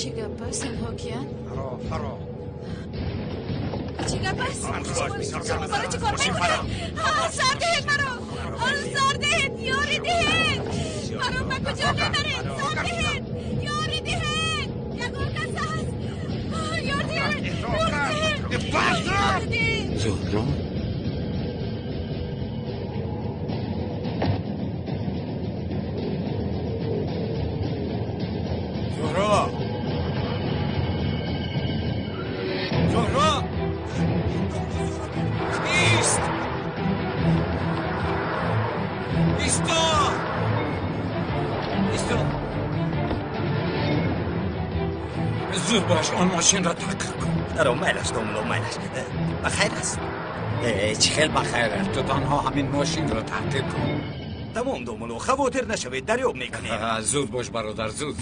چی گپ است هاکیان؟ فرا چی گپ است؟ شما برای چی کار میکنید؟ سر دهید مرا! سر دهید! یاری دهید! مرا به کجا میبرید؟ سر دهید! یاری دهید! یکون کس هست! یاری دهید! یاری دهید! زهرا زهرا ایست زود باش آن ماشین را تحقیق کن. درو میلش دوملو میلش بخیر است. چی خیلی بخیر است. تو تنها همین ماشین را تحقیق کن. تمام دوملو خواطر نشوید دریاب میکنیم. زود باش برادر زود.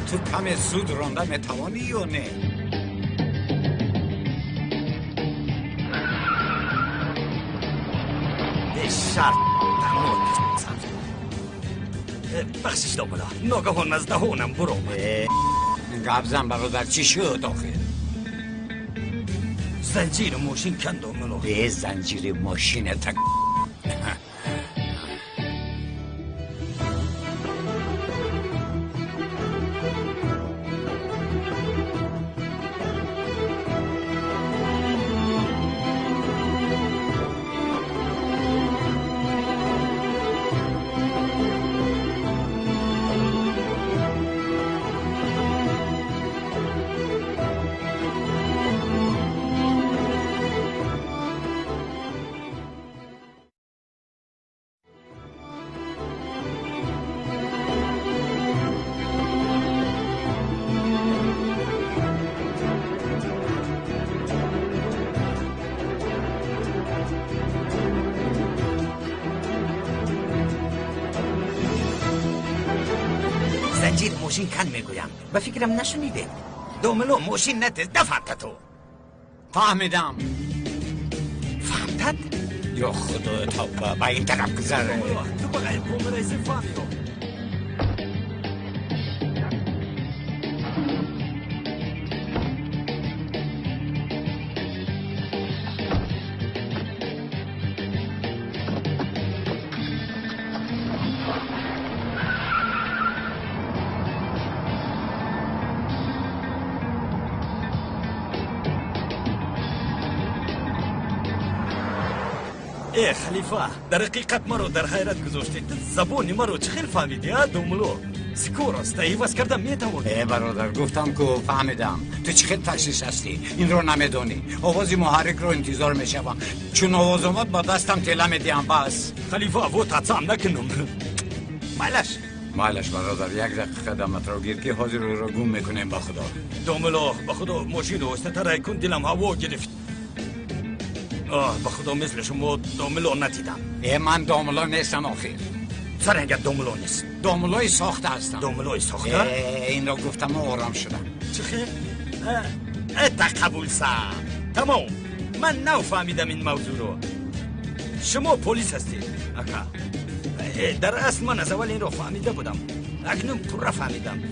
تو کم زود رانده میتوانی یا نه؟ شرط تمام بخشش دوملا ناگهان از دهانم برو گبزن برادر چی شد آخه؟ زنجیر ماشین کند دوملو. به زنجیر ماشین تک زنجیر ماشین کند میگویم به فکرم نشنیده. دوملو ماشین نتیز دفعت تو. فهمیدم. فهمتد؟ یا خدا تا با این طرف گذره. تو بغیر کامرای فهمیدم. ای خلیفه در حقیقت مرا در حیرت گذاشتی. زبانی مرا چه خیلی فهمیدی ها دوملو؟ سکور است ایواز کردم میتوانی. برادر گفتم که فهمیدم. تو چه خیلی تشخیص هستی این رو نمیدونی. آوازی محرک رو انتظار میشوم چون آواز اومد با دستم تله میدیم بس. خلیفه و تاتسام نکنم مالش برادر یک دقیقه قدمت رو گیر که حاضر رو گم میکنیم با خدا. دوملو به خدا ماشین رو استترای کن دلم هوا گرفت. به خدا مثل شما دوملو ندیدم. من دوملو نیستم آخر. سرنگه دوملو نیست. دوملوی ساخته هستم. دوملوی ساخته؟ این رو گفتم و آرام شدم. چه خیلی؟ قبول سام. تمام. من نو فهمیدم این موضوع رو. شما پلیس هستید اکا. در اصل من از اول این رو فهمیده بودم. اکنون پورا فهمیدم.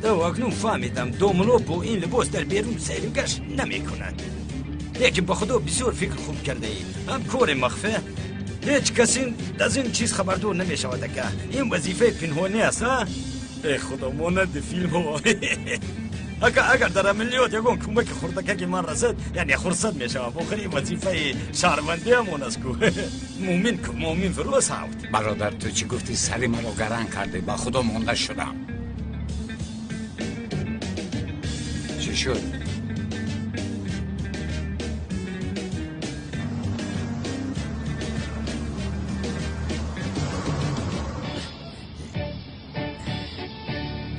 اکنون فهمیدم دوملو با این لباس در بیرون سیر و گشت نمی کند. لیکن با خدا بسیار فکر خوب کرده ای. هم کور مخفی. هیچ کسی از این چیز خبردار نمی شود که این وظیفه پنهانی است. ای خدا مانند فیلم ها. اگر در عملیات یکون کمک خردکه من رسد یعنی خرصد می شود. بخری وظیفه شهروندی همون است که مومن فرو ساخت. برادر تو چی گفتی سری مرا گران کرده. با خدا مانده شدم. چی شد؟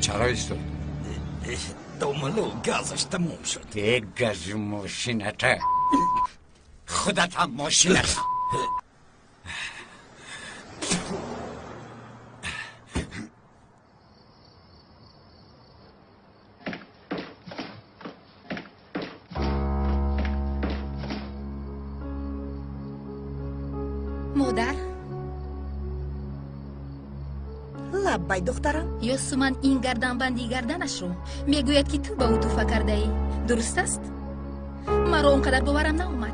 چرا ایستاد؟ دوملو گازش تموم شد. یک گاز ماشینته. خودت هم ماشینت. مادر لبای دخترم. یوسومان این گردنبندی گردنش رو میگوید که تو با او توفه کرده ای. درست است؟ مرا اونقدر باورم ناومد.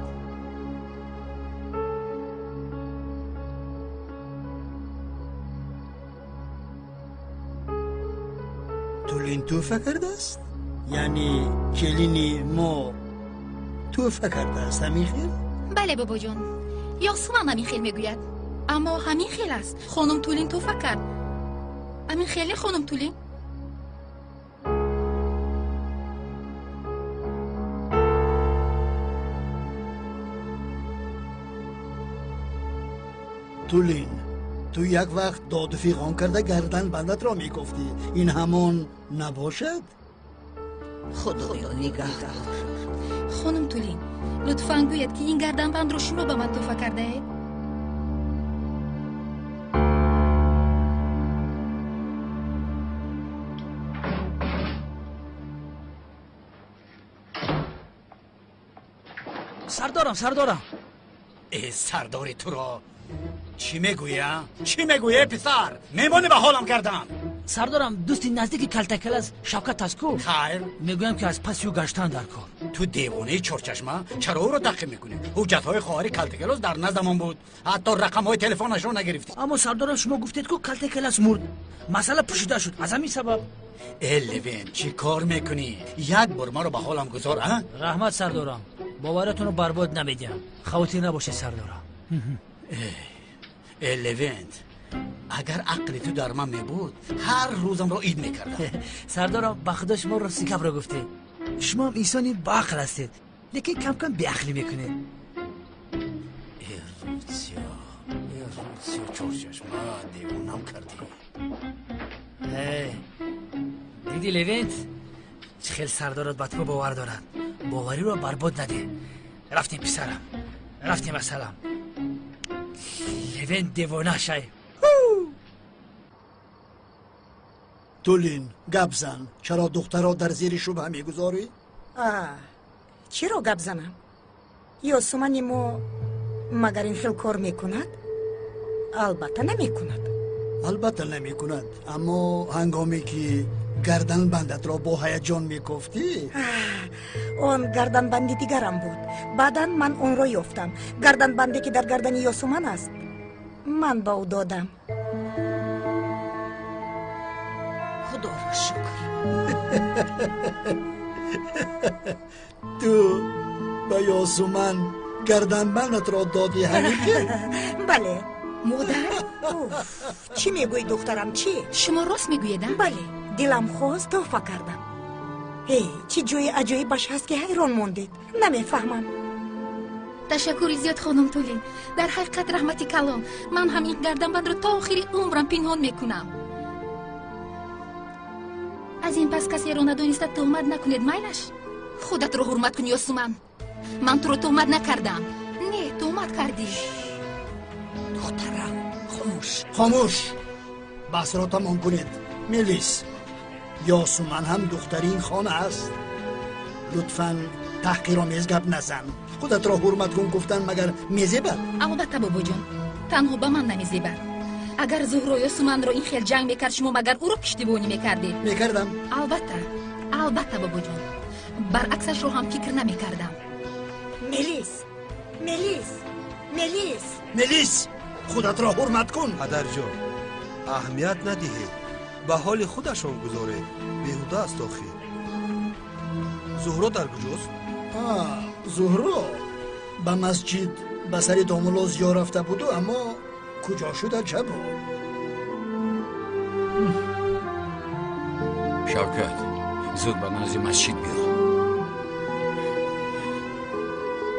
تولین توفه کرده است؟ یعنی کلینی ما توفه کرده است همین خیل؟ بله بابا جان، یوسومان همین خیل میگوید، اما همین خیل است. خانم تولین توفه کرد. همین خیلی خانم تولین. تولین تو یک وقت داد و فیغان کرده گردن بندت را میگفتی، این همان نباشد؟ خدایا نگاه دار. خانم تولین لطفاً گوید که این گردنبند رو شما به من توفه کرده اید؟ سردارم ای سرداری تو را چی میگویه؟ چی میگویه پسر؟ میمونی به حالم کردم. سردارم دوستی نزدیک کلتکل از شوکت تسکو خیر میگویم که از پس یو گشتن در کار. تو دیوانه چرچشمه چرا او رو دقیق میکنی؟ حجت‌های خواهر کلتکلوس در نزدمان بود، حتی رقم‌های تلفنش رو نگرفتی. اما سردارم شما گفتید که کلتکل مرد، مسئله پوشیده شد، از همین سبب. ای لوین چی کار میکنی؟ یک بار ما رو به حالم گذار. رحمت سردارم، باورتون رو برباد نمیدیم، خواهی نباشه سردارم. ای لوین اگر عقل تو در من میبود هر روزم رو اید میکردم. سردارم به خدا شما راستی کب رو گفته، شما هم انسانی با عقل هستید، لیکن کم کم بی عقلی میکنید. روزیا چرچشمه دیوانم کردی. دیدی لیوینت چه خیلی سردارت با تو باور دارد، باوری رو برباد نده. رفتیم پسرم، رفتیم مثلا لیوینت دیوانه شای. تولین گپ زن، چرا دختر را در زیر شبهه میگذاری؟ چرا گپ زنم؟ یوسومانی ما مگر این خیل کار میکند؟ البته نمیکند. البته نمیکند، اما هنگامی که گردن بندت را با هیجان میگفتی اون گردن بندی دیگرم بود. بعدا من اون را یافتم، گردن بندی که در گردن یوسومان است. من با او دادم. خدا را شکر. تو به یوسومان گردن بندت را دادی همین که؟ بله. مادر؟ چی میگوی دخترم چی؟ شما راست میگویید؟ بله، دلم خواست توفه کردم. چی جوی عجایبش هست که حیران موندید. نمیفهمم. تشکر زیاد خانم تولین، در حقیقت رحمتی کلام من هم این گردنبند رو تا آخری عمرم پنهان میکنم. از این پس کسی رو ندونسته تهمت نکنید میلش. خودت رو حرمت کن یوسومان، من تو رو تهمت نکردم. نه تهمت کردی. دخترم خاموش بحث را تمام کنید. میلیس، یوسومان هم دخترین خانه است، لطفاً تحقیرآمیز گپ نزن. خودت را حرمت کن گفتن مگر میزیبد؟ البته بابا جان، تنها به من نمیزیبد. اگر زهرا یوسومان رو این خیل جنگ میکرد شما مگر او رو پشتیبانی میکردید؟ میکردم. البته بابا جان، برعکسش رو هم فکر نمیکردم. میلیس خودت را حرمت کن. پدر جان اهمیت ندهید، به حال خودشان گذاره، بیهوده است آخی. زهرا در کجاست؟ زهرا به مسجد به سر دامولاز یا رفته بود، اما کجا شده چه بود؟ شوکت زود به نزد مسجد بیا.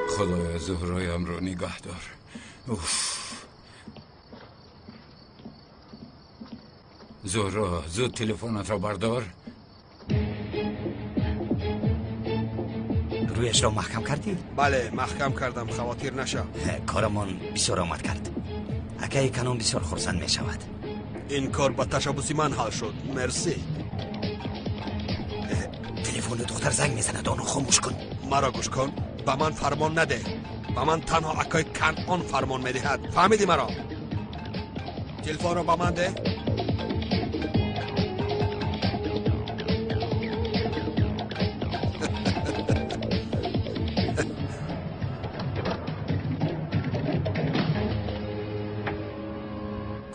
خدایا زهرایم رو نگاه دار. زهرا زود تلفنت را بردار. رویش را محکم کردی؟ بله محکم کردم، خواتیر نشه. کارمان بسیار آمد کرد. اگه کنون بسیار خرسند می شود. این کار با تشبوسی من حل شد. مرسی. تلفن دختر زنگ میزنه، دانو خاموش کن. مرا گوش کن، به من فرمان نده. به من تنها اکای کنعان فرمان میدهد. فهمیدی مرا؟ تلفن رو به من ده.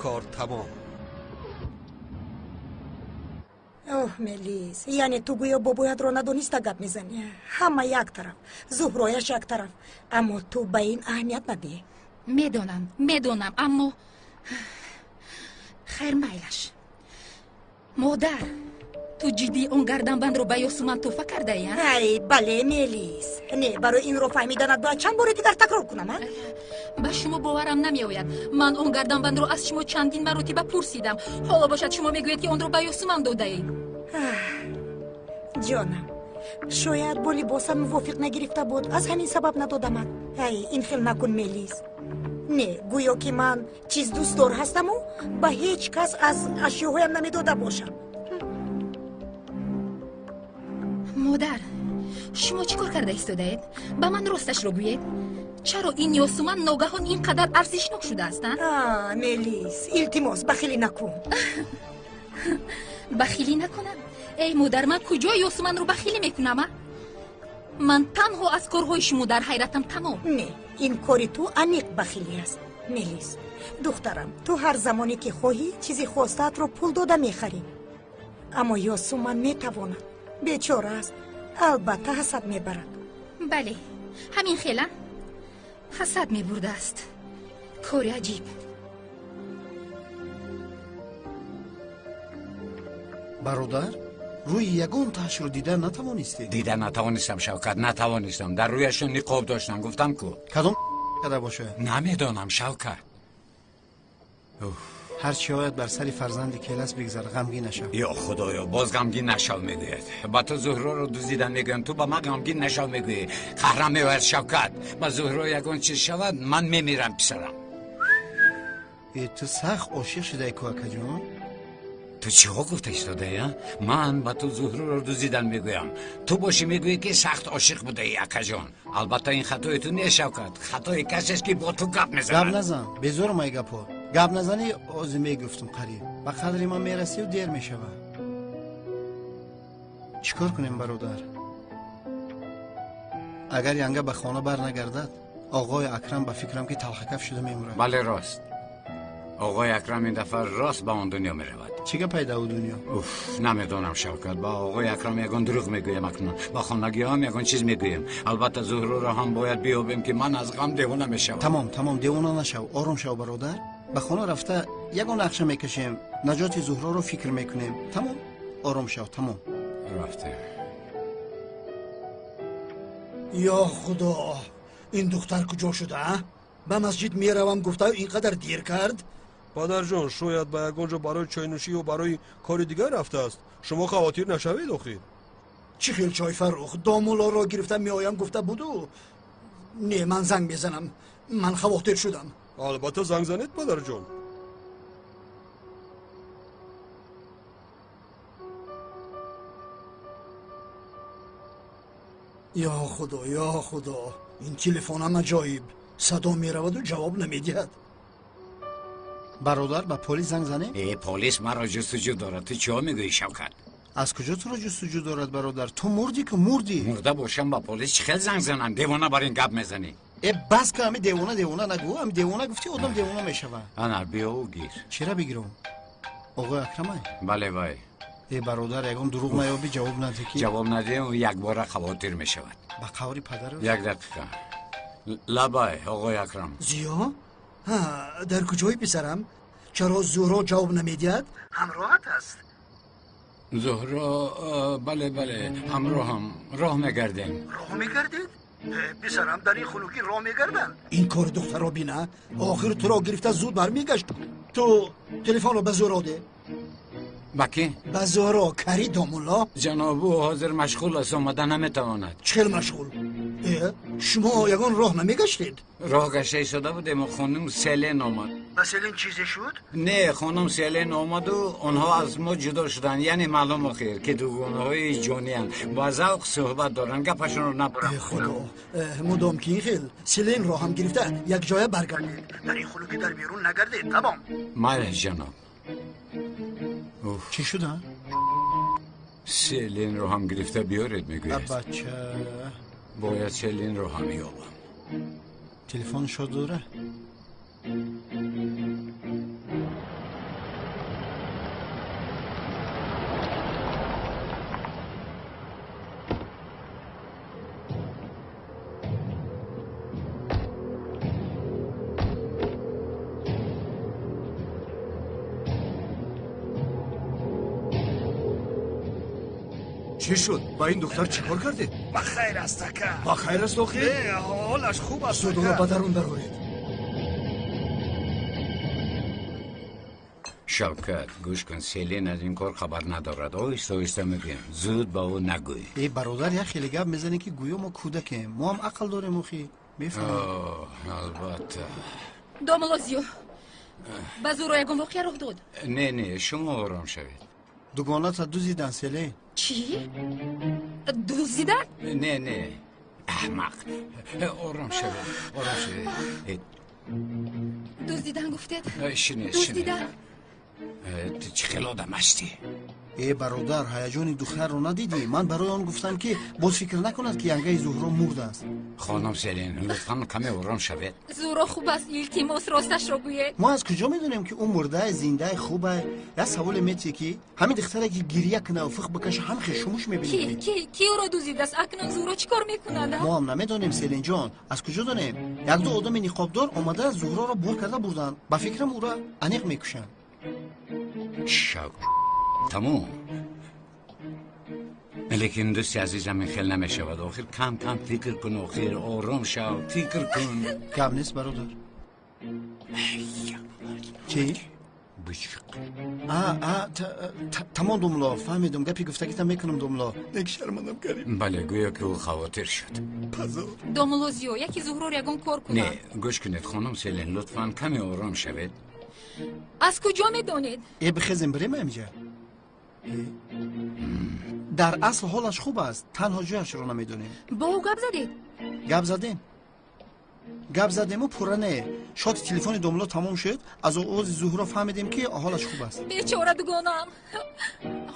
کار تمام. اوه ملیس، یعنی تو گویا بابایت رو ندونسته گپ میزنی. همه یک طرف، زهرایش یک طرف، اما تو به این اهمیت ندی. میدونم اما خیر میلش. مادر تو جدی اون گردنبند رو به یاسومن توفه کرده ای؟ ای بله ملیس. نه برای این رو فهمیدنت باید چند بار دیگر تکرار کنم. به شما باورم نمی آید. من اون گردنبند رو از شما چندین مرتبه پرسیدم. حالا باشد شما میگویید که اون رو به یاسومن داده ای. جانم، شاید با لباسم موافق نگرفته بود، از همین سبب ندادمت. ای این خیل نکن ملیس. نه گویا که من چیز دوست دار هستم و به هیچ کس از اشیاهایم نمیداده باشم. مادر شما چی کار کرده ایستاده اید؟ به من راستش رو بگویید. چرا این یاسومن ناگهان اینقدر ارزشناک شده هستند؟ ملیس التماس بخیلی نکن. بخیلی نکنم؟ ای مادر من کجا یاسومن رو بخیلی میکنم؟ من تنها از کارهای شما در حیرتم تمام. نه این کاری تو انیق بخیلی است ملیس. دخترم تو هر زمانی که خواهی چیزی خواستت رو پول داده میخری، اما یاسومن میتواند. بیچاره است، البته حسد میبرد. بله همین خیلی حسد میبرده است. کاری عجیب. برادر روی یگان تاش رو دیدن نتوانستی؟ دیدن نتوانستم شوکت، نتوانستم. در رویشون نقاب داشتن. گفتم کو کدام کده باشه؟ نمیدانم شوکت. هر چی آید بر سری فرزند کلاس بگذر، غمگین نشو. یا خدایا باز غمگین نشو میگوید. با تو زهرا رو دزدیدن میگویم، تو با من غمگین نشو میگویی. قهرم میورد شوکت. با زهرا یگان چیز شود من میمیرم پسرم. تو سخت عاشق شده ای کوکا جان؟ تو چیها گفته ایستاده یا؟ من با تو زهرا رو دزدیدن میگویم، تو باشی میگویی که سخت عاشق بوده ای اکا جان. البته این خطای تو نیست شوکت، خطای کسی است که با تو گپ میزنه. گپ نزن، بزور مای گپا. گپ نزنی آزمه گفتم قریب. با قدری ما میرسی و دیر میشوه. چیکار کنیم برادر؟ اگر ینگه به خانه بر نگردد، آقای اکرم به فکرم که تلخکف شده میمونه. بله راست. آقای اکرم این دفعه راست به اون دنیا میرود. چی پیدا او دنیا؟ اوف نمیدونم شوکت. با آقای اکرم یگان دروغ میگویم اکنون. با خانگی هم یگان چیز میگویم. البته زهرا را هم باید بیابیم که من از غم دیوانه میشم. تمام دیوانه نشو. آروم شو برادر. به خانه رفته یگان نقشه میکشیم، نجات زهرا رو فکر میکنیم. تمام آروم شو. تمام رفته. یا خدا، این دختر کجا شده؟ به مسجد میروم گفته اینقدر دیر کرد. پدر جان شاید به یگانجا برای چاینوشی و برای کار دیگر رفته است. شما خواطر نشوید آخیر. چی خیل چای فرخ؟ دامولا را گرفتم میایم گفته بودو. نه من زنگ میزنم. من خواطر شدم. البته زنگ زنید پدر جان. یا خدا این تلفنم عجایب. صدا میرود و جواب نمیدهد. برادر به پلیس زنگ زنی؟ پلیس مرا جستجو دارد. تو چه میگویی شوکت؟ از کجا تو را جستجو دارد برادر؟ تو مردی که مردی. مرده باشم با پلیس چه خیلی زنگ زنم؟ دیوانه بر این گپ میزنی؟ بس که همه دیوانه نگو. همه دیوانه گفتی آدم دیوانه میشوه. انا بیا و گیر. چرا بگیرم؟ آقای اکرمه؟ بله بای. برادر یگان دروغ نیابی جواب نده که؟ جواب نده و یک بار خواطر میشود. با قوری پدر؟ یک دقیقه. لبای آقای اکرم. زیا؟ در کجای پسرم؟ چرا زهرا جواب نمیدید؟ همراهت است. زهرا بله همراه هم راه میگردیم. راه میگردید؟ پسرم در این خلوقی راه میگردن. این کار دختر را بینه. آخر تو را گرفته زود برمیگشت. تو تلفن رو به زهرا ده. بکی؟ به زهرا کری دامولا؟ جناب او حاضر مشغول است، آمدن نمیتواند. چه مشغول؟ شما یگان راه نمیگشتید؟ راه گشته شده بودیم و خانم سیلین آمد. به سیلین چیزی شد؟ نه خانم سیلین آمد و آنها از ما جدا شدن. یعنی معلوم آخر که دوگانه های جانی هستند. با ذوق صحبت دارن. گپشون رو نبرم. خدا مدام که این خیل سیلین راه هم گرفته یک جای برگردید. در این خلوقی در بیرون نگردید. تمام. ماله جناب. چی شده؟ سیلین رو هم گرفته بیارید میگوید. بچه باید سیلین رو هم یابم. تلفن شد دوره؟ چی شد؟ با این دختر چی کار کردی؟ بخیر است که با خیر است آخی؟ حالش خوب است زود را بدرون برارید. شوکت گوش کن، سیلین از این کار خبر ندارد. آهسته آهسته میگیم، زود با او نگوی. ای برادر یا خیلی گپ میزنی که گویا ما کودکیم. ما هم عقل داریم اخی. میفهمی؟ البته. دوملوزیو با زورو یکم واقعی رخ داد. نه شما آرام شوید. دوگانت دزدیدن سیلین. چی؟ دزدیدن؟ نه احمق. آرام شوید. دزدیدن گفتید؟ شنید دزدیدن؟ تو چه خیلی آدم هستی؟ ای برادر هیجان دختر رو ندیدی؟ من برای آن گفتم که باز فکر نکند که ینگه زهرا مرده است. خانم سیلین لطفا کمی آرام شوید. زورو خوب است ایلتیموس راستش رو گوید. ما از کجا میدونیم که اون مرده زنده خوبه؟ یا سوال میتی که همین دختره که گریه کنه و فخ بکشه هم خشموش میبینیم. کی او رو دزدیده است؟ اکنون زورو چیکار میکنه؟ ما هم نمیدونیم سیلین جان. از کجا دونیم؟ یک دو آدم نقابدار اومده زهرا رو بور کرده بردن. با فکرم او را انیق میکشن. شک تموم. لیکن دوستی عزیزم این خیلی نمیشود. آخر کم فکر کن. آخر آرام شو، فکر کن. کم نیست برادر. چی؟ بشق. تمام دوملا فهمیدم. گپی گفتگیتم میکنم دوملا. یک شرمندم کردیم. بله گویا که او خاطر شد. دوملوزیو یکی زهرا رو یکم کار کنه. نه گوش کنید خانم سیلین لطفا کمی آرام شوید. از کجا میدونید؟ ای بخیزیم بریم اینجا. در اصل حالش خوب است. تنها جایش رو نمیدونیم. با او گپ زدید؟ گپ زدیم و پرانه. شاد تلفن دوملا تمام شد. از اوز زهرا فهمیدیم که حالش خوب است. بیچاره دوگانم.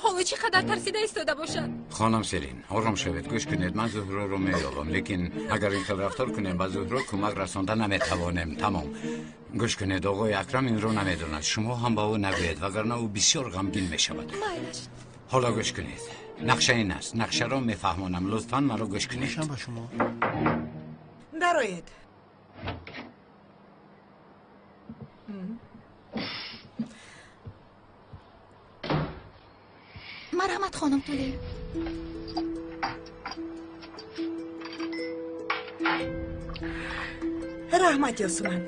حالا چقدر ترسیده ایستاده باشد. خانم سیلین آرام شوید. گوش کنید من زهرا رو مییابم، لیکن اگر این خیلی رفتار کنیم با زهرا کمک رسانده نمیتوانیم. تمام. گوش کنید آقای اکرم این رو نمیدوند. شما هم با او نگویید وگرنه او بسیار غمگین میشود. حالا گوش کنید. نقشه این است. نقشه رو میفهمانم. لطفا مرا گوش کنید. نشان با شما. درآید. مرحمت خانم تولی. رحمت یاسومن.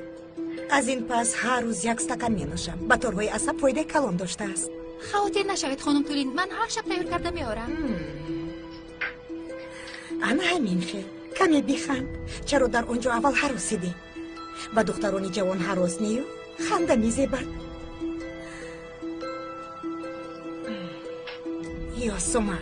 از این پس هر روز یک استکان می نوشم. به طورهای عصب فایده کلان داشته است. خاطر نشوید خانم تولین. من هر شب تیار کرده میارم. انا همین خیر. کمی بخند. چرا در اونجا اول حراسیدی؟ با دخترانی جوان حراس نیو؟ خنده میزیبد. یاسومن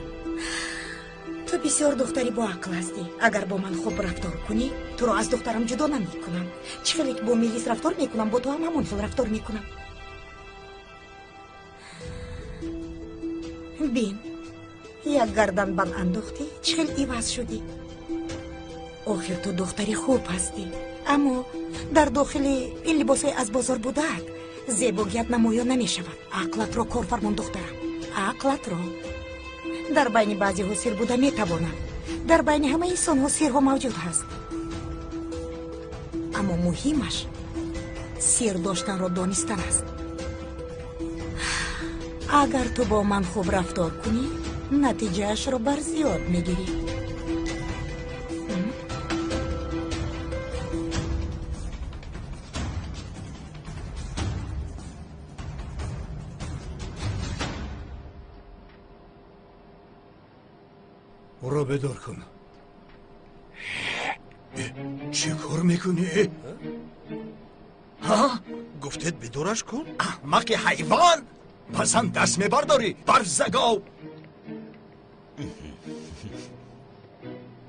تو بسیار دختری با عقل هستی. اگر با من خوب رفتار کنی تو رو از دخترم جدا نمی کنم. چخیلی که با میلیس رفتار میکنم با تو هم همون خیل رفتار میکنم. بین یک گردن بند انداختی چخیل ایواز شدی. آخر تو دختری خوب هستی، اما در داخل این لباسای از بازار بودت زیباگیت نمایان نمی شود. عقلت رو کار فرمان دخترم. عقلت رو در بین بعضی ها سیر بوده می توانم. در بین همه انسان ها سیر ها موجود هست، اما مهمش سیر داشتن را دانستن است. اگر تو با من خوب رفتار کنی نتیجهش را بر زیاد میگیری. او را بدار کن. چه کار میکنی؟ ها؟ گفتید بدورش کن؟ احمق حیوان! پسم دست میبرداری برزگاو.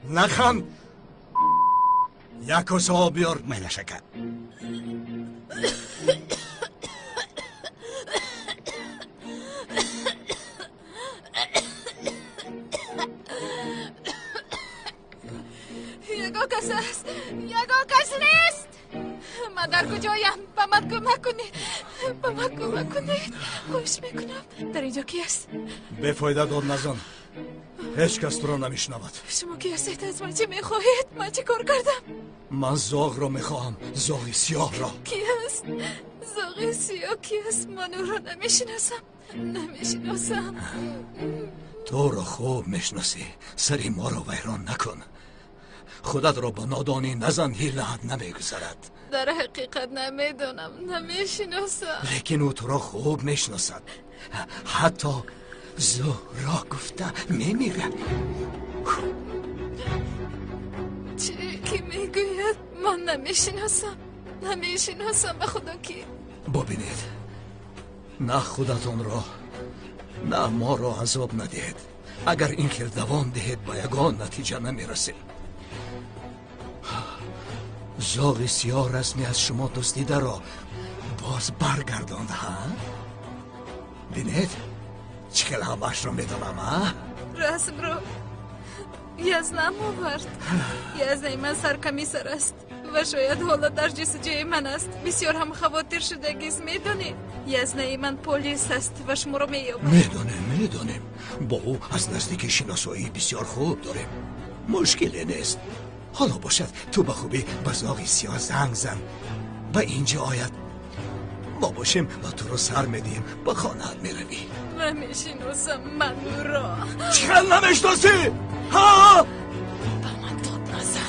نخم یک کاسه آب بیار. میله شکر. یگا کس است، یگا کس نیست. من در کجایم؟ به من کمک کنید، به من کمک کنید. خواهش میکنم. در اینجا کی است؟ بفایده داد نزن. هیچ کس تو را نمیشنود. شما کی هستید؟ از من چی میخواهید؟ من چی کار کردم؟ من زاغ را میخواهم، زاغ سیاه را. کی است؟ زاغ سیاه کی است؟ من او را نمیشناسم. تو رو خوب میشناسی. سری ما رو ویران نکن. خودت رو با نادانی نزن، هیلت نمیگذرد. در حقیقت نمیدونم، نمیشناسم. لیکن او تو را خوب میشناسد. حتی زهرا گفته میمیره. چی که میگوید؟ من نمیشناسم به خدا کی. ببینید، نه خودتون را نه ما را عذاب ندهید. اگر این خیل دوام دهید به یگان نتیجه نمیرسیم. زاغ سیاه رسمی از شما دزدیده را باز برگرداند ها؟ بینید چکل همش رو میدونم ها؟ رسم رو یزنم آورد. یزنه من سرکمیسر است و شاید حالا در جستجوی من است. بسیار هم خواطر شدگیست. میدونید یزنه من پلیس است و شما رو مییابد. میدونیم با او از نزدیک شناسایی بسیار خوب داریم. مشکلی نیست. حالا باشد تو به خوبی به زاغ سیاه زنگ زن و اینجا آید ما باشیم و تو رو سر میدیم به خانه میروی. نمیشناسم من او را. چکل نمیشناسی؟ ها؟ با من داد نزن.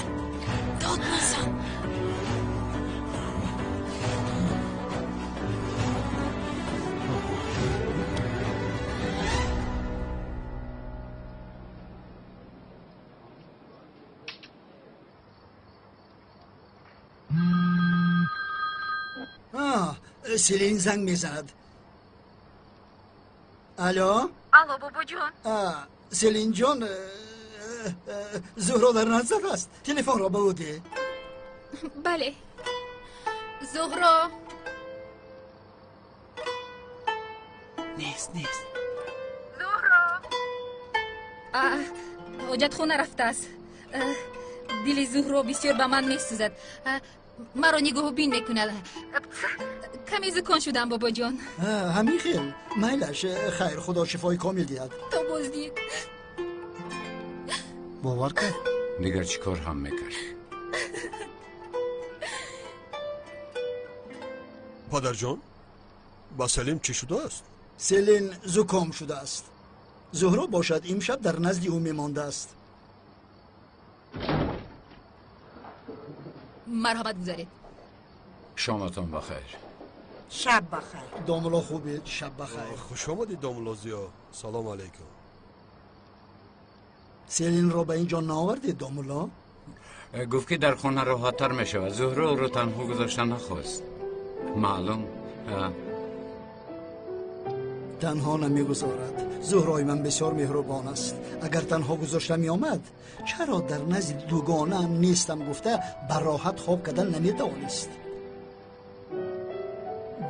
سیلین زنگ میزند. الو بابا جان. سیلین جان، زهرا در نزد است. تلفن را بوده. بله زهرا نیست زهرا حاجت خونه رفته است. دل زهرا بسیار به من میسوزد. مرا نگاه بین میکند. کمی زکان شدم بابا جان. همین خیل میلش. خیر، خدا شفای کامل دید. تا بازدید. باور کن. دیگر چی کار هم میکرد؟ پدر جان، با سلیم چی شده است؟ سلین زکام شده است. زهرا باشد امشب در نزد او میمانده است. مرحمت گذارید. شامتان بخیر. شب بخیر. داملا خوبید؟ شب بخیر. خوش آمدید داملا زیا. سلام علیکم. سلین را به اینجا ناوردید داملا؟ گفت که در خانه راحت‌تر میشه و زهرا رو تنها گذاشتن نخواست. معلوم. تنها نمیگذارد. زهرای من بسیار مهربان است. اگر تنها گذاشته می آمد چرا در نزد دوگانه هم نیستم گفته بر راحت خواب کردن نمیتوانست.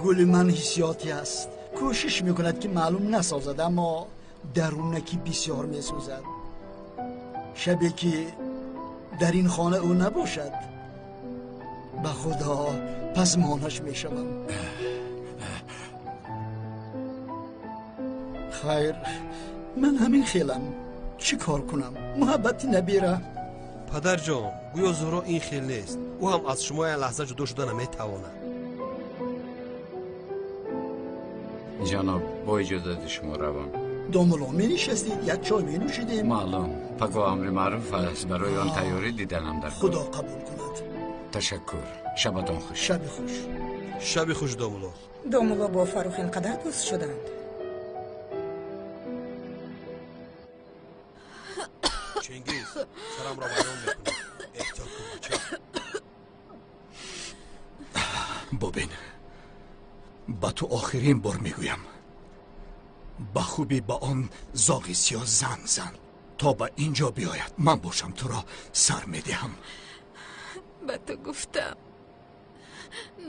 گل من حسیاتی است. کوشش میکند که معلوم نسازد، اما درونکی بسیار میسوزد. شبی که در این خانه او نباشد به خدا پزمانش میشوم. خیر، من همین خیلم. چی کار کنم؟ محبتی نبیره. پدر جان، گویا زهرا این خیل نیست. او هم از شما این لحظه جدا شده نمیتواند. جناب با اجازت شما روان. داملا می نشستید یک چای می نوشیدیم. معلوم. پگاه امر معروف است. برای آن تیاری دیدنم در خدا قبول کند. تشکر. شبتان خوش. شب خوش. شب خوش داملا. داملا با فاروق اینقدر دوست شدند. چنگیز، سرم را بیان میکنم. احتیاط کن بچه. ببین، با تو آخرین بار میگویم با خوبی با آن زاغ سیاه زنگ زن تا به اینجا بیاید. من باشم تو را سر میدهم. به تو گفتم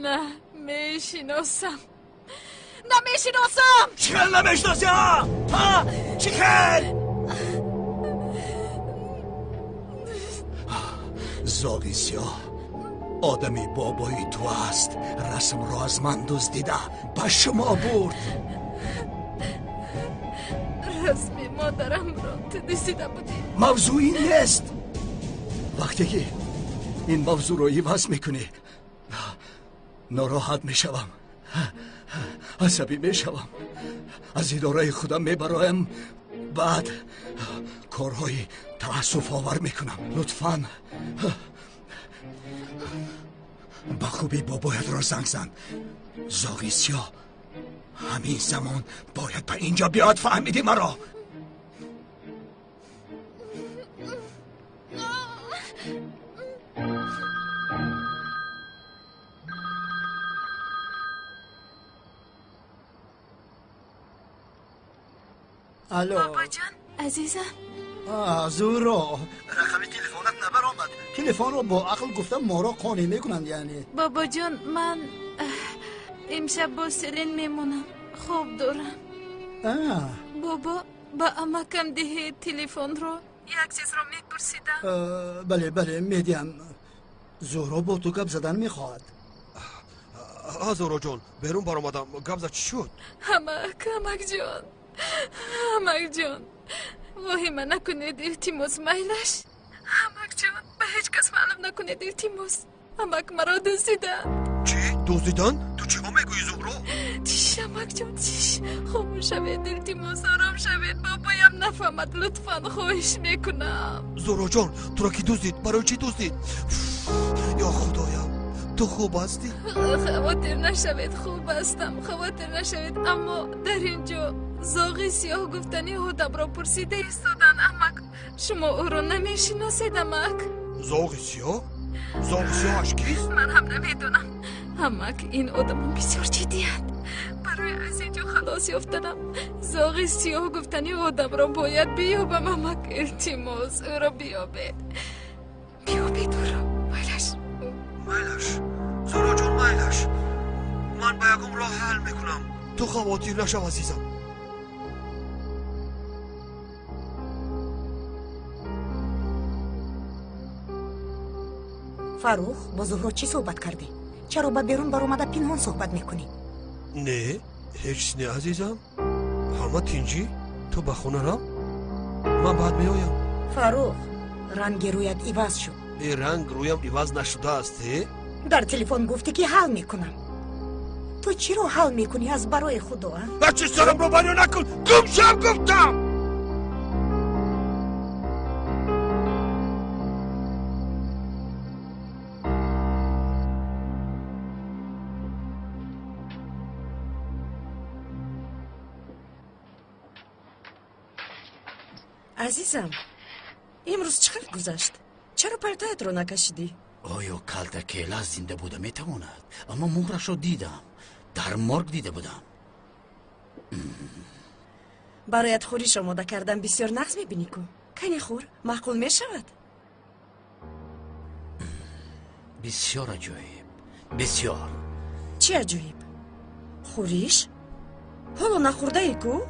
نه میشناسم. چیکار نمیشناسی ها؟ چیکار؟ زاغ سیاه آدمی بابایی تو است. رسم را از من دزدیده به شما برد. رسم مادرم را تو دزدیده بودی. موضوعی نیست. وقتی که این موضوع رو عوض میکنی ناراحت میشوم، عصبی میشوم. از اداره خودم میبرایم، بعد کارهای تأسف آور میکنم. لطفاً با خوبی بابایت را زنگ زن. زاغی سیاه همین زمان باید به اینجا بیاد، فهمیدی مرا؟ الو بابا جان عزیزم. زورا رقم تلفنت نبر آمد. تلفن رو با عقل گفتم ما را قانع میکنند. یعنی بابا جان من امشب با سلین میمونم، خوب دارم. بابا با امکم ده تلفن رو یک چیز رو میپرسیدم. بله میدیم. زورا با تو گپ زدن میخواد. زورا جان بیرون بر آمدم. گپ زد چی شد؟ همک جان واهمه نکنید التماس میلش. همک جان به هیچ کس معلوم نکنید التماس. همک مرا دزدیدن. چی؟ دزدیدن؟ تو چی ها میگویی زهرا؟ چیش همک جان چیش؟ خاموش شوید التماس، آرام شوید. بابایم نفهمد لطفا خواهش میکنم. زهرا جان تو را کی دزدید؟ برای چی دزدید؟ یا خدایا تو خوب هستی؟ خاطر نشوید خوب هستم، خاطر نشوید. اما در اینجا زاغی سیاه گفتنی هدم را پرسیده ایستادن. امک شما او را نمیشناسید؟ امک زاغی سیاه؟ زاغی سیاهش کیست؟ من هم نمیدونم. امک این آدم بسیار جدی هست. برای از اینجا خلاص یافتنم زاغی سیاه گفتنی آدم را باید بیابم. امک التماس او را بیابید او را. میلش زهرا جان میلش، من به یکم راه حل میکنم. تو خواطیر نشو عزیزم. فروخ با زهرا چی صحبت کردی؟ چرا با بیرون بر اومده پنهان صحبت میکنی؟ نه هیچ نه عزیزم. همه تینجی تو به خونه را من بعد میایم. فروخ رنگ رویت عوض شد. این رنگ رویم عوض نشده است. در تلفن گفتی که حل میکنم. تو چی رو حل میکنی از برای خدا؟ بچه سرم رو بانیو نکن. گم شم گفتم. عزیزم امروز چقدر گذشت؟ چرا پرتایت رو نکشیدی؟ آیا کلتکیلا زنده بوده میتواند؟ اما مهرش رو دیدم، در مرگ دیده بودم. برایت خوریش آماده کردن بسیار نقص میبینی کو. کنی خور معقول میشود. بسیار عجایب، بسیار. چی عجایب؟ خوریش؟ حالا نخورده ای کو؟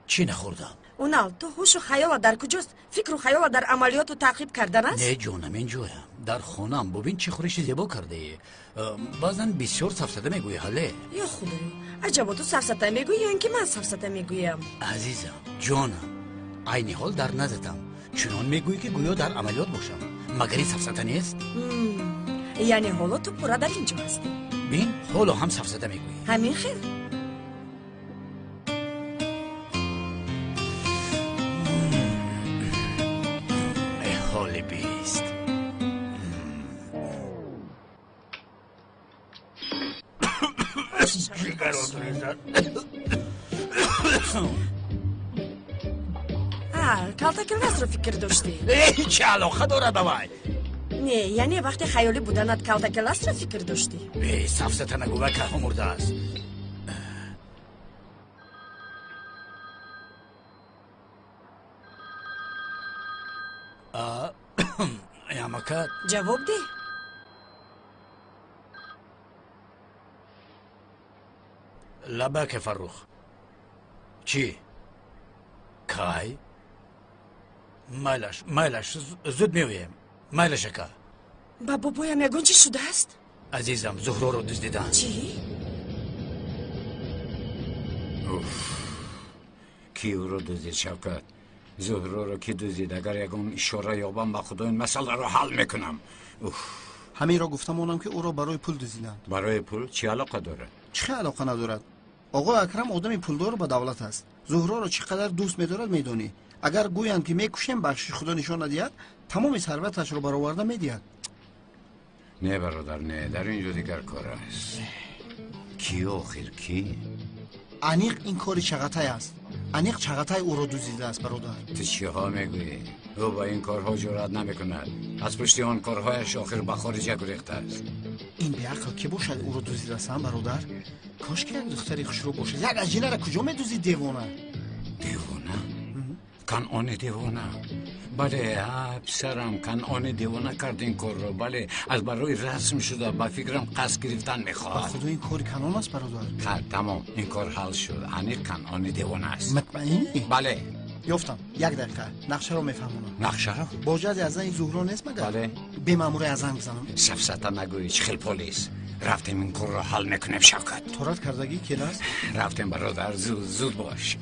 چی نخوردم؟ اونال تو هوش و خیال در کجاست؟ فکر و خیال در عملیات و تعقیب کردن است؟ نه جانم اینجایم در خونم. ببین چه خورش زیبا کرده ای. بازن بسیار سفسده میگوی حاله. یا خدایا عجبا تو سفسته میگویی یا اینکه من سفسته میگویم؟ عزیزم جانم عین حال در نزدم. چنان میگویی که گویا در عملیات باشم. مگر این سفسده نیست؟ یعنی حالا تو پورا در اینجا هستی؟ بین حالا هم سفسده میگویی. همین خیر. حال بیست. کلتکلاس رو فکر داشتی؟ چه علاقه داره دوای؟ نه یعنی وقتی خیالی بودنت کلتکلاس رو فکر داشتی؟ سفسته نگو که هم مرده است. یامکت جواب ده. لبک فروخ. چی؟ کای؟ مایلش زود میویم. مایلش که با بابایم یگون چی شده است؟ عزیزم زهرا رو دزدیدن. چی؟ کی او رو دزدید شوکت؟ زهرا رو کی دزدید؟ اگر یگون اشاره یابم با خدا این مسئله رو حل میکنم. همین را گفتم اونم که او را برای پول دزدیدند. برای پول چی علاقه داره؟ چه علاقه ندارد؟ آقا اکرم آدمی پولدار و با دولت است. زهرا را چقدر دوست می‌دارد میدونی. اگر گویند که میکشیم بخشش خدا نشان ندهد، تمام ثروتش را برآورده میدهد. نه برادر نه، در اینجا دیگر کار است. کی آخر کی؟ انیق این کاری چغتای است. انیق چغتای او را دزدیده است برادر. تو چی ها میگویی؟ او با این کارها جرأت نمیکند. از پشت آن کارهایش آخر به خارج گریخته است. این بیعقل که باشد او را دزدیده است برادر؟ کاش که یک دختری خوشرو باشد. یک عجینه را کجا میدزدید دیوانه؟ دیوانه؟ کنعان دیوانه؟ بله پسرم کنعان دیوانه کرد این کار رو. بله از برای رسم شده با فکرم قصد گرفتن میخواد. خدا این کاری کنعان است برادر؟ خب تمام این کار حل شد. انیق کنعان دیوانه است. مطمئنی؟ بله. یافتم. یک دقیقه نقشه رو میفهمونم. نقشه رو؟ باجد از این زهرا نیست مگر؟ بله. به مامور ازن بزنم. سفسطه نگوی چخیل پلیس. رفتیم این کار رو حل میکنیم شوکت. تورات کردگی کی است؟ رفتیم برادر زود باش.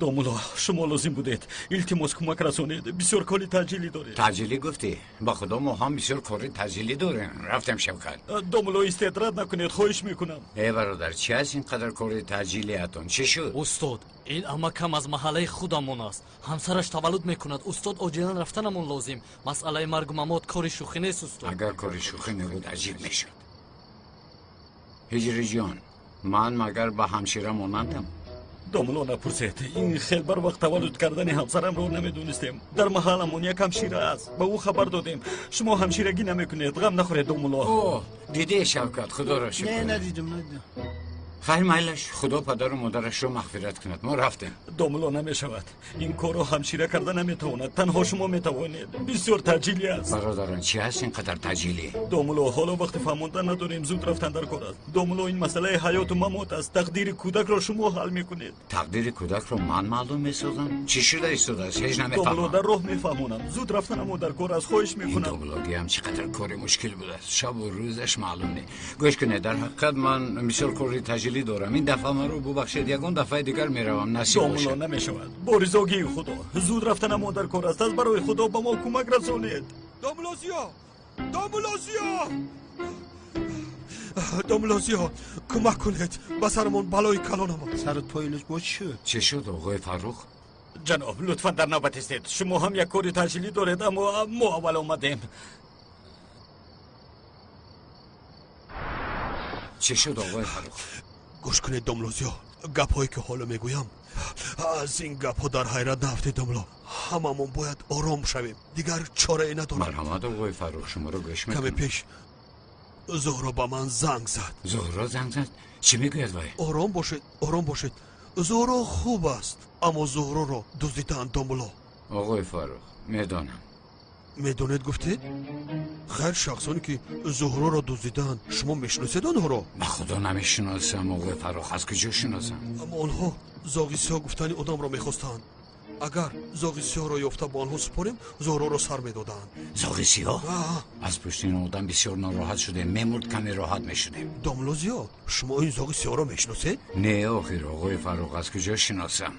دومولا شما لازم بودید التماس کمک رسانید. بسیار کاری تاجیلی دارید. تاجیلی گفتی؟ با خدا ما هم بسیار کاری تاجیلی داریم. رفتیم شوکت. دومولا استدراد نکنید خواهش میکنم. ای برادر چی از اینقدر کاری تاجیلی اتون؟ چی شد؟ استاد این амакам аз маҳаллаи худамон аст. ҳамсараш таваллуд мекунад. устод оҷилан рафтанамон лозим. масъалаи маргу мамот кори шӯхӣ нест устод. اگر کاری شوخی نبود عجیب میشد. هجری جان من مگر به همشیره مانندم؟ دومولا نپرسید. این خیلی بر وقت تولد کردن همسرم رو نمیدونستیم. در محلمون یک همشیره است. به او خبر دادیم. شما همشیرگی نمیکنید. غم نخورید دومولا. اوه دیدی شوکت خدا را نه شکر. ندیدم. خیر میلش خدا پدر و مادرش رو مغفرت کند. ما رفتیم. دومولا نمیشود. این کارو همشیره کرده نمیتواند. تنها شما میتوانید. بسیار تاجیلی است. برادران چی هست اینقدر تاجیلی؟ دومولا حالا وقت فهموندن نداریم. زود رفتن در کار است. دومولا این مسئله حیات و ممات است. تقدیر کودک را شما حل میکنید. تقدیر کودک رو من معلوم میسازم؟ چی شده ایستاده است؟ هیچ دومولا نمیفهمم. در راه میفهمونم. زود رفتنمو در کار است. خواهش این میکنم. دوبلاگی هم چقدر کاری مشکل بوده است. شب و روزش معلوم نیست. گوش کنید در حقیقت من بسیار کاری تاجیلی دارم. این دفعه من رو ببخشید. یگان دفعه دیگر میروم نصیب دومولا باشه. نمیشود. با رضاگی خدا. زود رفتنمو در کار است. از برای خدا به ما کمک رسانید. دوملازیا کمک کنید. به سرمون بلای کلان آمد. سرت پایلش باز شد. چه شد آقای فروخ؟ جناب لطفا در نوبت استید. شما هم یک کاری تاجیلی دارید اما ما اول آمدیم. چه شد آقای فروخ؟ گوش کنید دوملازیا. گپ هایی که حالا میگویم از این گپ ها در حیرت نفتید دوملا. هممون باید آرام شویم. دیگر چاره ای نداریم. مرحمت آقای فروخ شما رو گوش کمی میکنم. پیش زهرا به من زنگ زد. زهرا زنگ زد؟ چی میگوید وای؟ آرام باشید. زهرا خوب است اما زهرا را دزدیدند دوملا. آقای فروخ میدانم. میدونید گفتید؟ خیر شخصانی که زهرا را دزدیدند شما میشناسید آنها را؟ من خدا نمیشناسم آقای فروخ. از کجا شناسم؟ اما آنها زاغیسی ها گفتن آدم را میخواستند. اگر زاغیسی ها را یافته با آنها سپاریم زهرا را سر میدادند. زاغیسی ها؟ از پشت این آدم بسیار ناراحت شده. میمرد کمی راحت میشدیم. دوملازیا شما این زاغیسی ها را میشناسید؟ نه آخر آقای فروخ از کجا شناسم؟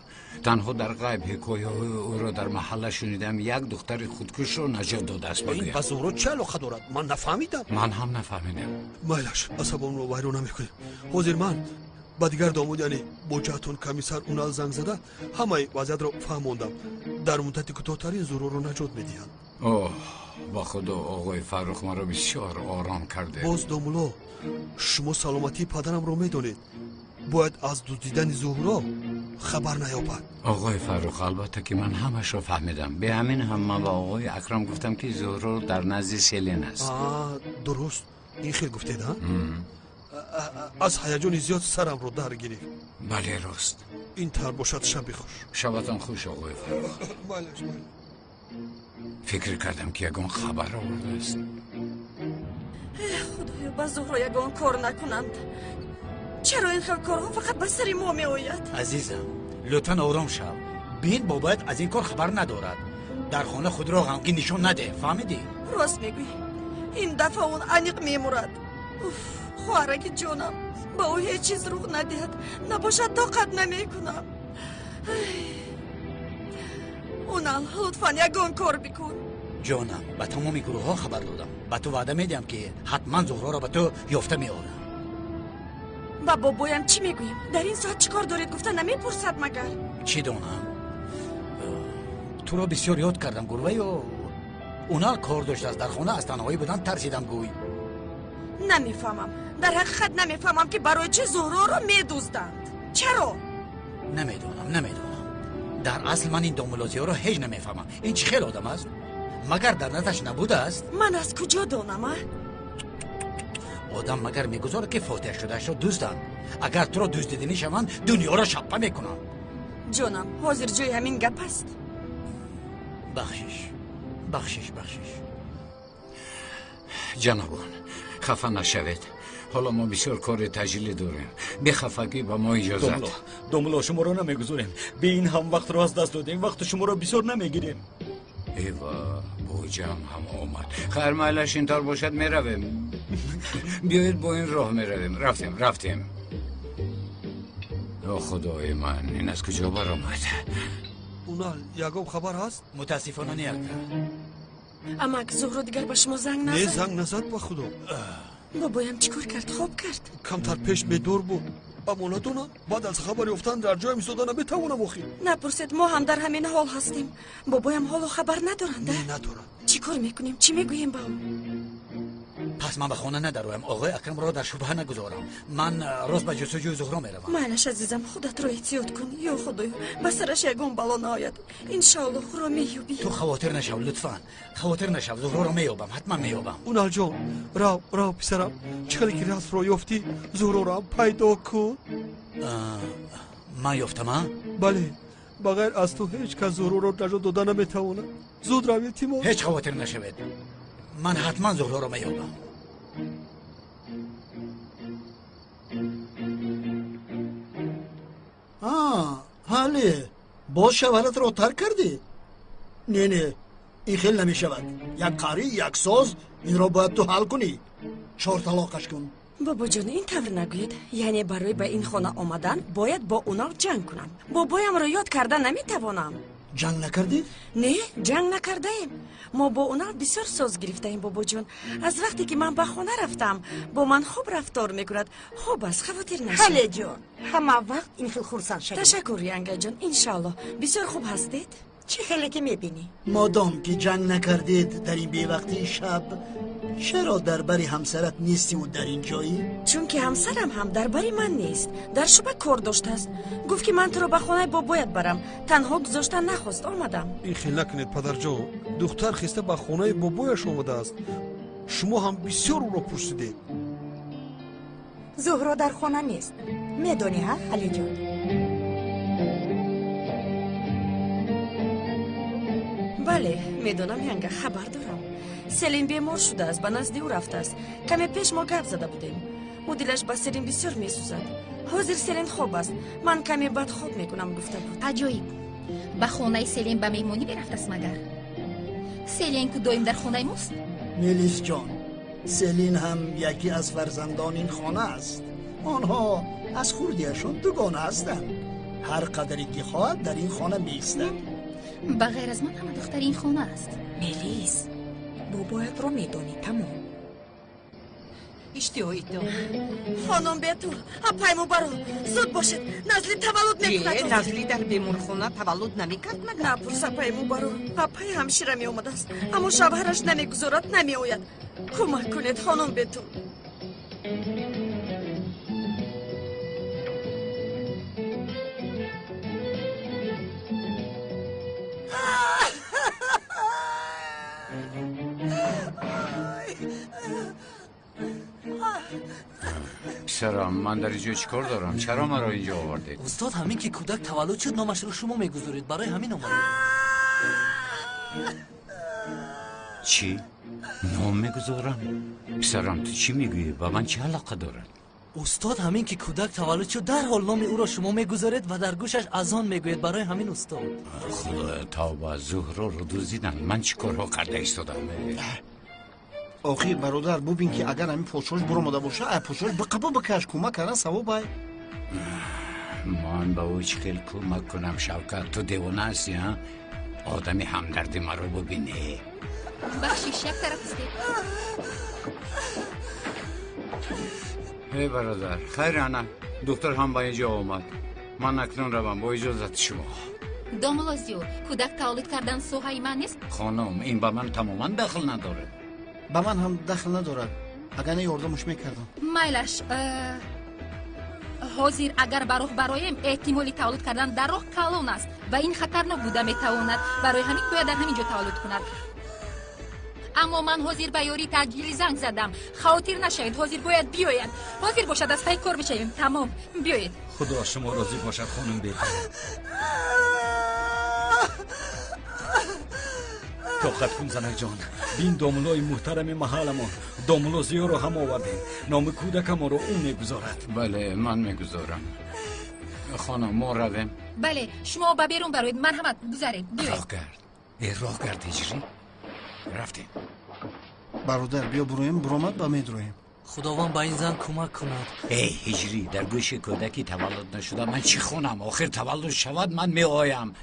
تنها در غیب حکایه او را در محله شنیدم. یک دختر خودکش رو نجات داده است این بگویم. به زهرا چه علاقه دارد؟ من نفهمیدم. من هم نفهمیدم. میلش عصبم رو ویران نمیکنید. حاضر من با دیگر داماد یعنی بوجهتون کمیسر اونال زنگ زده همه وضعیت رو فهموندم. در مدت کوتاه‌ترین زهرا رو نجات میدهند. اوه با خدا آقای فروخ ما رو بسیار آرام کرده. باز دوملا شما سلامتی پدرم رو میدونید. باید از دزدیدن زهرا خبر نیابد. آقای فروخ البته که من همش رو فهمیدم. به همین هم من با آقای اکرم گفتم که زهرا در نزد سلین است. درست این خیلی گفتید ها؟ از هیجان زیاد سرم رو در گرفت. بله راست. این طور باشد شب خوش. شبتان خوش آقای فروخ. فکر کردم که یگان خبر آورده است. خدایا با زهرا یگان کار نکنند. چرا این خیلی کارها فقط به سر ما می آید؟ عزیزم لطفا آرام شو. بین بابایت از این کار خبر ندارد. در خانه خود را غمگین نشون نده. فهمیدی؟ راست میگوی. این دفعه اون انیق میمورد. خواهرک جانم با او هیچ چیز روح ندهد. نباشد طاقت نمیکنم. اونال لطفا یگان کار بکن. جانم به تمام گروه ها خبر دادم. به تو وعده میدم که حتما زهرا را به تو یافته میارم. با بابایم چی میگوییم؟ در این ساعت چیکار دارید؟ گفتن نمیپرسد مگر؟ چی دونم؟ تو رو بسیار یاد کردم گروه و اونا کار داشت است در خانه از تنهایی بودن ترسیدم گوی. نمیفهمم، در حقیقت نمیفهمم که برای چه زهرا رو میدوزدند. چرا؟ نمیدونم. در اصل من این دامولاتی ها رو هیچ نمیفهمم. این چه خیل آدم است؟ مگر در نظرش نبوده است؟ من از کجا دانم؟ آدم مگر میگذاره که فاتح شده شد دوستان. اگر تو رو دزدیده میشوند دنیا را شپه میکنم. جانم حاضر جای همین گپ است. بخشش جنابان خفه نشوید. حالا ما بسیار کار تجلیلی داریم. به خفگی با ما اجازت. دوملا شما رو نمیگذاریم. به این هم وقت رو از دست دادیم. وقت شما رو بسیار نمیگیریم. ایوا بوجم هم آمد. خیر مایلش اینطور باشد میرویم. بیایید با این راه میرویم. رفتیم. او خدای من این از کجا برآمد؟ اونال یعقوب خبر هست؟ متاسفانه نیست. اما زهرا دیگر به شما زنگ نه نزد؟ زنگ نزد به خدا. بابایم چیکار کرد؟ خوب کرد. کمتر پیش به دور بود. اما ندونم بعد از خبر افتادن در جای میسودن نمیتوانم اخی. نپرسید، ما هم در همین حال هستیم. بابایم حال و خبر ندارند. نه ندارم. چیکار میکنیم؟ چی میگوییم با او؟ پس من به خانه ندروم. آقای اکرم را در شبهه نگذارم. من راست به جستجوی زهرا میروم. معلش عزیزم خودت را احتیاط کن. یا خدایا به سرش یگان بلا نآید. انشاءالله او را مییابی. تو خاطر نشو لطفا. خاطر نشو. زهرا را مییابم. حتما مییابم. اونال جان راو پسرم چقدر که راست رو یافتی زهرا را پیدا کن. من یافتم؟ بله بغیر از تو هیچ کس زهرا را نجات دادن نمیتواند. زود روید تیمور. هیچ خاطر نشوید. من حتما زهرا را مییابم. حاله باز شوهرت را ترک کردی؟ نه این خیلی نمی شود. یک کاری یک ساز این را باید تو حل کنی. 4 طلاقش کن. بابا جان این طور نگوید. یعنی برای به این خانه آمدن باید با اونا جنگ کنم. بابایم را یاد کردن نمیتوانم. جنگ نکردی؟ نه جنگ نکرده ایم. ما با اونا بسیار ساز گرفته ایم بابا جان. از وقتی که من به خانه رفتم با من خوب رفتار میکند. خوب است خاطر نشید. خاله جان همه وقت این خیل خورسند شدید. تشکر ینگه جان. انشالله بسیار خوب هستید. چه خیلی که میبینی؟ مادام که جنگ نکردید در این بیوقتی شب چرا درباری همسرت نیستی و در این جایی؟ چون که همسرم هم درباری من نیست. در شبه کار داشته است. گفت که من تو رو به خانه بابایت برم. تنها گذاشتن نخواست. آمدم. این خیلی نکنید پدر جان. دختر خسته به خانه بابایش آمده است. شما هم بسیار او را پرسیدید. زهرا در خانه نیست. میدونی ها خاله جان؟ بله میدونم ینگه خبر دارم. سلیم بیمار شده است. به نزد او رفته است. کمی پیش ما گپ زده بودیم. او دلش به سلیم بسیار میسوزد. حاضر سلیم خوب است. من کمی بد خوب میکنم گفته بود. عجایب. به خانه سلیم به میمونی برفته است مگر؟ سلیم که دایم در خانه ماست؟ میلیس جان سلین هم یکی از فرزندان این خانه است. آنها از خوردیشان دوگانه هستند. هر قدری که خواهد در این خانه میستند. بغیر از من همه دختر این خانه است. میلیس بابایت رو میدونی تمام. اشتیایی تو خانم بیتور اپایمو برو زود باشید. نزلی تولد میکند. نزلی در بیمارخانه تولد نمیکرد مگر؟ نپرس اپایمو برو. اپای همشیره می آمده است اما شوهرش نمیگذارد نمی آید. کمک کنید خانم بیتور. پسرم من در اینجا چیکار دارم؟ چرا مرا اینجا آوردید؟ استاد همین که کودک تولد شد نامش رو شما میگذارید. برای همین اومدید. چی؟ نام میگذارم؟ پسرم تو چی میگویی؟ با من چه علاقه دارد؟ استاد همین که کودک تولد شد در حال نام او را شما میگذارید و در گوشش اذان میگوید. برای همین استاد. خدا توبه زهرا رو دزدیدن. من چی کارها کرده ایستادم؟ آخی برادر ببین که اگر همین پوشش برآمده باشه پوشش به قبول بکش. کمک کردن ثواب است. من به او چه خیلی کمک کنم شوکت؟ تو دیوانه هستی ها؟ آدمی همدردی مرا ببینه. بخشیش یک طرف است. ای برادر خیر انا دکتر هم با اینجا آمد من اکنون روم با اجازت شما домолозиё кӯдак таваллуд кардан соҳаи ман нест خانم این با من تماما دخل نداره ба ман ҳам дахл надорад агар не ёрдамаш мекардам майлаш ҳозир агар ба роҳ бароем эҳтимоли таваллуд кардан дар роҳ калон аст ва ин хатарнок буда метавонад барои ҳамин бояд дар ҳамин ҷо таваллуд кунад аммо ман ҳозир ба ёрии таъҷилӣ занг задам хавотир нашавед ҳозир бояд биёяд ҳозир бошад аз пай кор мешавем тамом биёед خدا شما راضی باشد خانم بهتر طاقت کن زنک جان بین داملای محترم محلمان داملا زیار رو هم آوردیم نام کودکم رو اون میگذارد بله من میگذارم خانم ما رویم бале шумо ба берун бароед марҳамат гузаред биёед راه گرد هجری رفتیم бародар биё буроем буромад ба медроем خداوند با این زن کمک کند ای هجری در گوش کودکی تولد نشده من چی خونم آخر تولد شود من می آیم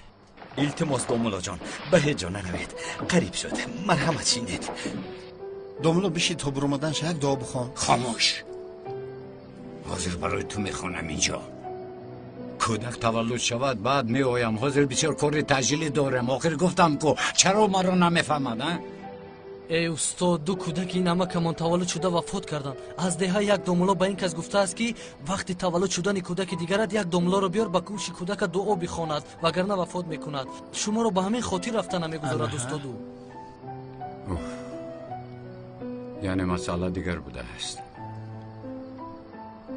التماس داملا جان به هیچ جا نروید قریب شد مرحمت شینید домило биши то буромаданша як дуо бихон خاموش حاضر برای تو میخونم اینجا کودک تولد شود بعد می آیم حاضر بسیار کاری تجلیلی دارم آخر گفتم که چرا مرا نمیفهمد ای استاد دو کودک این نمکمان تولد شده وفات کردند از دهها یک دوملا به این کس گفته است که وقتی تولد شدن کودک دیگرت یک دوملا رو بیار با گوش کودک دعا بخواند وگرنه وفات میکند شما رو به همین خاطر رفتن نمیگذارد استادو یعنی مسئله دیگر بوده است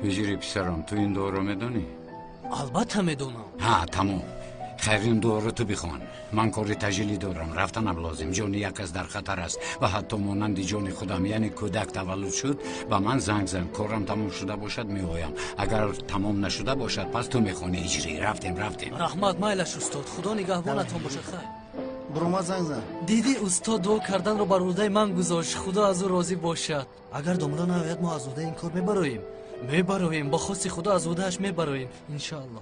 هجری پسرم تو این دورو میدونی؟ البته میدونم ها تمام خیر این دورو تو بخوان من کاری تجلی دارم رفتنم لازم جون یک از در خطر است و حتی مانند جون خودم یعنی کودک تولد شد و من زنگ زن کارم تمام شده باشد میآیم اگر تمام نشده باشد پس تو میخونی هجری رفتیم رحمت مایلش استاد خدا نگهبانتون باشه خیر буромад занг зан دیدی استاد دعا کردن رو بر روده من گذاشت خدا از او راضی باشد اگر دوملا نیاید ما از روده این کار میبراییم با خواست خدا از رودهش میبراییم انشاءالله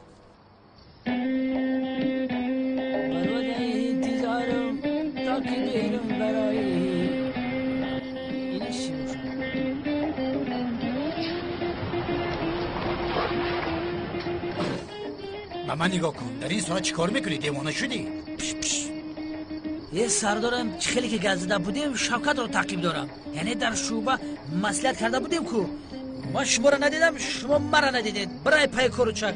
به من نگاه کن در این ساعت چی کار میکنی دیوانه شدی یه سردارم خیلی که گزیده بودیم شوکت رو تعقیب دارم یعنی در شعبه مصلحت کرده بودیم که من شما را ندیدم شما مرا ندیدید برای پای کارو چک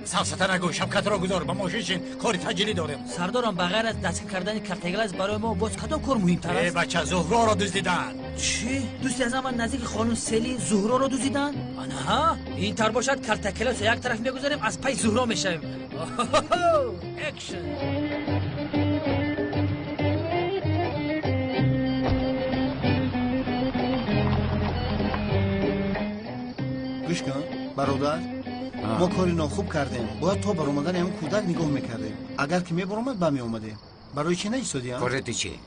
سلسته نگو شوکت را گذار با ماشین کاری تجلی داریم سردارم بغیر از دست کردن کارتگلاس برای ما باز کدام کار مهمتر است بچه زهرا را دزدیدن چی دوستی از من نزدیک خانم سلی زهرا را دزدیدن آنها این طور باشد کارتگلاس یک طرف میگذاریم از پای زهرا میشیم اکشن گوش کن برادر ما کاری ناخوب کردیم باید تا برآمدن همون کودک نگاه میکردیم اگر که میبرامد با میآمدیم برای چی نیستادیم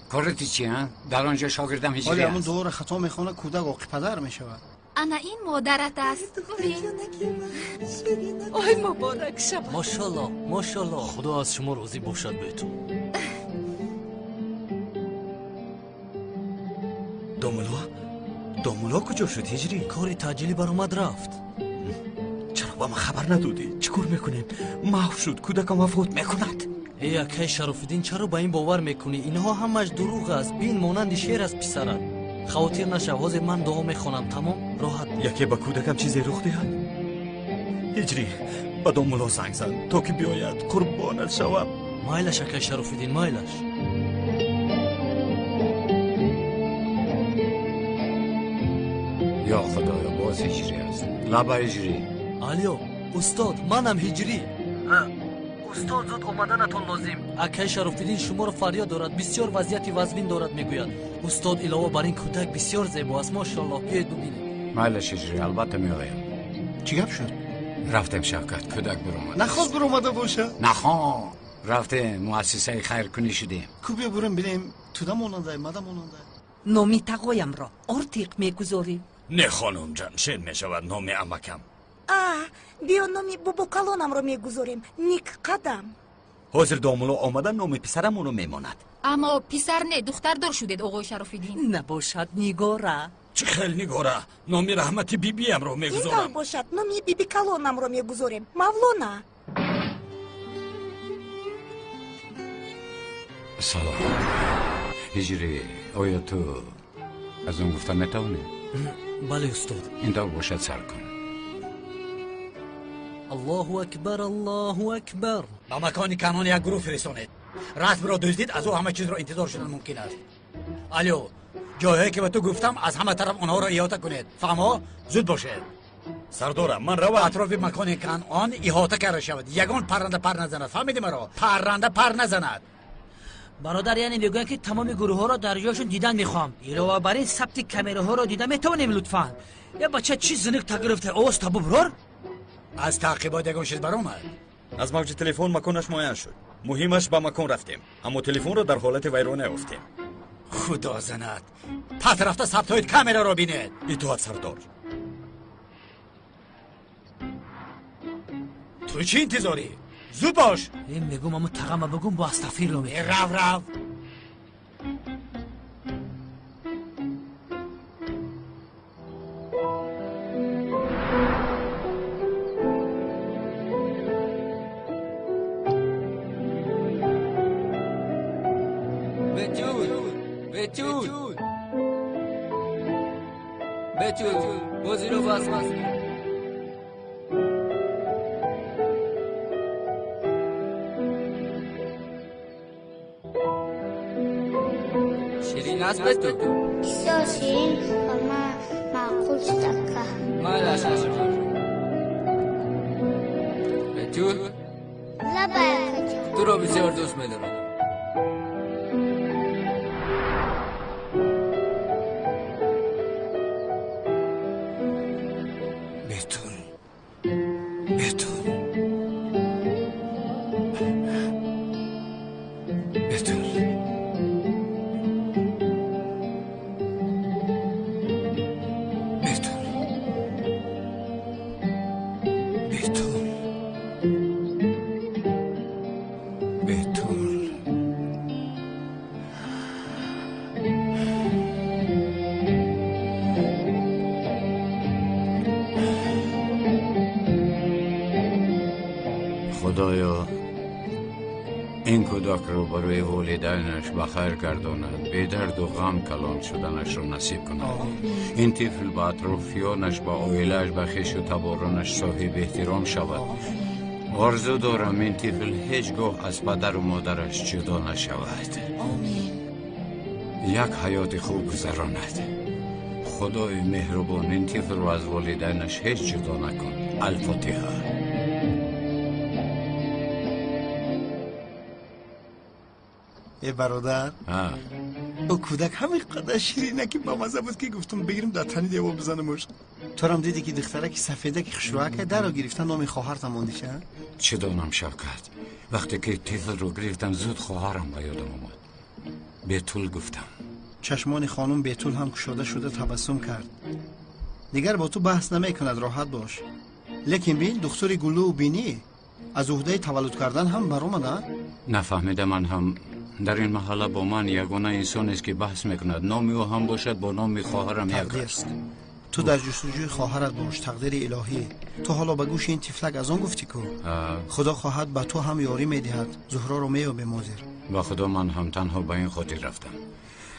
کارتی چی ها در آنجا شاگردم هیچ ولی همون دور خطا میخونه کودک عاقل پدر میشود انا این مادرت است آی مبارک شب ماشاءالله خدا از شما راضی باشد بهتون داملا کجا شد هجری؟ کاری تجلی برآمد رفت چرا با ما خبر ندادی؟ چیکار میکنیم؟ محو شد کودکم وفات میکند ای اکای شرفالدین چرا با این باور میکنی؟ اینها همش دروغ است بین مانند شیر از پسرت خاطر نشه حاضر من دعا میخوانم تمام راحت یکی با کودکم چیزی رخ دهد هجری با داملا زنگ زن تا که بیاید قربانت شوم مایلش اکای شرفالدین مایلش یا خدایا باز هجری است لبا هجری الو استاد منم هجری استاد زود اومدنتون لازم اکای شرفالدین شما رو فریاد دارد بسیار وضعیت وزبین دارد میگوید استاد علاوه بر این کودک بسیار زیبا است ماشاءالله بیاید ببینید مایلش هجری البته میآیم چی گپ شد رفتم شوکت کودک برآمد نخواست برآمده باشه نخواه رفتیم مؤسسه خیرکنی شدیم کو بیا بریم ببینیم تودا ماننده ماده ماننده نامی تقایم را ارتیق میگذاری نه خانم جان شیر میشود نام امکم بیا نامی بابا کلانم رو میگذاریم نیک قدم حاضر داملا آمدن نام پسرمونو میماند اما پسر نه دختر دار شدید آقای شرفالدین نباشد نیگاره چه خیلی نگاره نامی رحمت بیبی ام رو این طور میگذارم. باشد نامی بیبی کلونم رو میگذاریم. مولونا. سلام هجری آیا تو از اون گفتم میتونی؟ بله استاد. این طور باشد سر کن. الله اکبر الله اکبر. با مکان کانون یک گروه فرستانید. رسم را دزدید از او همه چیز را انتظار شدن ممکن است. الو جایی که به تو گفتم از همه طرف آنها را احاطه کنید. فهمو؟ زود باشید. سردارم من روم. اطراف مکان کانون احاطه کرده شود. یگان پرنده پر نزند. فهمیدی مرا؟ پرنده پر نزند. برادر یعنی میگوین که تمام گروه ها را در جاشون دیدن میخوام. علاوه بر این ثبت کامره ها را دیدن میتونیم لطفا. یا بچه چی زنک تا گرفته اوست تا برور؟ از تعقیبات یگان چیز برآمد. از موج تلفن مکانش معاین شد. مهمش به مکان رفتیم اما تلفن را در حالت ویرانه افتیم. خدا زند. پس رفته ثبت های کامره را بینید. اطاعت سردار. تو چی انتظاری؟ زود باش. این میگم اما تقام بگم با استغفیر رو میگم. رو بتول بازی رو باز شیرین است بتول بسیار شیرین و معقول شده که مالاش بتول لبایک تو رو بسیار دوست میدارم. خدایا این کودک رو برای والدینش بخیر گرداند، به درد و غم کلان شدنش رو نصیب کند. این طفل با اطرافیانش با عائله‌اش با خویش و تبارانش صاحب احترام شود. آرزو دارم این طفل هیچگاه از پدر و مادرش جدا نشود. یک حیات خوب گذراند. خدای مهربان این طفل رو از والدینش هیچ جدا نکن. الفاتحه. ای برادر او کودک همین قدر شیرینه که با مزه بود که گفتم بگیریم در تنی دیوار بزنمش. تو هم دیدی که دختره که سفیده که خشروعه که در رو گرفتن نامی خواهرتم ماندیشه؟ چه دانم شوکت، وقتی که طفل رو گرفتم زود خواهرم به یادم اومد. بیتول گفتم. چشمان خانم بیتول هم کشاده شده تبسم کرد. دیگر با تو بحث نمی کند، راحت باش. لیکن بین دکتر گلو و بینی از عهده تولد کردن هم بر اومده؟ نفهمیده. من هم در این محله با من یگانه انسان است که بحث میکند. نامی او هم باشد با نام خواهرم یک است. تو در جستجوی خواهرت باش، تقدیر الهی. تو حالا به گوش این طفلک از آن گفتی که خدا خواهد به تو هم یاری میدهد. زهرا رو میو به مادر. با خدا من هم تنها به این خاطر رفتم.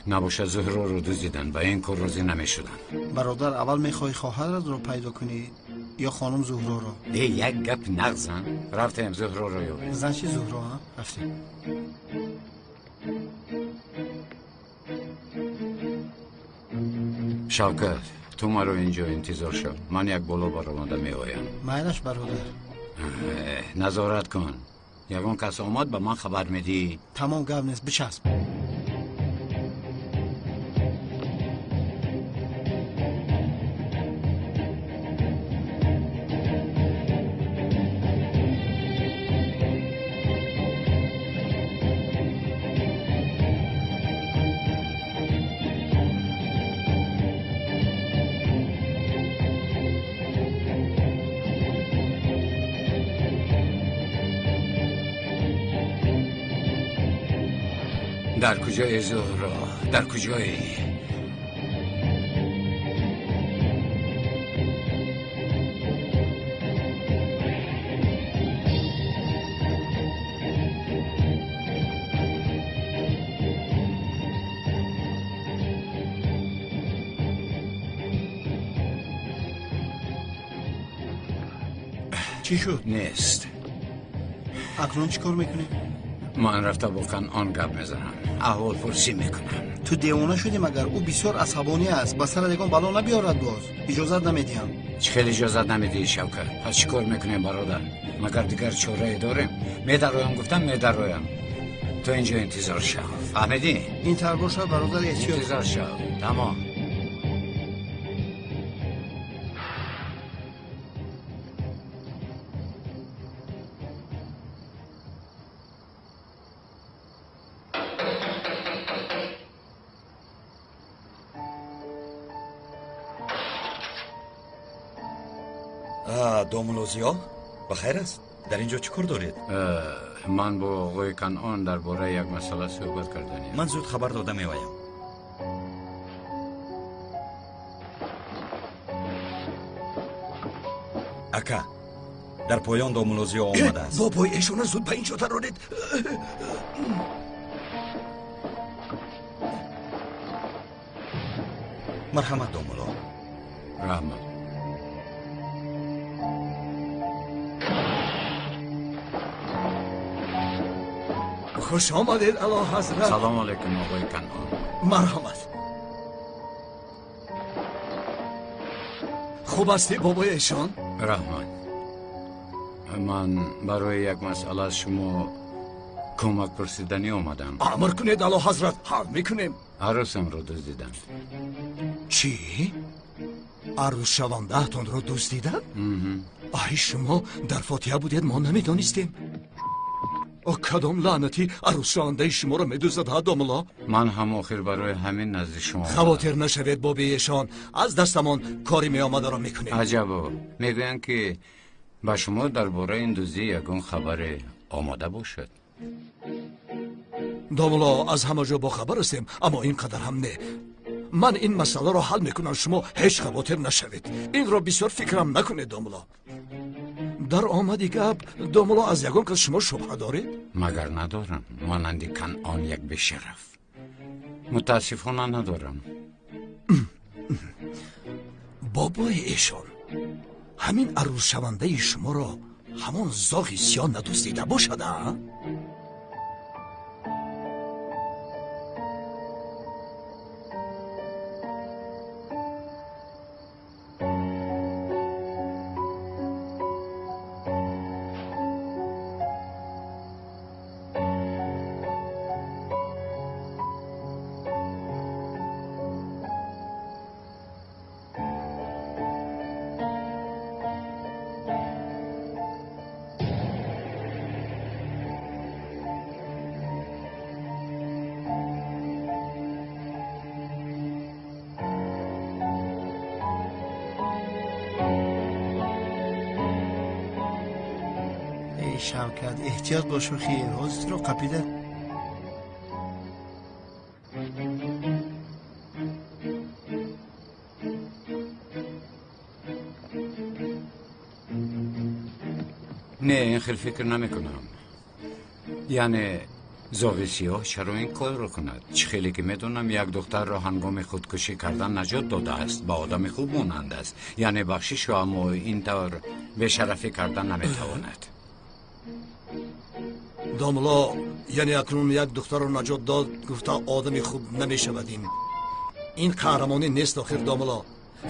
نباشد زهرا رو دزدیدن و این کار راضی نمیشدن. برادر اول میخوای خواهرت رو پیدا کنی یا خانم زهرا رو؟ یک گپ نغزن. رفتیم زهرا رو یابیم. زن چی زهرا ها؟ رفتیم. شوکت تو مرا اینجا انتظار شو. من یک بالا برآمده می آیم. مایلش برادر. نظارت کن. یگان کس آمد به من خبر میدی؟ تمام گپ نیست، بچسب. در کجای زهرا؟ در کجایی؟ چی شد؟ نیست. اکنون چی کار میکنی؟ من رفته با کنعان گپ میزنم، احوال پرسی میکنم. تو دیوانه شدی مگر؟ او بسیار عصبانی است، به سر دیگان بلا نبیارد باز. اجازت نمیدیم. خیلی اجازت نمیدی شوکت؟ پس چی کار میکنیم برادر؟ مگر دیگر چاره داریم؟ میدرویم گفتم میدرویم. تو اینجا انتظار شو، فهمیدی؟ این طور باشه برادر. انتظار شو. تمام. دومولوزیا بخیر است. در اینجا چی کار دارید؟ من با آقای کنعان درباره یک مسئله صحبت کردنیم. من زود خبر داده میایم. اکا در پایان دومولوزیا آمده است. بابای ایشون زود به اینجا درارید. مرحمت دومولو. رحمت. خوش آمدید اعلی حضرت. سلام علیکم آقای کنعان. مرحمت. خوب هستی بابای ایشان؟ رحمت. من برای یک مسئله از شما کمک پرسیدنی آمدم. امر کنید اعلی حضرت، حل میکنیم. عروسم رو دزدیدم. چی؟ عروس شونده تون رو دزدیدن؟ ای شما در فاتحه بودید ما نمیدانستیم. کدام لعنتی عروس شونده شما رو میدزدد ها دوملا؟ من هم آخر برای همین نزد شما خواطر نشوید بابی ایشان، از دستمان کاری می آمده را میکنیم. عجبا، میگوین که با شما درباره این دزدی یگان خبر آماده باشد. دوملا از همه جا با خبر هستیم، اما اینقدر هم نه. من این مسئله را حل میکنم، شما هیچ خواطر نشوید. این را بسیار فکرم نکنید دوملا. در آمدی گپ دوملا از یگان کس شما شبه دارید؟ مگر ندارم. مانندی کنعان یک بشرف. متاسفانه ندارم. بابای ایشان همین عروس شونده شما را همان زاغی سیاه ندزدیده باشد ها؟ شوکت احتیاط باش و خیر حوزت رو قپیده. نه این خیلی فکر نمی کنم. یعنی زاوی سیاه چرا این کار رو کند؟ چه خیلی که میدونم یک دختر را هنگام خودکشی کردن نجات داده است، با آدم خوب مانند است. یعنی بخشش را اما این طور به شرفی کردن نمیتواند. دوملا یعنی اکنون یک دختر رو نجات داد گفته آدمی خوب نمیشودیم. این قهرمانی نیست آخر دوملا.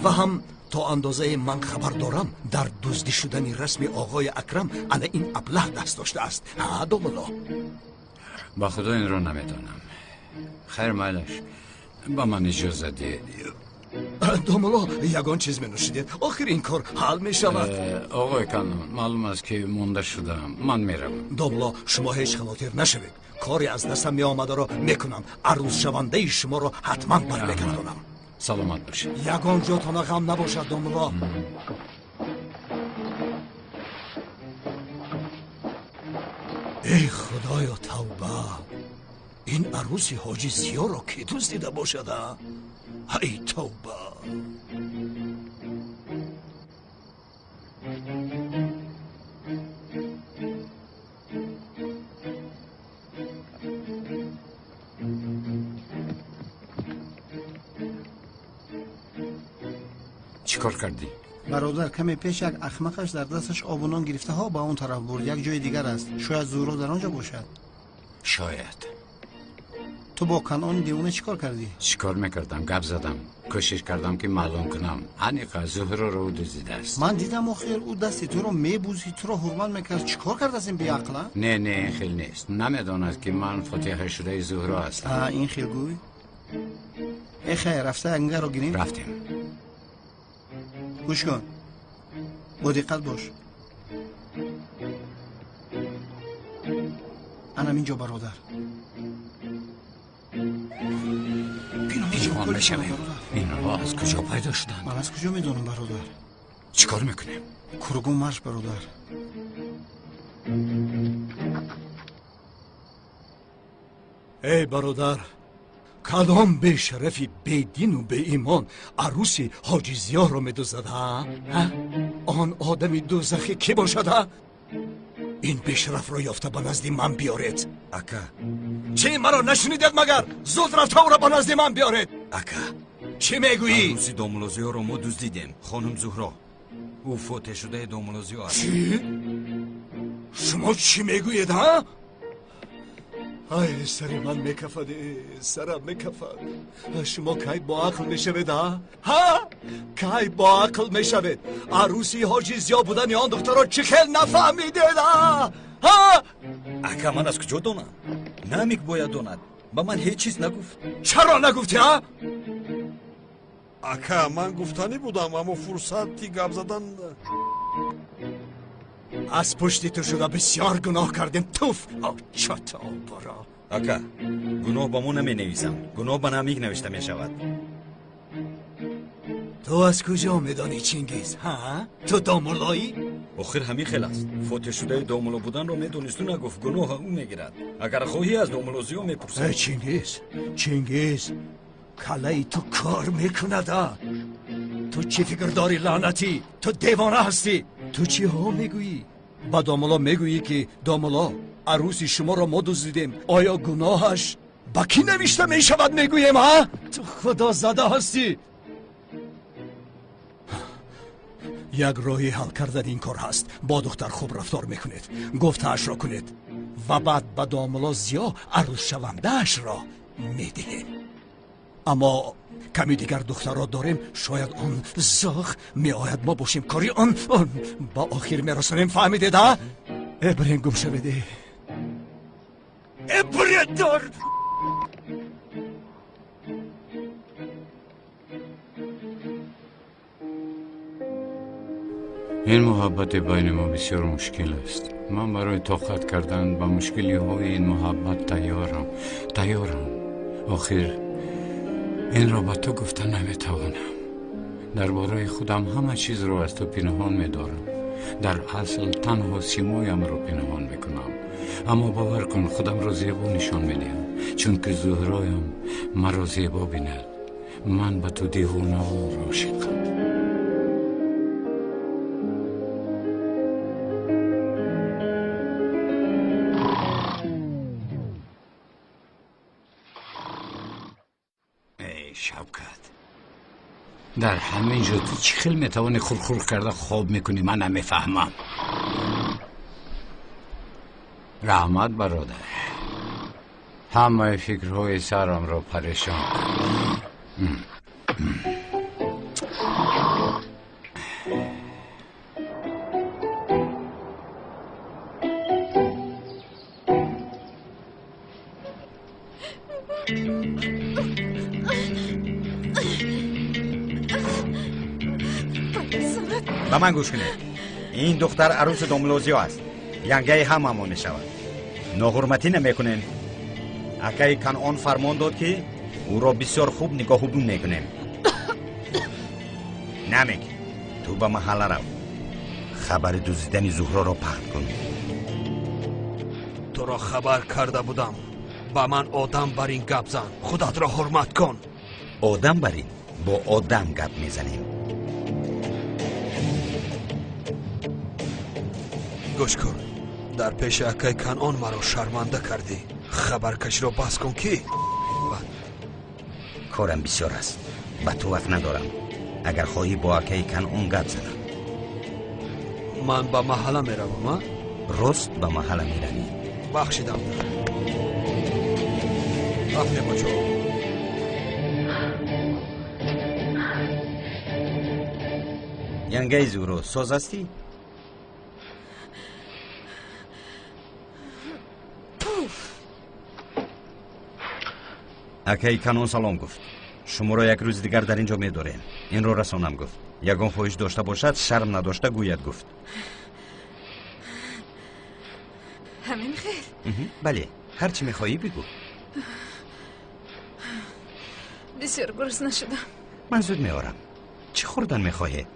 و هم تا اندازه من خبر دارم در دزدی شدن رسمی آقای اکرم انا این ابله دست داشته است. ها دوملا؟ با خدا این رو نمیدانم. خیر مالش با من اجازه ده. دوملا یگان چیز می نوشیدید آخر این کار حل می شود. آقای کنعان معلوم است که مونده شدم. من میروم. دوملا شما هیچ خواطر نشوید. کاری از دستم می آمده را میکنم. عروس شونده شما را حتما برمیگردانم. سلامت باشید. یگان جاتان غم نباشد دوملا. ای خدایا توبه. این عروسی حاجی زیا را کی دزدیده باشد؟ ای توبه. چیکار کردی؟ برادر کمی پیش یک احمقش در دستش آب و نان گرفته ها با اون طرف برد. یک جای دیگر است. شاید زهرا در آنجا باشد. شاید. تو با کنعان دیوانه چیکار کردی؟ چیکار میکردم؟ گپ زدم. کوشش کردم که معلوم کنم انیقا زهرا رو دزدیده است. من دیدم آخر او دستی تو رو میبوزی، تو رو حرمت میکرد. چیکار کرد از این بیعقله؟ نه این خیل نیست. نمیداند که من فتح شده زهرا هستم. این خیل گوی؟ ای خیر رفته انگه رو گیریم؟ رفتیم. گوش کن، با دقت باش. انم اینجا برادر. پیجوان بشویم. اینها از کجا پیدا شدن؟ من از کجا میدونم برادر؟ چیکار میکنیم؟ کرگون مرش برادر. ای برادر، کدام به شرفی به دین و به ایمان عروسی حاجی زیا رو میدوزد ها؟ آن آدمی دوزخی کی باشد؟ این به شرف رو یافته به نزد من بیارید. اکا چی مرا نشنیدید مگر؟ زود رفته او را به نزد من بیارید. اکا چی میگویی؟ عروسی دامولوزیو رو ما دزدیدیم. خانم زهرا او فوت شده دامولوزیو است. چی؟ شما چی میگویید ها؟ ای سر من میکفد، سرم میکفد. شما کی با عقل میشوید ها؟ کی با عقل میشوید؟ عروسی حاجی زیا بودن آن دختر رو چه خیل نفهمیدید ها؟ اکا من از کجا دانم؟ نمیک باید داند. با من هیچ چیز نگفت. چرا نگفتی ها؟ اکا من گفتنی بودم اما فرصتی گپ زدن. از پشتی تو شده بسیار گناه کردیم. توف چطا برا. اکا گناه با ما نمی نویسم. گناه با نمیک نوشته می شود. تو از کجا میدانی چینگیز ها؟ تو دامولایی؟ آخر همین خیل است. فوت شده دامولو بودن رو میدونست و نگفت. گناه او میگیرد. اگر خواهی از دامولوزیو میپرسد. ای چینگیز کلای تو کار میکند. تو چی فکر داری لعنتی؟ تو دیوانه هستی. تو چی ها میگویی؟ با دامولا میگویی که دامولا عروسی شما را ما دزدیدیم. آیا گناهش با کی نوشته میشود میگوییم ها؟ تو خدا زده هستی. یک راهی حل کردن این کار هست. با دختر خوب رفتار میکنید، گفتهاش را کنید و بعد به دامولا زیا عروس شوندهش را میدهید. اما کمی دیگر دختر را داریم. شاید آن زاخ می آید ما باشیم کاری آن با آخر می رسانیم. فهمیدید ها؟ ابرین گم شویده. ابرین دار. این محبت بین ما بسیار مشکل است. من برای طاقت کردن با مشکلی های این محبت تیارم. آخر این را با تو گفتن نمیتوانم. درباره خودم همه چیز را از تو پنهان میدارم. در اصل تنها سیمایم را پنهان میکنم. اما باور کن خودم را زیبا نشان میدهم، چون که زهرایم مرا زیبا بیند. من به تو دیوانه و عاشقم. شوکت در همین جا تو چی خیلی میتوانی خورخور کرده خواب میکنی؟ من نمیفهمم. رحمت برادر، همه فکرهای سرم را پریشان به من گوش کنید. این دختر عروس دامولوزیو است. ینگه همه ما میشود. ناحرمتی نمیکنین. اکای کنعان فرمان داد که او را بسیار خوب نگاهبون میکنیم. نمیگ تو به محله رو خبر دزدیدن زهرا را پخش کن. تو را خبر کرده بودم. با من آدم بر این گپ زن. خودت را حرمت کن. آدم بر این با آدم گپ میزنیم. گوش کن. در پیش اکای کنعان مرا شرمنده کردی. خبرکش را بس کن که کارم بسیار است. با تو وقت ندارم. اگر خواهی با اکای کنعان گپ زنم. من به محله میروم. راست به محله میروی؟ بخشیدم. رفته بچه. ینگه زورو ساز هستی؟ اکای کانون سلام گفت. شما را یک روز دیگر در اینجا می‌داریم. این رو رسانم گفت. یگان خواهش داشته باشد شرم نداشته گوید گفت. همین خیر؟ بله، هر چی می‌خواهی بگو. بسیار گرسنه شدم. من زود میارم. چی خوردن می‌خواهی؟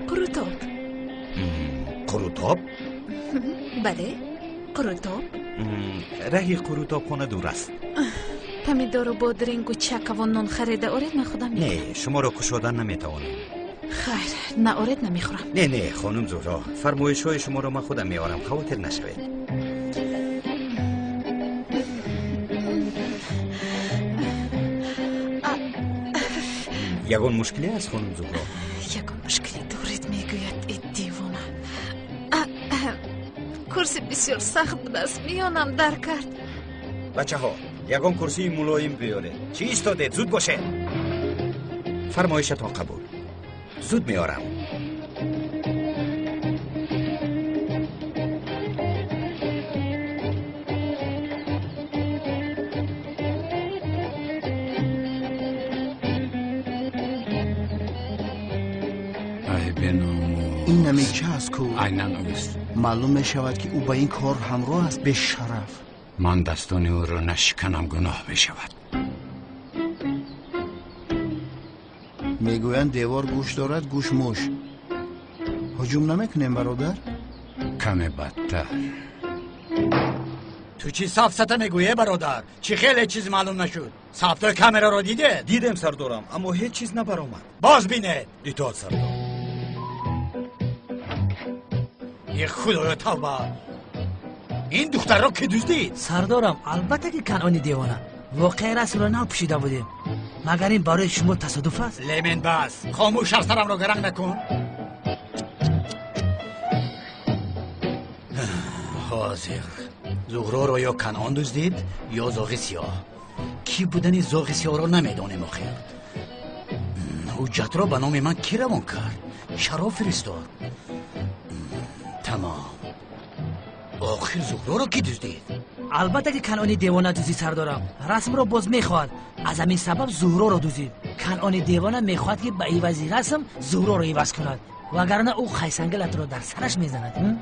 قروتاب. قروتاب؟ بله، قروتاب. راهی قروتاب خانه دور است. پمیدور و بادرنگ و چک و نان خریده آرید؟ من خودم میکنم. نه، شما را کشودن نمیتوانم. خیر، نه آرید نمیخورم. نه خانم زهرا، فرمایش های شما را من خودم میارم، خاطر نشوید. یگان مشکلی است خانم زهرا؟ یگان مشکلی دارید میگوید ای دیوانه. کرسی بسیار سخت بود است، میانم در کرد. بچه ها، یگان کرسی ملایم بیاره. چی ایستاده؟ زود باشه. فرمایشتان قبول. زود میارم. این نمیچه است کو عیناً اوست. معلوم می شود که او با این کار همراه است به شرف. من دستان او را نشکنم گناه می شود. میگویند دیوار گوش دارد گوش موش. هجوم نمیکنیم برادر؟ کم بدتر. تو چی سفسته میگویه برادر؟ چی خیلی چیز معلوم نشد؟ ثبت کامرا رو دیده؟ دیدم سردارم، اما هیچ چیز نبرآمد. باز بینه. اطاعت سردار. ای خدایا توبه. این دختر را که دزدید؟ سردارم البته که کنعانی دیوانه. واقعا رسول را نپوشیده بودیم. مگر این برای شما تصادف است؟ لیمن بس. خاموش سرم را گرنگ نکن. حاضر زهرا را یا کنعان دزدید یا زاغ سیاه. کی بودن زاغ سیاه را نمیدانیم آخر. حجت را به نام من کی روان کرد؟ شراب فرستاد. تمام. آخر زهرا را کی دزدید؟ البته که کنعانی دیوانه دزدید سردارم. رسم را باز میخواهد. از همین سبب زهرا را دزدید. کنعانی دیوانه میخواهد که به عوض رسم زهرا را عوض کند. وگرنه او خیسنگلت را در سرش میزند.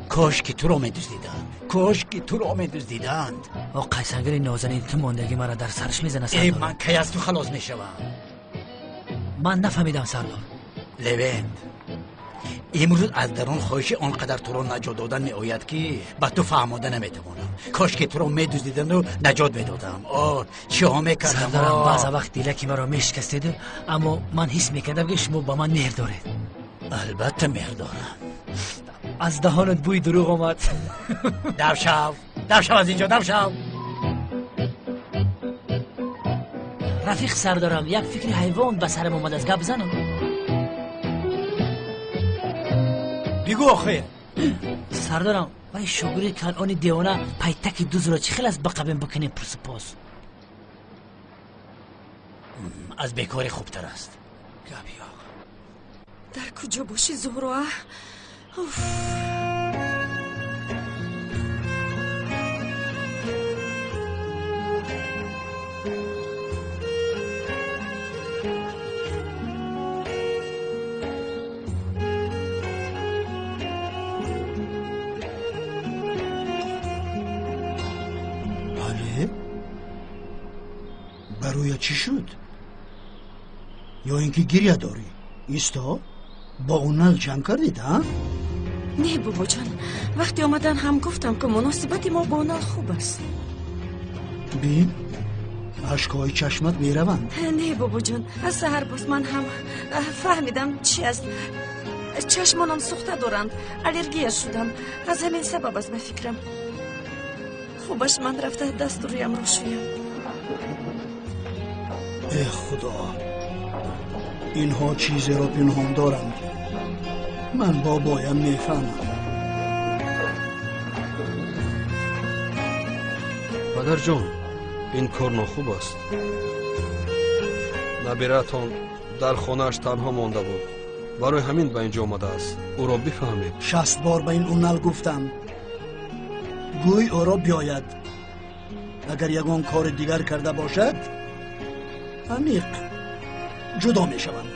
کاش که تو را میدزدیدند. کاش که تو را میدزدیدند. او قیسنگل نازنین تو ماندگی مرا در سرش میزنه ای سردار. من کی از تو خلاص میشوم؟ من نفهمیدم سردار. لوند امروز از درون خواهش آنقدر تو را نجات دادن می آید که به تو فهماده نمیتوانم. کاش که تو را میدزدیدند و نجات میدادم. چی ها میکردم؟ سردارم بعض وقت دیلکی مرا میشکستید، اما من حس میکردم که شما با من مهر دارید. البته مهر دارم. از دهانت بوی دروغ آمد. دو شو از اینجا، دو شو. رفیق سردارم یک فکر حیوان به سرم اومد، از گپ بزنم. بگو آخه. سردارم وای شوگری کنعانی دیوانه پیتک دوز را چی خیلی از بقبیم بکنیم پر سپاس. از بیکاری خوبتر است. در کجا باشی زهرا؟ بله؟ برای چی شد؟ یا اینکه گریه داری؟ ایستا؟ با اون نل جنگ کردید ها؟ نه بابا جان، وقتی آمدن هم گفتم که مناسبت ما با نل خوب است. بین اشکای چشمت میروند. نه بابا جان، از سحر باز من هم فهمیدم چی است. چشمانم سوخته دارند، الرژی شدم. از همین سبب است به فکرم. خوبش من رفته دست رویم رو شویم. ای خدا، اینها چیزی را پنهان دارند. من بابایم میفهمم. پدر جان، این کار ناخوب است. نبیرتان در خانه‌اش تنها مانده بود. برای همین به اینجا آمده است. او را بفهمید. 60 بار به این اونل گفتم گوی او را بیاید. اگر یگان کار دیگر کرده باشد عمیق جدا می شوند.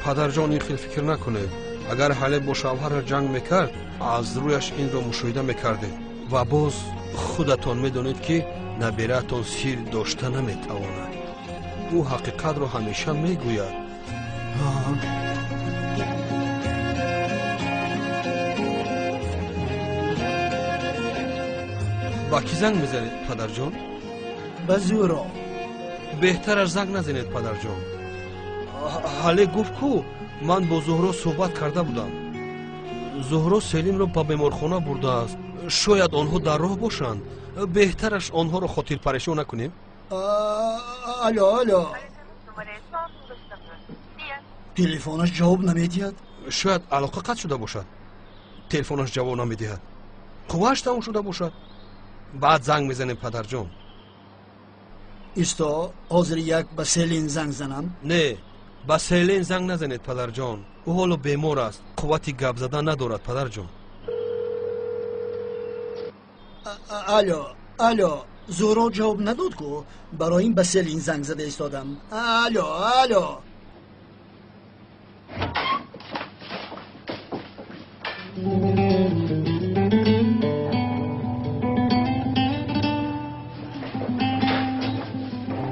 پدر جان این خیلی فکر نکنید. اگر حالی با شوهر جنگ میکرد از رویش این را مشاهده میکردید و باز خودتان میدونید که نبیرتان سیر داشته نمیتواند. او حقیقت را همیشه میگوید. با کی زنگ میزنید پدر جان؟ به زورا. بهتر از زنگ نزنید پدر جان. حالی گفت کو من با زهرا صحبت کرده بودم. زهرا سلیم را به بیمارخانه برده است. شاید آنها در راه باشند. بهترش آنها را خاطر پریشان نکنیم. الو تلفنش جواب نمیدهد. شاید علاقه قطع شده باشد. تلفنش جواب نمیدهد. قوهش تمام شده باشد. بعد زنگ میزنیم پدر جان. ایستا حاضر یک به سلین زنگ زنم؟ نه، به سلین زنگ نزنید پدر جان. او حالا بیمار است. قوتی گپ زدن ندارد پدر جان. الو زورا جواب نداد کو. برای این به سلین زنگ زده ایستادم. الو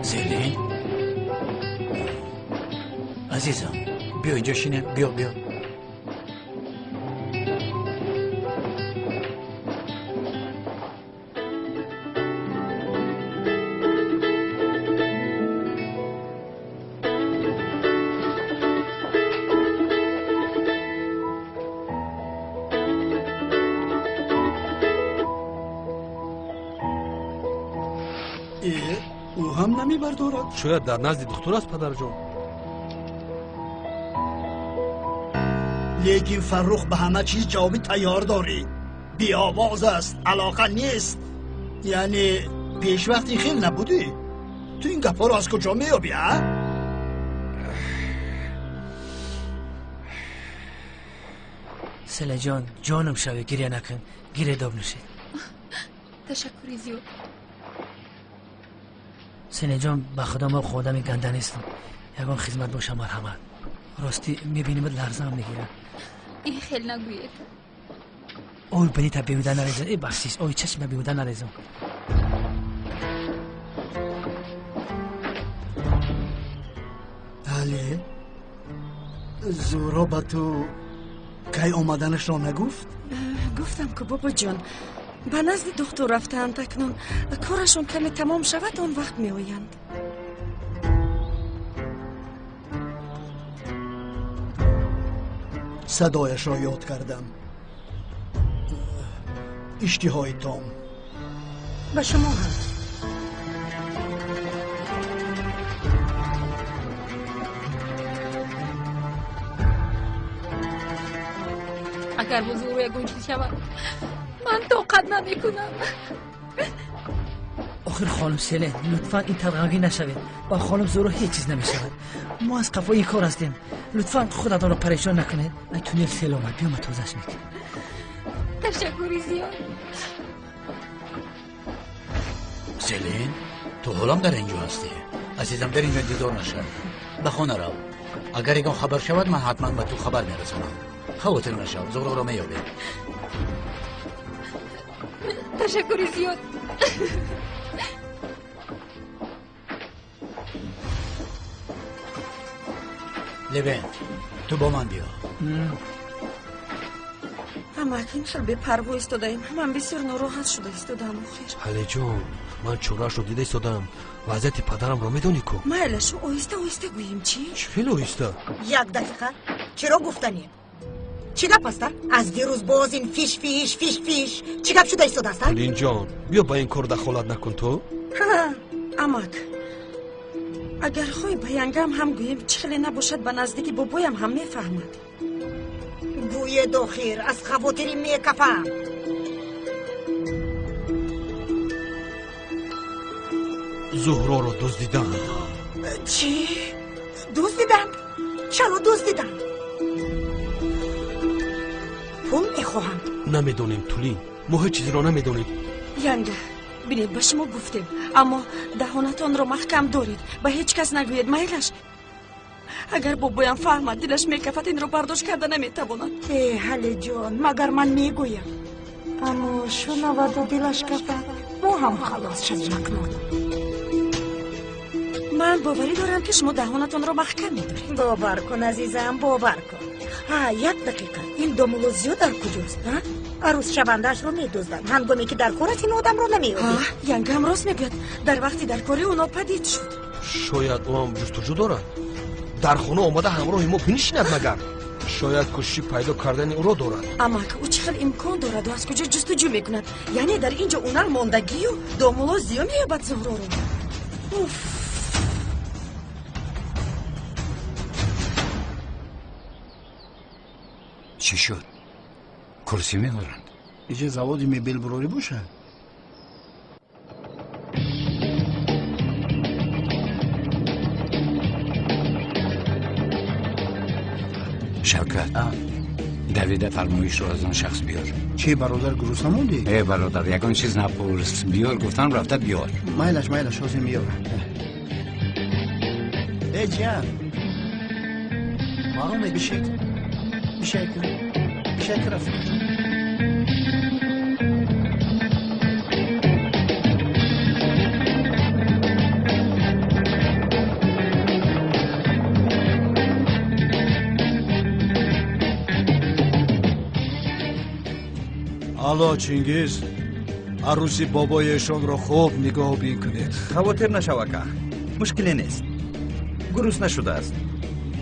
سلین عزیزم بیا اینجا شینه. بیا او هم نمیبردارد. شاید در نزد دکتر است پدر جان. لیکن فرخ به همه چیز جوابی تیار داری. بی آواز است. علاقه نیست. یعنی پیش وقتی خیلی نبودی. تو این گپا رو از کجا میابی ها؟ سله جان جانم شوی گریه نکن. گیره داب نشید. تشکری زیاد. سله جان به خدا ما خودم گنده نیستم. یگان خدمت باشه مرحمت. راستی میبینیمت لرزم میگیره. این خیلی نگوید. اوی بینی تا بیوده نریزم. ای بسیس اوی چشم بیوده نریزم. علی زورا با تو کی آمدنش را نگفت؟ گفتم که بابا جان به نزد دکتر رفتن تکنون کارشون کمی تمام شود اون وقت می آیند. صدایش را یاد کردم. اشتهای تام به شما هم. اگر حضور یکون چیز شود من طاقت نمیکنم. آخر خانم سله لطفا این ترغنگی نشوید. با خانم زورو هیچ چیز نمیشود. ما از قفای کار هستیم. لطفا خودتان رو پریشان نکنید. ای تونل سیل اومد بیام توزش میکنم. تشکری زیاد. سلین تو حالم در اینجا هستی. عزیزم در اینجا دیدار نشد. به خانه رو. اگر یکان خبر شود من حتما به تو خبر میرسانم. خاطر نشو. زغرا رو میابی. تشکری زیاد. لبن تو با من بیا. اما اکنون خیلی به پروا ایستادیم. من بسیار ناراحت شده ایستادم آخر. علی جان من چورش رو دیده ایستادم. وضعیت پدرم رو میدونی کو؟ مایلشو آهسته آهسته گوییم چی؟ خیلی آهسته. یک دقیقه چرا گفتنی؟ چی گپ است؟ از دیروز باز این فیش چی گپ شده ایستاده است؟ لین جان بیا با این کار دخالت نکن تو. амак агар хоҳӣ ба янгам ҳам гӯем чӣ хеле набошад ба наздики бобоям ҳам мефаҳмад. бӯе дохир аз хавотири мекафам. зуҳроро дуздиданд. чӣ? дуздиданд? чаро дуздиданд? пул мехоҳам. намедонем тулин, мо ҳеҷ чизро намедонем. янга бинед ба шумо гуфтем, аммо даҳонатонро маҳкам доред, ба ҳеҷ кас нагӯед майлаш. агар бобоям фаҳмад дилаш мекафад, инро бардошт карда наметавонад. ҳалиҷон, магар ман мегӯям, аммо шунаваду дилаш кафад мо ҳам халос шавем акнун. ман боварӣ дорам ки шумо даҳонатонро маҳкам медоред. бовар кун азизам, бовар кун. як дақиқа, ин домулозиё дар куҷост? арӯзшавандаашро медуздад ҳангоме ки дар кор аст ин одамро намеёбӣ. янгам рост мегӯяд, дар вақти дар кори ӯ нопадид шуд. шояд ӯ ҳам ҷустуҷӯ дорад, дар хона омада ҳамроҳи мо бинишинад. магар шояд кӯшиши пайдо кардани ӯро дорад. амак ӯ чӣ хел имкон дораду аз куҷо ҷустуҷӯ мекунад? яъне дар ин ҷо унар мондагию домулозиё меёбад зуҳроро. чӣ шуд? курсӣ меоранд? иҷа заводи мебелбурорӣ бошад. шавкат, давида фармоишро аз он шахс биёр. чӣ бародар гурусна мондӣ? бародар, ягон чиз напурс. биёр гуфтам, рафта биёр. майлаш ҳозир меёрам. ҷиан маълуме бишек рафт. алло чингиз, арӯзи бобоешонро хуб нигоҳубин кунед. хавотир нашав ака, мушкиле нест. гурусна шудааст.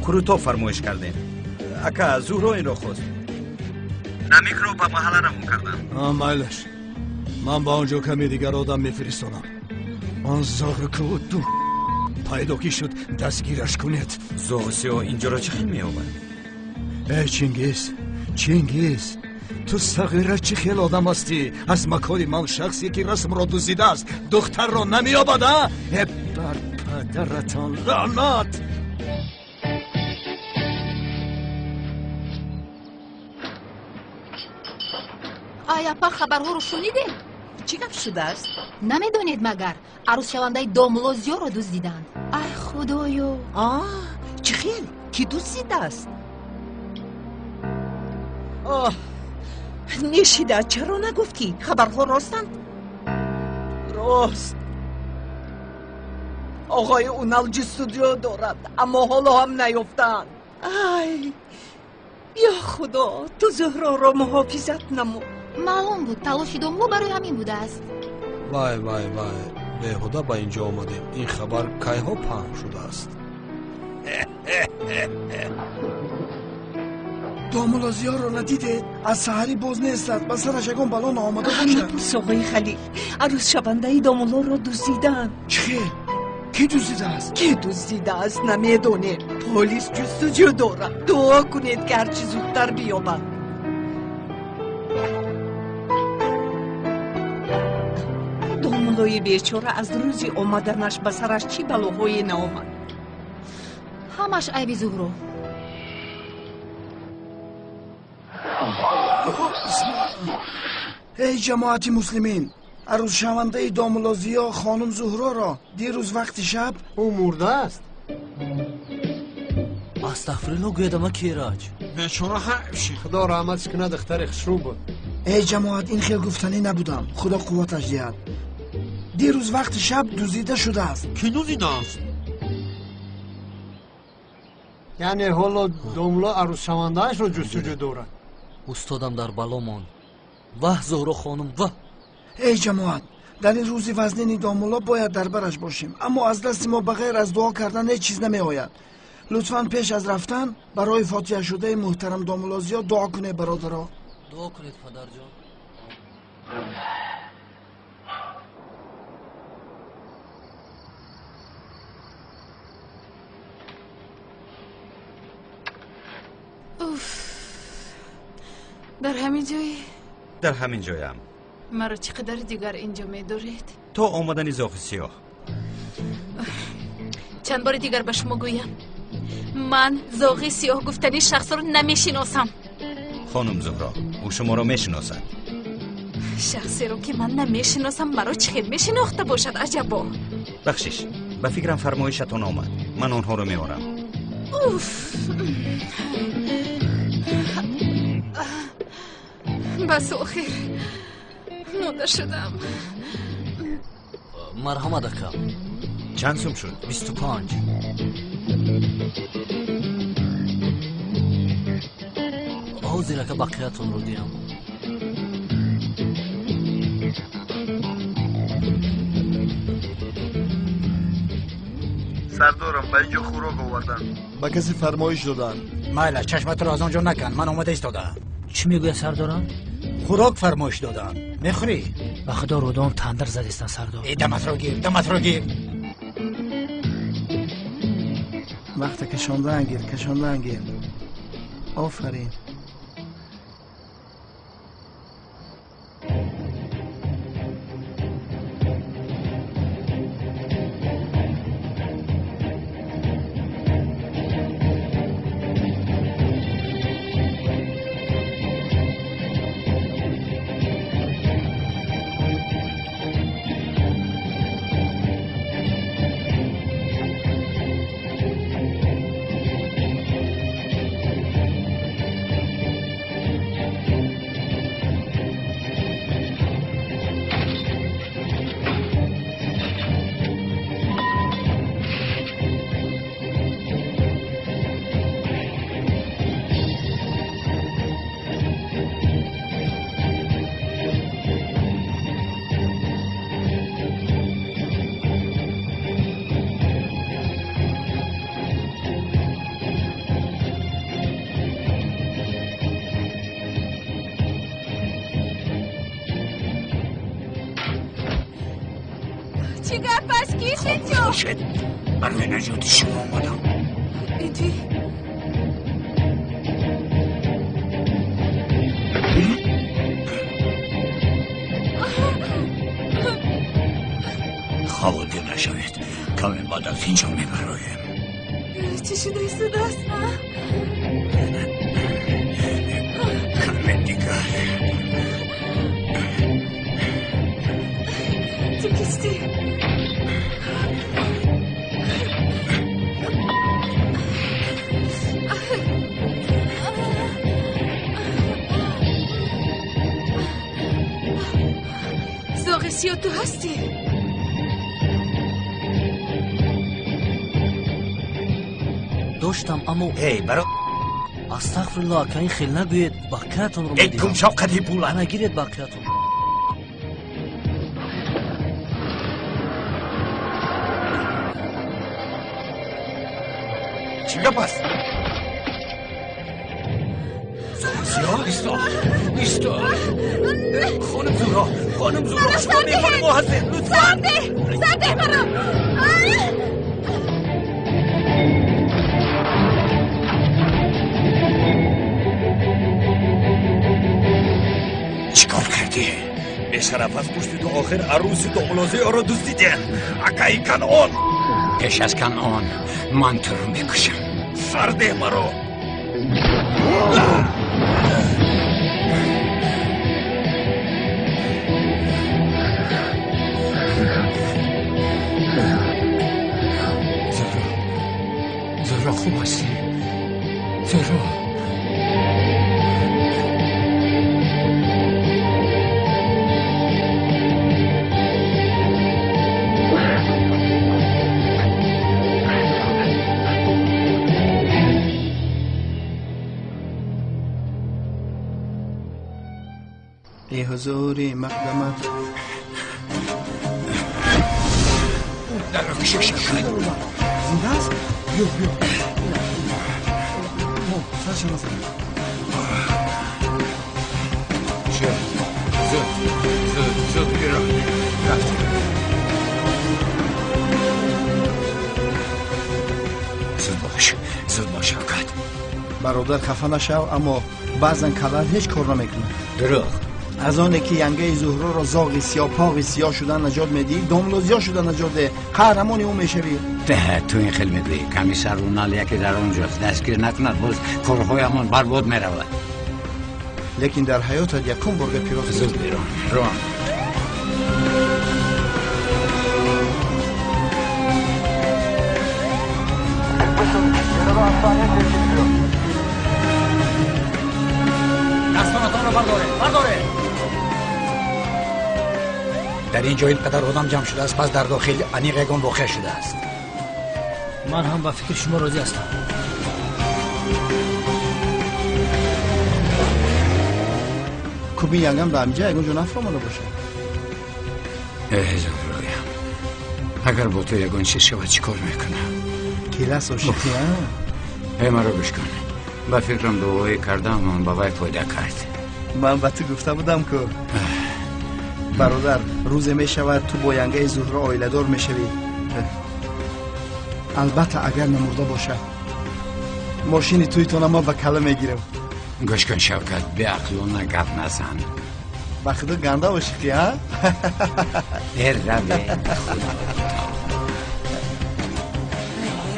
курутоб фармоиш кардем. ака зуҳро инро хост. намикро ба маҳалла равон кардам. майлаш, ман ба он ҷо каме дигар одам мефиристонам. он зоғику пайдо ки шуд дастгираш кунед. зоҳосиё инҷоро чӣ хел меёбад? чингиз, ту сағира чӣ хел одам ҳастӣ? аз макони ман шахсе ки расмро дуздидааст духтарро намеёбад? бар падаратон лаънат! аяпа хабарҳоро шунидед? чӣ гап шудааст? намедонед магар арӯзшавандаи домулозиёро дуздиданд. ай худоё! чӣ хел? кӣ дуздидааст? нешида, чаро нагуфтӣ? хабарҳо ростанд? рост. оғои унал ҷустуҷӯ дорад, аммо ҳоло ҳам наёфтаанд. ай ё худо, ту зуҳроро муҳофизат намо. маълум буд талоши домло барои ҳамин будааст. вай беҳуда ба ин ҷо омадем. ин хабар кайҳо паҳн шудааст? домулозиёро надидед? аз саҳарӣ боз неестад. ба сараш ягон бало наомада бошад. напурс оғои халил, арӯзшавандаи домулоро дуздиданд. чӣ хел? ки дуздидааст? ки дуздидааст намедонем. полис ҷустуҷӯ дорад. дуо кунед ки ҳарчи зудтар биёбад. домулои бечора аз рӯзи омаданаш ба сараш чӣ балоҳое наомад? ҳамаш айби зуҳро. эй ҷамоати муслимин, арӯзшавандаи домулозиё хонум зуҳроро дирӯз вақти шаб ӯ мурдааст. астағфирулло гӯядама кераҷ. бечора ҳаши худо раҳматш кунад, духтари хушрӯ буд. эй ҷамоат, ин хел гуфтанӣ набудам. худо қувваташ диҳад. дирӯз вақти шаб дуздида шудааст. кӣ дуздидааст? яъне ҳоло домло арӯзшавандаашро ҷустуҷӯ дорад. устодам дар бало монд. ваҳ зуҳро хонум, ваҳ. эй ҷамоат, дар ин рӯзи вазнини домуло бояд дар бараш бошем, аммо аз дасти мо ба ғайр аз дуо кардан ҳеҷ чиз намеояд. лутфан пеш аз рафтан барои фотиҳашудаи муҳтарам домулозиё дуо кунед бародаро. дуо кунед падарҷон. در همین جایی؟ در همین جایم. مرا چقدر دیگر اینجا می‌دارید؟ تا آمدن زاغ سیاه. چند بار دیگر به شما گویم من زاغ سیاه گفتنی شخص رو نمیشناسم. خانم زهرا، او شما را میشناسد. شخصی رو که من نمیشناسم مرا چه میشناخته باشد؟ عجبا. بخشش، به فکرم فرمایشتان آمد. من آنها رو میارم. اوف. بس آخر مونده شدم. مرحمت اکا. چند سوم شد؟ 25. حوزی که بقیه‌تون رو دیم. سردارم به اینجا خوراک آوردن. با کسی فرمایش دادن. مایله چشمت رو از آنجا نکن، من آمده ایستادم. چی میگوی سردارم؟ خوراک فرمایش دادن، میخوری؟ به خدا رودام تندر زدیستن سردار. دمت رو گیر، دمت رو گیر. وقت کشاندن گیر. آفرین. چی گپ است کیست اینجا؟ باشد برای نجات شما آمدم. ایتی خوابونده نشوید، کمی بعد از اینجا میبرایم. چی شده ایستاده است؟ کمی دیگر. تو کستی؟ زاغ سیاه تو هستی؟ داشتم اما ای برا استغفرالله که این خیلی نگوید بقیه‌تون رو ای میدیم. کم شوقتی پولا نگیرید بقیه‌تون. چی گپ است؟ سیاه ایستا. خانم زهرا شما میخوانم ما هستیم لطفا. سرده مرا. چیکار کردی؟ به شرف از پشت تو آخر عروس داملازه ها را دزدیدن. اکای کنعان. پیش از کنعان من تو رو میکشم. سرده مرا. زهرا خوب هستی؟ زهرا ای حضوری مقدمت در رو کشش شد. زنده است؟ بیا سرش نزد. زود بیرون رفتی. زود باش اوقات برادر خفه نشو، اما بعضا کلر هیچ کار نمیکنه. دروغ. از آنه که ینگه زهرا را زاغ سیاه پاغ سیاه شدن نجات میدی، داملوزیا شدن نجات ده، قهرمان او میشوی. ده تو این خیلی میگویی کمیسر رونالیا که در اونجاست دستگیر نکند باز کارهایمان برباد میرود. لیکن در حیاتت یکم برگ پیروز زود بیرون روان. دستانتان رو برداره. در اینجا اینقدر آدم جمع شده است، پس در داخل انیق یگان واقع شده است. من هم با فکر شما راضی هستم. کوبی ینگم به همجا یگان جو نفرمانده باشه. زهرایم اگر با تو یگان چیز شود چی کار میکنم؟ کلاس و شیخی ها؟ مرا گوش کن. با فکرم دعایی کردم من با وی فایده کرد. من با تو گفته بودم که برادر روز می شود تو با ینگه زهرا آیله دار می شوی. البته اگر نمرده باشه ماشین توی تو ما به کله می گیرم. گوش کن شوکت به عقلونه گپ نزن. با خدا گنده باشی که ها؟ روه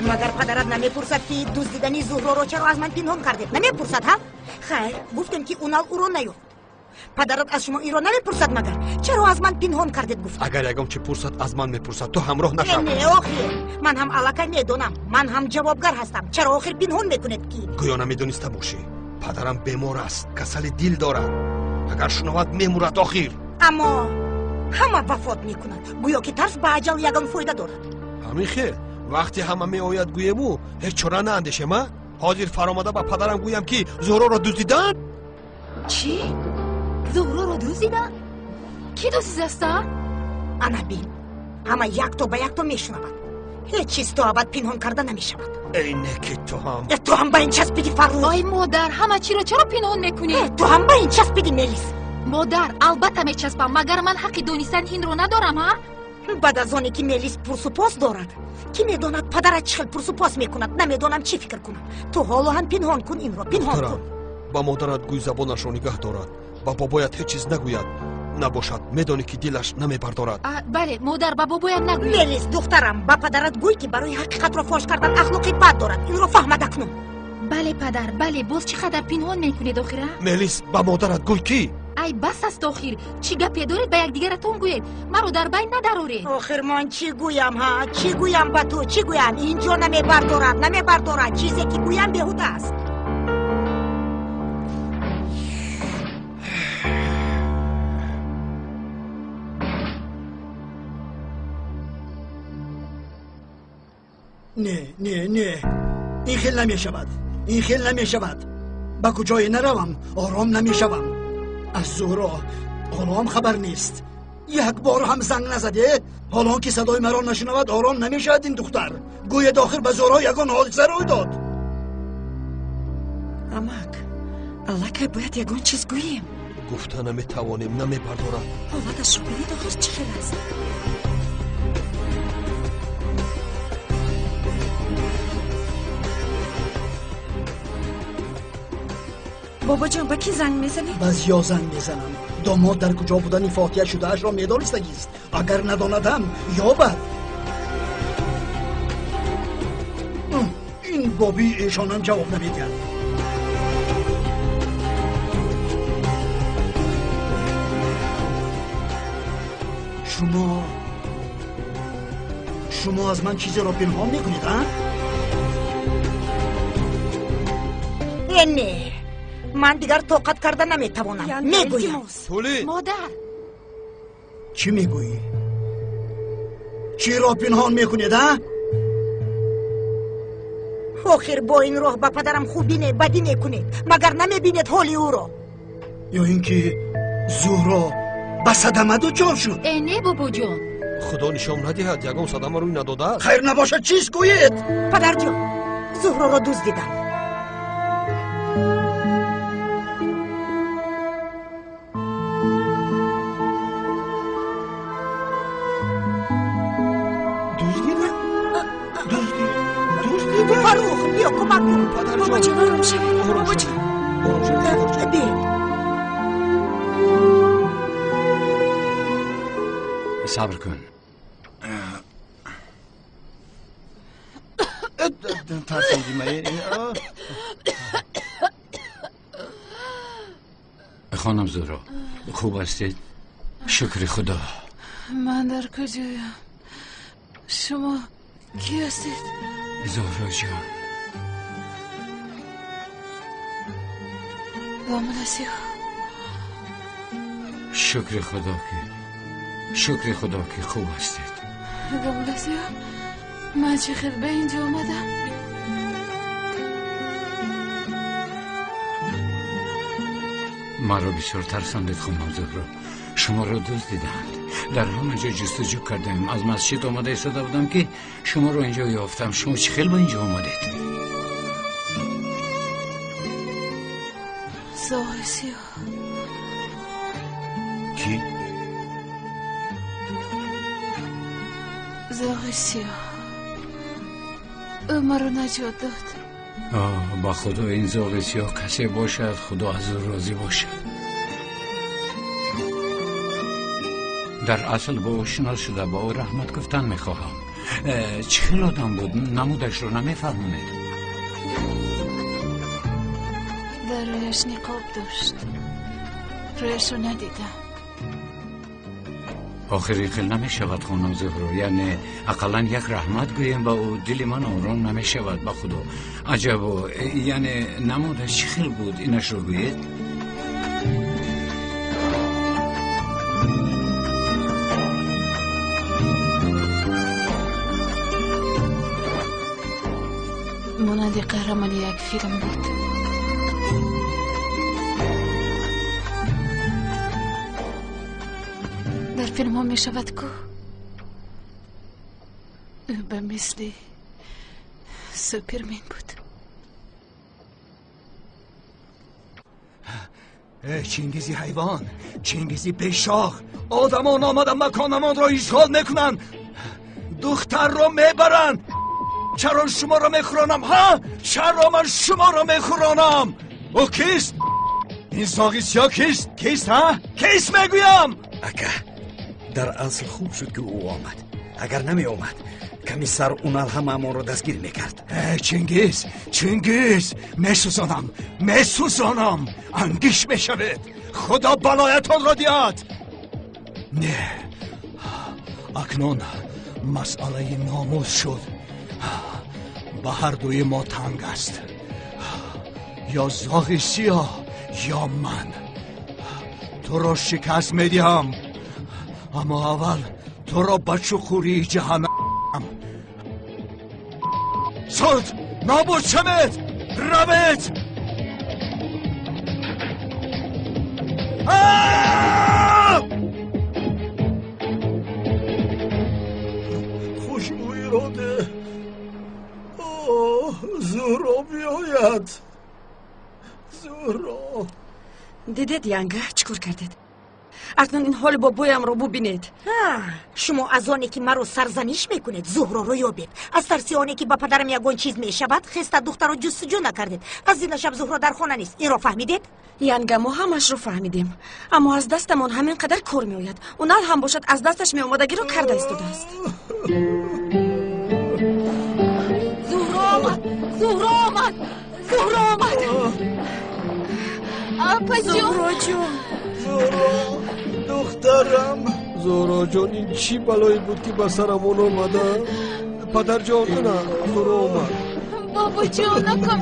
مگر پدرت نمیپرسد که دزدیدنی زهرا رو چرا از من پنهان کردید؟ نمیپرسد ها؟ خیر گفتم که اونال او رو نیفت. پدرت از شما ای رو نمیپرسد مگر چرا از من پنهان کردید گفت؟ اگر یگام چی پرسد از من میپرسد تو همراه نشو. نه آخر من هم علاقه میدونم، من هم جوابگر هستم. چرا آخر پنهان میکنید کی؟ گویا نمیدونسته باشی پدرم بیمار است، کسل دل دارد. اگر شنود میمورد آخر. اما همه وفات میکنند. گویا که ترس به اجل یگان فایده دارد. همین خیر وقتی همه می آید گویمو هیچ چرا نه اندیشه ما حاضر فرامده با پدرم گویم که زهرا را دزدیدن. چی؟ زهرا را دزدیدن؟ کی دزدیده؟ انا بین همه یک تا به یک تا میشنود. هیچ چیز تو ابد پنهان کرده نمیشود. اینه که تو هم به این چسبیدی فروغ. آی مادر همه چی رو چرا پنهان میکنی؟ تو هم به این چسبیدی ملیس. مادر البته میچسبم مگر من حقی دونستن این رو ندارم ها؟ بعد از آنی که ملیس پرسپاس دارد کی میداند پدرت چه پرسپاس میکند نمیدانم چی فکر کنم. تو حالا هم پنهان کن این رو پنهان کن. با مادرت گوی زبانش را نگاه دارد با بابایت هیچ چیز نگوید نباشد میدانی که دلش نمیبردارد. بله مادر با بابایم نگوید. ملیس دخترم با پدرت گوی که برای حقیقت را فاش کردن اخلاقی بد دارد این رو فهمده کنم. بله پدر بله باز چقدر پنهان میکنید آخره؟ ملیس با مادرت گوی کی؟ ای بس است آخر چی گپی دارید به یکدیگرتون گویید مرا در بین ندارید. آخر من چی گویم ها؟ چی گویم با تو؟ چی گویم؟ اینجا نمیبردارد چیزی که گویم بیهوده است. نه این خیل نمی شود با کجای نروم آرام نمی شوم. از زهرا حالا خبر نیست. یک بار هم زنگ نزده. حالا که صدای مرا نشنود آرام نمی شود. این دختر گوی داخل به زهرا یگان حادثه روی داد. امک الله که باید یگان چیز گوییم. گفته نمیتوانیم نمیبردارم. حالتش رو بینید آخر چه خیل است. بابا جان با کی زنگ میزنی؟ بس یا زنگ میزنم. داماد در کجا بودن فاتحه شده اش را میدانستگیست. اگر نداندم یا بد. این بابی ایشانم جواب نمیدهد. شما از من چیزی را پنهان میکنید ها؟ نه من دیگر طاقت کرده نمیتوانم. میگویم مادر چی میگویی؟ چی را پنهان میکنید ها؟ آخر با این راه با پدرم خوبی نه بدی میکنید مگر نمیبینید حالی او را؟ یا اینکه زهرا به صدمه دچار شد؟ نه بابا جان خدا نشان ندهد یگان صدمه روی نداده. خیر نباشد چیز گویید؟ پدر جان زهرا را دزدیدند. فروخ بیا کمک کن. بابا جان آرام شوید. بابا جان بیا. صبر کن. ترسیدی مایی؟ خانم زهرا خوب هستید؟ شکر خدا. من در کجایم؟ شما کی هستید؟ زهرا جان. دامن سیاه. شکر خدا که خوب هستید. دامن سیاه من چه خیلی به اینجا آمدم؟ مرا بسیار ترساندید خانم زهرا. شما را دزدیدند. در همه جا جستجو کردیم. از مسجد آمده ایستاده بودم که شما را اینجا یافتم. شما چه خیلی به اینجا آمدید؟ زاغ سیاه. کی؟ زاغ سیاه. او مرا نجات داد. با خدا این زاغ سیاه کسی باشد خدا از او راضی باشد. در اصل با او شناس شده با او رحمت گفتن میخواهم. چه خیلی آدم بود؟ نمودش رو نمیفرمونید؟ در رویش نقاب داشت. رویش رو ندیدم. آخری خیلی نمیشود خانم زهرا. یعنی اقلا یک رحمت گوییم با او دل من آرام نمیشود. با خدا عجب. یعنی نمودش چه خیلی بود اینش رو گویید؟ مانند قهرمان یک فیلم بود. در فیلم ها می شود که او به مثل سوپرمن بود. چینگیزی حیوان، چینگیزی بیشاخ، آدمان آمدن مکانمان را اشغال میکنن، دختر را میبرن. چرا شما را میخورانم ها؟ چرا من شما را میخورانم؟ او کیست؟ این زاغ سیاه کیست؟ کیست ها؟ کیست میگویم؟ اکا در اصل خوب شد که او آمد. اگر نمی آمد کمی سر اونال هم امان را دستگیر میکرد. چینگیز میسوزانم انگیش میشود. خدا بلایتان را دیاد. نه اکنون مسئله ناموس شد. به هر دوی ما تنگ است. یا زاغ سیاه یا من. تو را شکست میدیم، اما اول تو را به چخوری جهنم. زود نابود شمید. روید. خوشبوی را ده. زهرا بیاید. زهرا دیدید ینگه چکور کردید؟ اکنون این حال بابایم رو ببینید. شما از آنی که مرا سرزنش میکنید زهرا رو یابید. از ترسی آنی که با پدرم یگان چیز میشود خسته دختر رو جستجو نکردید. از این شب زهرا در خانه نیست. این را فهمیدید؟ ینگه ما همش رو فهمیدیم، اما از دستمان همین قدر کار میآید. اونال هم باشد از دستش میآمدگی رو کرده ایستاده است. زهرا آمد. آپا زهرا جون. زهرا دخترم. زهرا جان این چی بلایی بود که به سرمون آمده؟ پدر جان نه زهرا آمد. بابا جان نکن.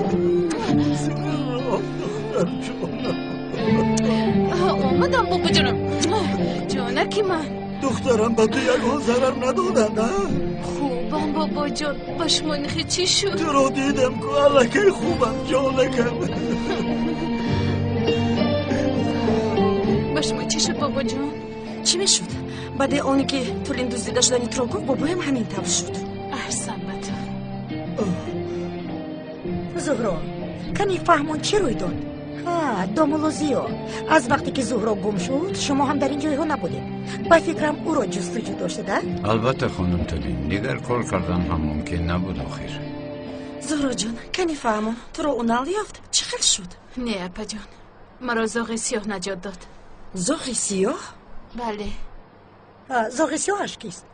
آمدم بابا جانم. جانکی من. دخترم به تو یک ضرر ندادن. خوبم بابا جان. با شما نخی چی شد؟ تو رو دیدم که الکی خوبم جانکم. با شما چی شد بابا جان؟ چی میشد؟ بعد اونی که طولین دزدیده شدنی تو رو گفت بابایم همین طور شد. احسن به تو. زهرا کمی فهمون چه روی داد؟ دامولوزیو. از وقتی که زهرا گم شد شما هم در این جایها نبودید. با فکرم او را جستجو داشته ده؟ البته خانم تولین دیگر کار کردن هم ممکن نبود آخر. زهرا جان کنی فهمون تو رو اونال یافت چه خیل شد؟ نه اپا جان مرا زاغ سیاه نجات داد. زاغ سیاه؟ بله. زاغ سیاهش کیست؟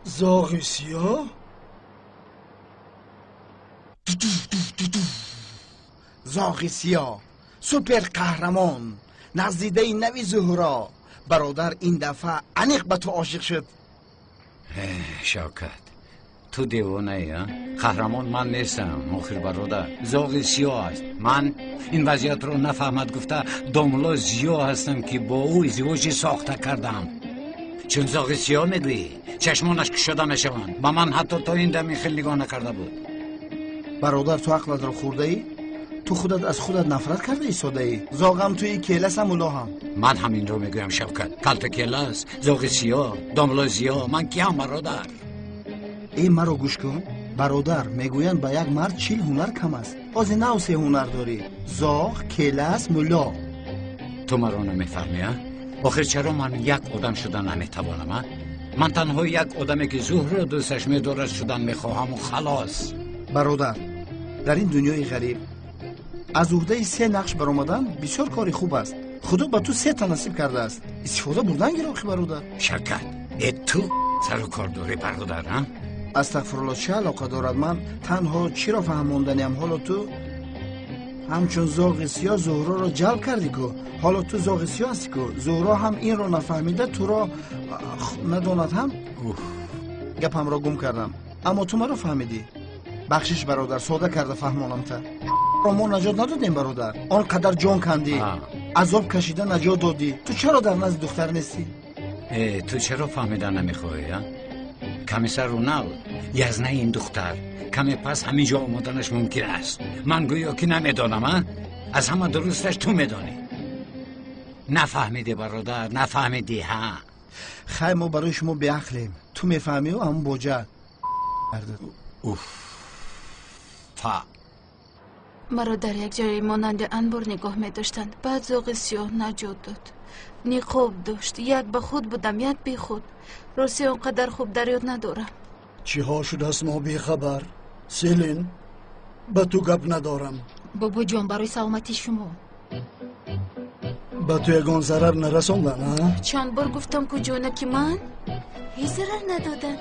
زاغ سیاه؟ زاغ سیاه سوپر قهرمان نزدیده نوی زهرا برادر این دفعه انیق به تو عاشق شد. شوکت تو دیوانه یا؟ قهرمان من نیستم آخر برادر زاغ سیاه است. من این وضعیت رو نفهمد گفته داملا زیاه هستم که با او ازدواج ساخته کردم. چون زاغ سیاه میگویی چشمانش کشاده میشوند. با من حتی تا این دمی خیلی نگاه نکرده بود. برادر تو عقلت رو خورده ای؟ تو خودت از خودت نفرت کرده ایستاده ای؟ زاغم توی کیلس هم اولا هم. من همین رو میگویم شوکت. کلت کیلس، زاغ سیاه، داملا زیاه، من کیم برادر؟ ای مرا گوش کن برادر، میگویند به یک مرد 40 هنر کم است. از نو 3 هنر داری: زاغ، کیلس، ملا. تو مرا نمیفهمی؟ آخر چرا من یک آدم شدن نمیتوانم؟ من تنها یک آدمی که زهره دوستش میدارد شدن میخواهم و خلاص. برادر، در این دنیای غریب از عهده 3 نقش برآمدن بسیار کاری خوب است. خدا به تو 3 تا نصیب کرده است. استفاده بردن گیراخی برادر. شرکت تو سر و کار داری برادر ها؟ استغفرالله، چه علاقه دارد؟ من تنها چی را فهماندنیم؟ حالا تو همچون زاغ سیاه زهرا را جلب کردی که حالا تو زاغ سیاه هستی که زهرا هم این را نفهمیده تو را نداند. هم گپم را گم کردم اما تو مرا فهمیدی. بخشش برادر، ساده کرده فهمانم تا ما نجات ندادیم برادر. آنقدر جان کندی، عذاب کشیده نجات دادی. تو چرا در نزد دختر نیستی؟ تو چرا فهمیدن نمیخوایی؟ کمی سر رونال یزنه این دختر کمی پس همینجا آمدنش ممکن است. من گویا که نمیدانم. از همه درستش تو میدانی. نفهمیدی برادر، نفهمیدی ها؟ خیلی ما برای شما بیعقلیم. تو میفهمی و همون باجه. مرا در یک جای مانند انبار نگاه می داشتند. بعد زاغ سیاه نجات داد. نقاب داشت. یک به خود بودم یک بی خود. راستی اونقدر خوب در یاد ندارم. چی ها شد است ما بی خبر؟ سیلین به تو گپ ندارم. بابا جان برای سلامتی شما. به تو یگان ضرر نرسوندن؟ چند بار گفتم که جانکی من هیچ ضرر ندادند.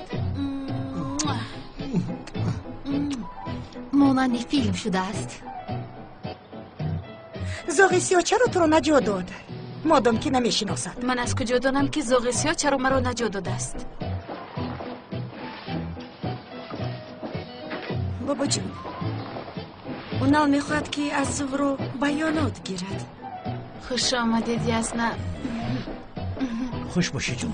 مانند فیلم شده است. زاغ سیاه چرا تو رو نجات داد؟ مادام که نمیشناسد. من از کجا دانم که زاغ سیاه چرا مرا نجات داده است؟ بابا جون اونال میخواد که از زهرا بیانات گیرد. خوش آمدید یزنه. خوش باشی جون.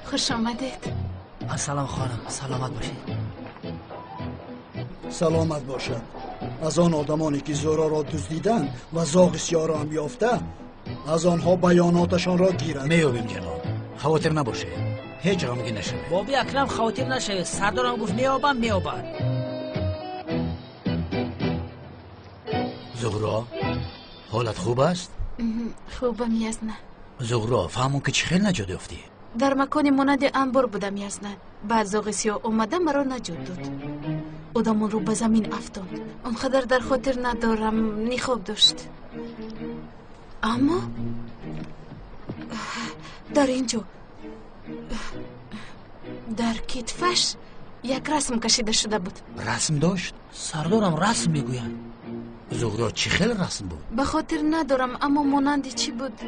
خوش آمدید. سلام خانم، سلامت باشید. سلامت باشد. از آن آدمانی که زهرا را دزدیدند و زاغ سیاه را هم یافته، از آنها بیاناتشان را گیرند. میابیم جناب، خواطر نباشه. هیچ غمگین نشوه. بابی اکرم خواطر نشوه. سردارم گفت میابم. زهرا حالت خوب است؟ خوبم یزنه. زهرا فهمون که چی خیلی نجات یافتی؟ در مکان مانند انبار بودم یزنه. بعد زاغ سیاه اومده مرا نجات داد. آدمون رو به زمین افتاند. اونقدر در خاطر ندارم. نخواب داشت. اما در اینجا در کتفش یک رسم کشیده شده بود. رسم داشت؟ سردارم رسم میگوین. زهرا چی خیلی رسم بود؟ به خاطر ندارم اما مانند چی بود؟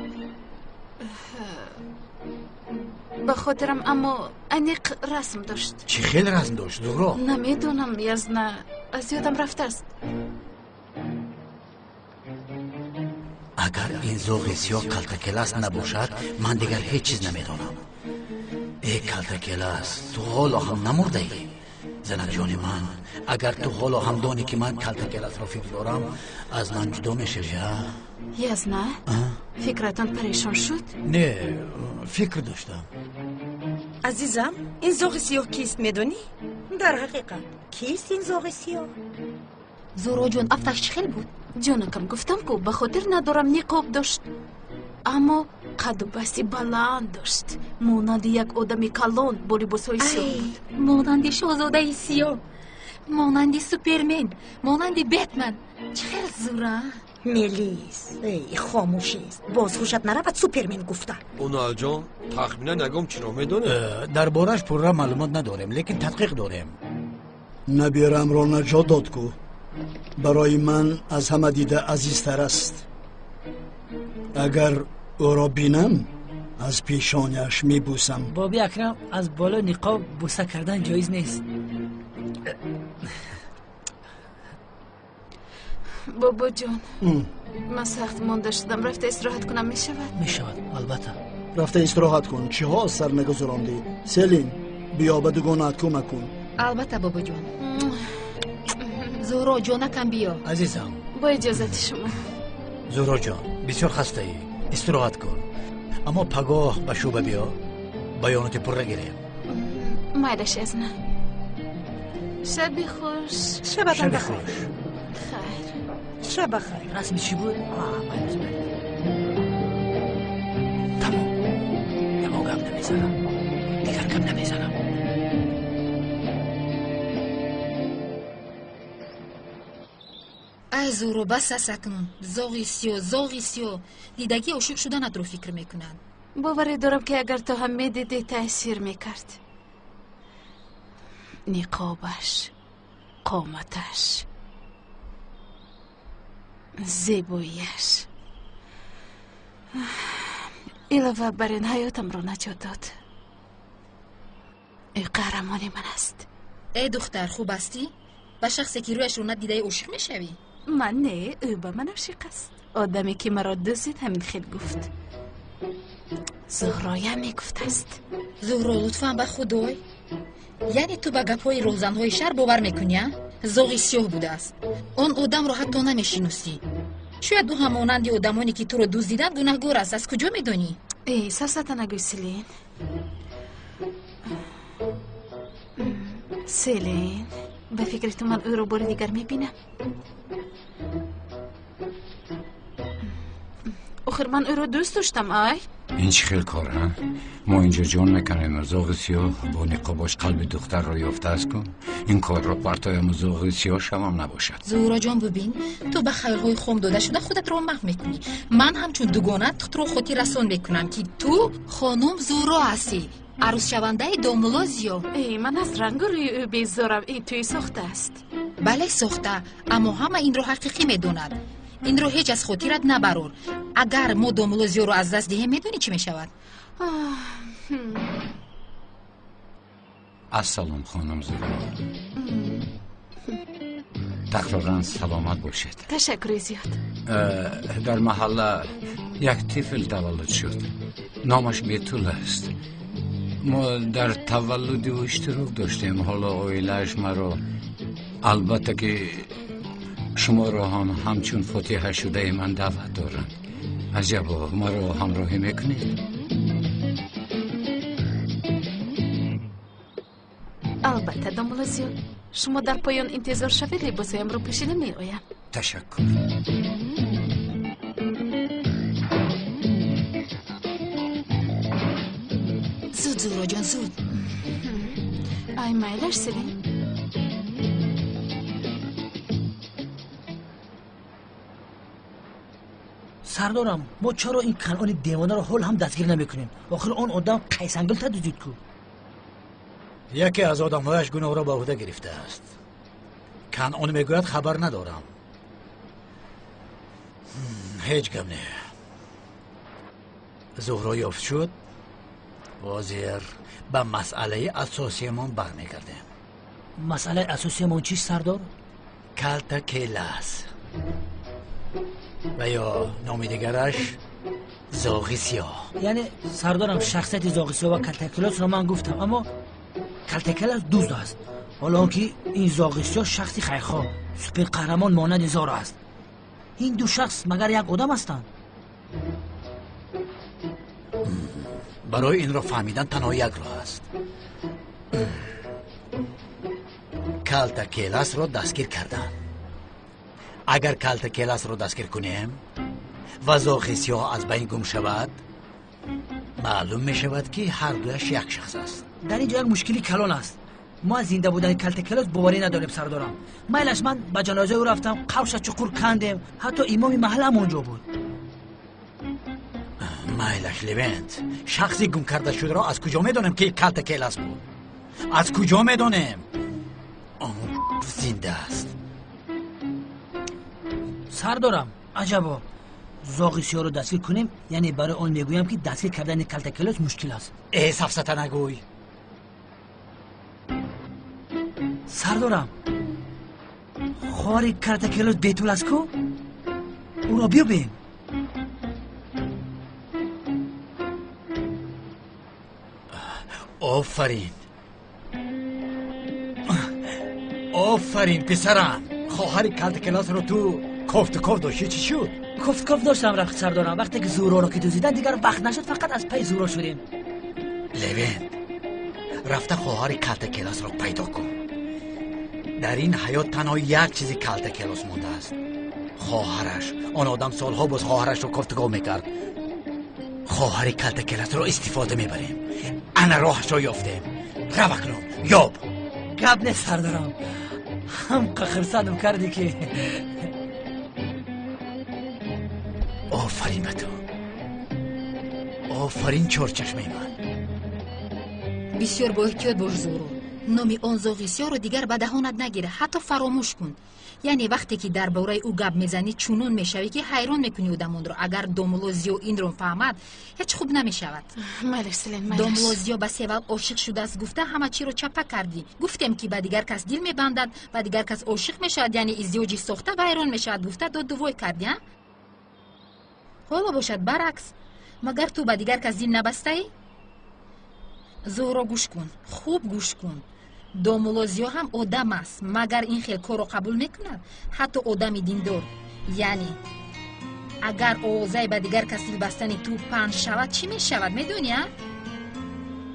به خاطرم اما انیق رسم داشت. چی خیلی رسم داشت زهرا؟ نمیدونم یزنه، از یادم رفته است. اگر این زاغ سیاه کلتکلاس نباشد من دیگر هیچ چیز نمیدانم. ای کلتکلاس، تو حالا هم نمرده ای؟ زنک جان من، اگر تو حالا هم دانی که من کلتکلاس را فکر دارم از من جدا میشوی. یزنه فکرتان پریشان شد؟ نه، فکر داشتم. عزیزم این زاغ سیاه کیست میدونی؟ در حقیقت کیست این زاغ سیاه؟ زهرا جون افتش چی خیلی بود؟ جانکم گفتم که به خاطر ندارم نقاب داشت اما قد و بستی بلند داشت. مانند یک آدم کلان با لباسهای سیاه بود. مانند شاهزاده سیاه. монанди супермен, монанди бетмен. چه خیلی زورا. ملیس ای خاموشیست باز خوشت نرود سوپرمن گفته. اونال جان تخمینا نگم چرا میدونه؟ دربارش پورا معلومات نداریم لیکن تحقیق داریم. نبیرم را نجات داد کو برای من از همه دیده عزیزتر است. اگر او را بینم از پیشانیش میبوسم. بابی اکرم از بالا نقاب بوسه کردن جایز نیست. بابا جان من سخت مانده شدم رفته استراحت کنم میشود؟ میشود البته. رفته استراحت کن چه ها سر نگذراندی؟ سلین بیا به دوگانت کمک کن. البته بابا جان. زهرا جانکم بیا. عزیزم با اجازت شما. زهرا جان بسیار خسته ای استراحت کن اما پگاه به شوبه بیا بیانات پر را گیریم. مایلش از نه. شب خوش. شب خوش. خیر. شب خیر. رسمی چی بود؟ تمام نمو گم نمیزنم دیگر گم نمیزنم. ای زورو بس سکنون زاغی سیو دیدگی عاشق شدنت رو فکر میکنن. باوری دارم که اگر تو هم میدیدی تأثیر میکرد. نقابش قامتش زیباییش علاوه بر این حیاتم رو نجات داد. ای قهرمانی من است. ای دختر خوب هستی؟ با شخصی که رویش رو ندیده عاشق میشوی؟ من نه او به من عاشق است. آدمی که مرا دوست دید همین خیلی گفت. زهرایم میگفت است. زهرا لطفا به خدای یعنی تو به گپهای روزنهای شهر باور میکنی؟ زاغی سیاه بوده است. آن آدم رو حتی نمیشناسی. شاید دو همانند آدمانی که تو رو دزدیدن گناهگار است. از کجا میدونی؟ ای ساستا نگوی سلین. سلین به فکر تو من او رو بار دیگر میبینم. آخر من او رو دوست داشتم. آی این چه خیلی کار ها؟ ما اینجا جان میکنیم زاغ سیاه با نقاباش قلب دختر رو یافته است کن. این کار رو پرتایم زاغ سیاه شمام نباشد. زهرا جان ببین تو به خیالهای خم داده شده خودت رو محو میکنی. من همچون دوگانت تو رو خودی رسون میکنم که تو خانم زهرا هستی عروس شونده دامولا زیاه. ای من از رنگ روی او بیزارم. این توی ساخته است. بله ساخته اما همه این رو حقیقی میدوند. این رو هیچ از خاطرت نبرور. اگر ما دامولا زیاه رو از دست دهیم میدونی چی میشود؟ السلام خانم زهرا. تقریبا سلامت باشید. تشکر زیاد. در محله یک طفل تولد شد. نامش بیتول است. ما در تولد او اشتراک داشتیم. حالا اویلش مرا البته که شما را هم همچون فاتحه شده من دعوت دارند. عجبا مرا همراهی میکنید؟ البته دامولا زیاد شما در پایان انتظار شوید لباسایم رو پوشیده می آیم. تشکر. زود زهرا جان زود. ای مایلش سلیم. سردارم ما چرا این کنعان دیوانه رو حال هم دستگیر نمیکنیم؟ آخر آن آدم قیسنگل تدوزید کو. یکی از آدمهایش گناه را به عهده گرفته است. کنعان میگوید خبر ندارم. هیچ گم نه. زهرا یافت شد وازیر به مسئله اساسی من برمیگردیم. مسئله اساسی من چیست سردار؟ کلت کیلاس و یا نام دیگرش زاغی سیاه. یعنی سردارم شخصیت زاغی سیاه و کلتکلاس رو من گفتم اما کلتکلاس دوست است. حالا که این زاغی سیاه شخصی خیرخواه سوپر قهرمان مانند زهرا است. این دو شخص مگر یک آدم هستند؟ برای این را فهمیدن تنها یک راه است. کلتکلاس را دستگیر کردن. اگر کلتکلاس را دستگیر کنیم و زاغی سیاه از بین گم شود معلوم می شود که هر دویش یک شخص است. در اینجا یک مشکلی کلان است. ما زنده بودن کلت کلاس باوری نداریم سردارم. میلش من به جنازه او رفتم، قوش چقور کندیم، حتی امام محل هم اونجا بود. میلش لوینت، شخصی گم کرده شده را از کجا میدونم که کلت کلاس بود؟ از کجا میدونم؟ زنده است. سردارم عجبا، زاغی سیاه رو دستگیر کنیم، یعنی برای آن میگویم که دستگیر کردن کلت کلاس مشکل است. سفسطه نگوی. سردارم خواهر کلت کلاس بیتول است کو؟ او را بیا بین. آفرین آفرین پسرم، خواهر کلت کلاس رو تو کفت داشتی. چی شد؟ کفت داشتم رفت سردارم. وقتی که زورا رو که دوزیدن دیگر وقت نشد، فقط از پی زورا شدیم. لوین رفته خواهر کلت کلاس رو پیدا کن. در این حیات تنها یک چیزی کلت کلاس مونده است، خواهرش. آن آدم سالها باز خواهرش رو گفتگو میکرد. خواهر کلت کلاس رو استفاده میبریم. انا راهش رو یافتیم. غبا کنم یاب. گب نیست سردارم، هم قخرصدم کردی که. آفرین به تو، آفرین چرچشمه من. بسیار با احتیاط باش زورو. نام آن زاغی سیاه رو دیگر به دهانت نگیره، حتی فراموش کن. یعنی وقتی که درباره او گپ میزنی چونون میشوی که حیران میکنی اودمون رو. اگر دوملوزیو این رو فهمد هیچ خوب نمیشود. مالش سلین مالش. دوملوزیو به سیول عاشق شده است گفته همه چی رو چپه کردی. گفتم که به دیگر کس دل میبندد و دیگر کس عاشق میشود، یعنی ازدواجی ساخته و حیران میشود گفته دو کردی. حالا باشد برعکس، مگر تو به دیگر کس دل نبسته ای؟ زورو گوش کن، خوب گوش کن. دوملوزیو هم آدم است، مگر این خیل کار رو قبول میکند؟ حتی آدمی دیندار. یعنی اگر اوضاع به دیگر کسی بستنی تو پنج شود چی میشود میدونی؟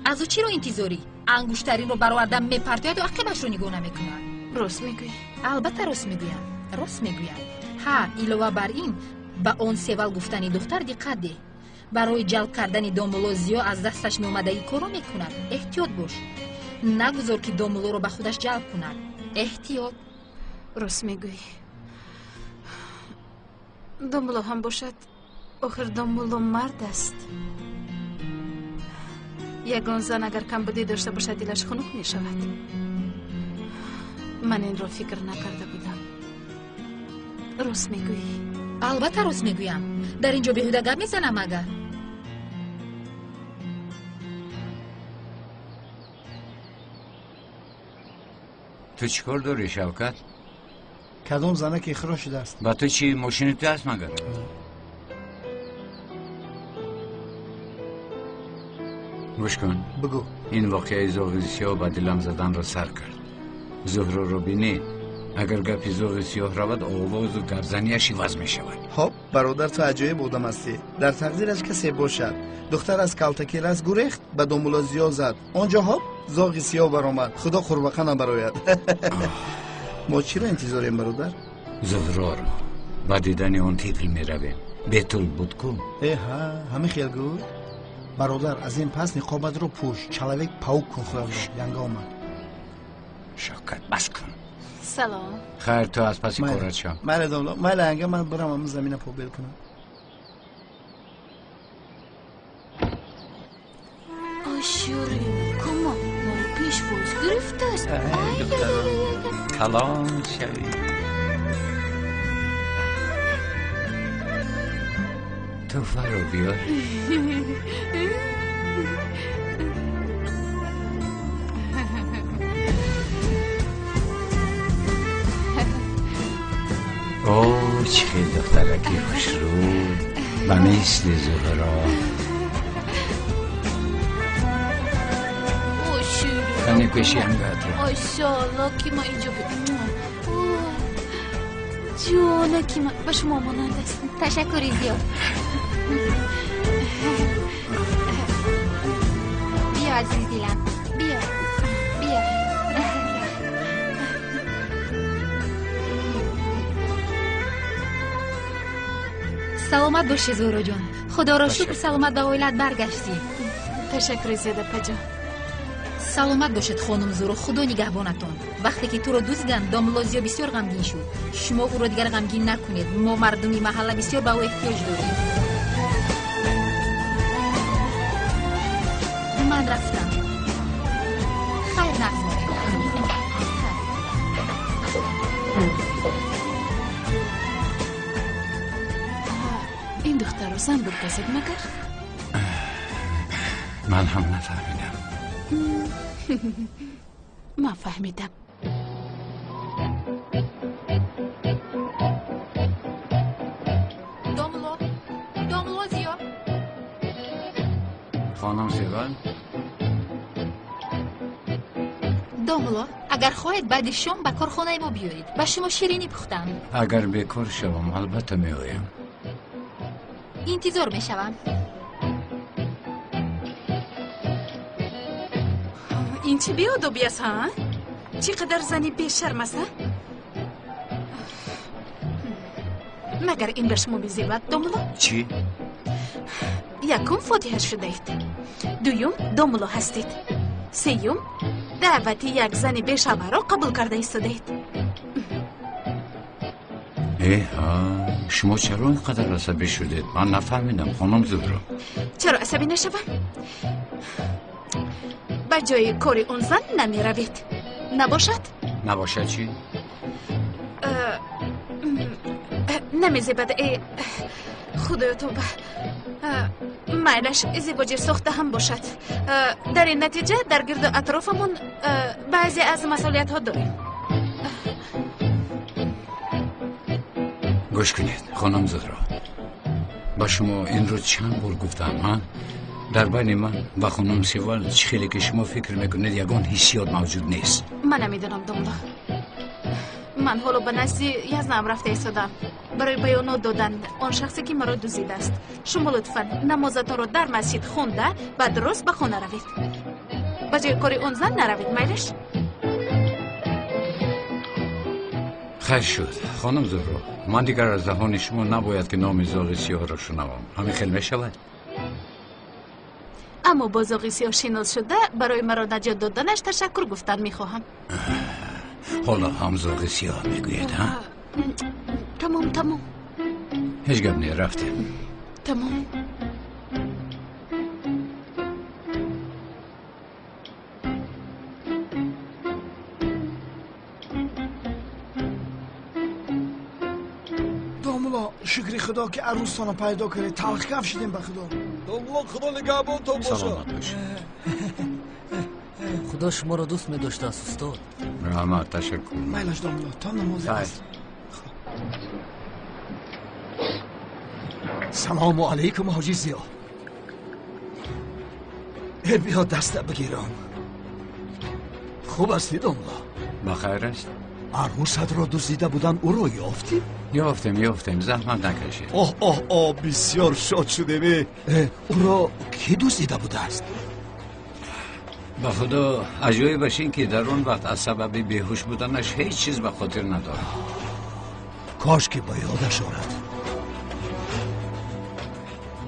از او چی رو انتظاری؟ انگشترین رو برای آدم میپرتاید و عقبش رو نگاه نمیکند. راست میگویی؟ البته راست میگویم. ها علاوه بر این به آن سیول گفتنی دختر دقت ده. برای جلب کردن دوملوزیو از دستش نومدگی کارو میکند. احتیاط باش، نگذار که دوملو رو به خودش جلب کند. احتیاط. راست میگویی. دوملو هم باشد، آخر دوملو مرد است. یگان زن اگر کم بودی داشته باشد دلش خنک میشود. من این را فکر نکرده بودم. راست میگویی. البته راست میگویم. در اینجا بیهوده گپ میزنم اگر. تو چیکار داری شوکت؟ کدام زنه که اخراج شده است؟ با تو چی ماشینت هست مگر؟ گوش کن. بگو. این واقعه زاغی سیاه با دلم زدن را سر کرد. زهره رو بینی، اگر گپی زاغی سیاه رود آواز و گپزنیش عوض می شود. خب برادر تو عجایب بودم هستی. در تقدیرش کسی باشد. دختر از کلت کلاس گریخت به دوملوزیو زد. آنجا ها زاغی سیاه برآمد. خدا قربخنه برایت. ما چی را انتظاریم برادر؟ زهره رو با دیدن اون تیپل می رویم. بیتول بود کو. ها همه خیال گو. برادر از این پس نقابت رو پوش. چلاوک پاوک کن خواهد ینگا آمد. شوکت بس کن. سلام. خیر تو از پسی کارت شو. ماله دولا ماله انگا من برم همون زمین پا بیل کنم. آشوری کما مارو پیش فوز گرفته است. کلام شوی. تو فرو بیار. اوه چه خیلی دخترکی خوش رو و مثل زهرا. کنی کشی هم گرد آی شالا کی ما اینجا بود. جوانا کی ما با شما مانند است. تشکری زیاد. بیا عزیز دیلم بیا. سلامت باشی زهره جان. خدا را شکر سلامت به عائلت برگشتی. تشکر زیاده پجان. саломат бошед хонум зуру, худо нигаҳбонатон. вақте ки туро дузидан домлозиё бисёр ғамгин шуд. шумо ӯро дигар ғамгин накунед. мо мардуми маҳалла бисёр ба ӯ эҳтиёҷ дорем. ман рафтам. хайр нагзорем. این دختر رو زن بود کسید مگر؟ من هم نفهمیدم. ما فهمیدم. домло зиё. خانم سیوان домло, агар хоҳед баъди шом ба корхонаи мо биёед. ба шумо ширинӣ пухтам. اگر بکار شوم البته میآیم. интизор мешавам. این چی بیادبی است ها؟ چقدر زنی بیشرم است ها؟ مگر این به شما میزیبد دوملو؟ چی؟ یکم فاتحه شده اید. دویم دوملو هستید. سیوم دعوتی یک زن بیشرم را قبول کرده ایستادید. شما چرا اینقدر عصبی شدید؟ من نفهمیدم خانم زهرا. چرا عصبی نشوم؟ به جای کاری اون زن نمی روید. نباشد؟ نباشد چی؟ نمی زیبد ای خدای تو مایلش ازدواج ساخته هم باشد. در این نتیجه در گرد و اطرافمون بعضی از مسئولیت ها داریم. گوش کنید خانم زهرا، با شما این رو چند بار گفتم در بین من و خانم سیوال خیلی که شما فکر میکنید یگان حسیات موجود نیست. من نمیدونم دوملا. من حالا به نزد یزدم رفته ایستادم برای بیان دادن آن شخصی که مرا دزدیده است. شما لطفاً نمازتان را در مسجد خونده و درست به خانه روید. به جای کاری اون زن نروید میلش. خیر شد خانم زهرا، من دیگر از دهان شما نباید که نام زاغ سیاه را شنوم. همین خیلی میشود. اما با زاغ سیاه شناس شده برای مرا نجات دادنش تشکر گفتن میخواهم. حالا هم زاغ سیاه میگوید ها؟ تمام هیچ گپ نه، رفته. تمام. دوملا شکری خدا که عروسانو پیدا کنه. تلخ کف شدیم به خدا. دوملا خدا نگهبان تو باشه. سلامت باشه. خدا شما را دوست می داشته است استاد. رحمت تشکر. میلش دوملا تا نماز است. سلام علیکم حاجی زیا. بیا دسته بگیرم. خوب هستی دوملا؟ بخیر است. عروست را دزدیده بودن او را یافتی؟ یافتیم زحمت نکشید. اوه بسیار شاد شده. او را کی دزدیده بوده است؟ به خدا عجایبش این که در اون وقت از سبب بیهوش بودنش هیچ چیز به خاطر نداره. کاش که با یادش آرد.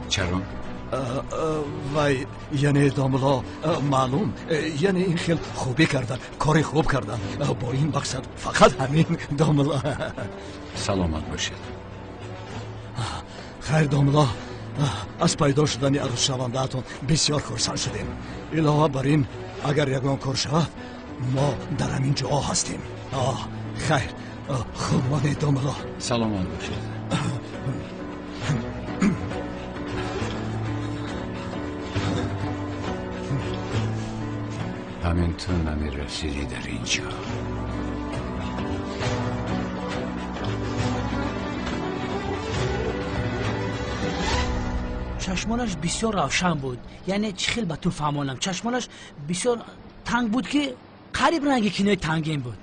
چرا؟ وای یعنی داملا معلوم یعنی این خیلی خوبی کردن، کاری خوب کردن. با این مقصد فقط همین داملا. سلامت باشید. خیر داملا، از پیدا شدن عروس شونده اتون بسیار خرسند شدیم. علاوه بر این اگر یگان کار شود ما در همین جا هستیم. خیر خودمانه داملا. سلامت باشید. همین تو نمیرسیدی در اینجا. چشمانش بسیار روشن بود، یعنی چخیل به تو فهمانم. چشمانش بسیار تنگ بود که قریب رنگ کینای تنگین بود.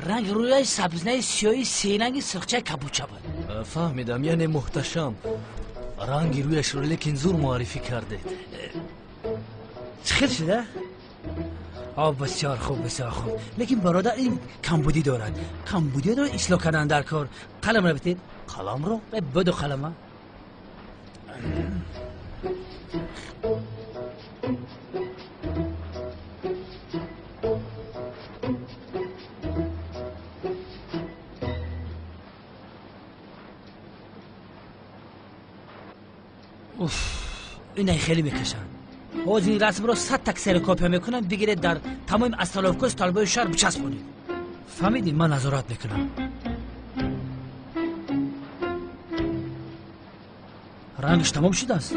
رنگ رویش سبزنه سیاهی سیلنگ سرخچه کبوچه بود. فهمیدم، یعنی محتشم. رنگ رویش رو لیکن زور معرفی کرده. چخیل شده؟ بسیار خوب بسیار خوب. لیکن برادر این کمبودی دارد. کمبودی رو اصلاح کردن در کار. قلم رو بتید. قلم رو بدو قلم. اینای خیلی میکشن. باز این رسم رو 100 تا کسروکاپی میکنن بگیرید در تمام استالوکوس طالبای شهر بچسبونید. فهمیدین؟ من نظارت میکنم. رنگش تمام شده است.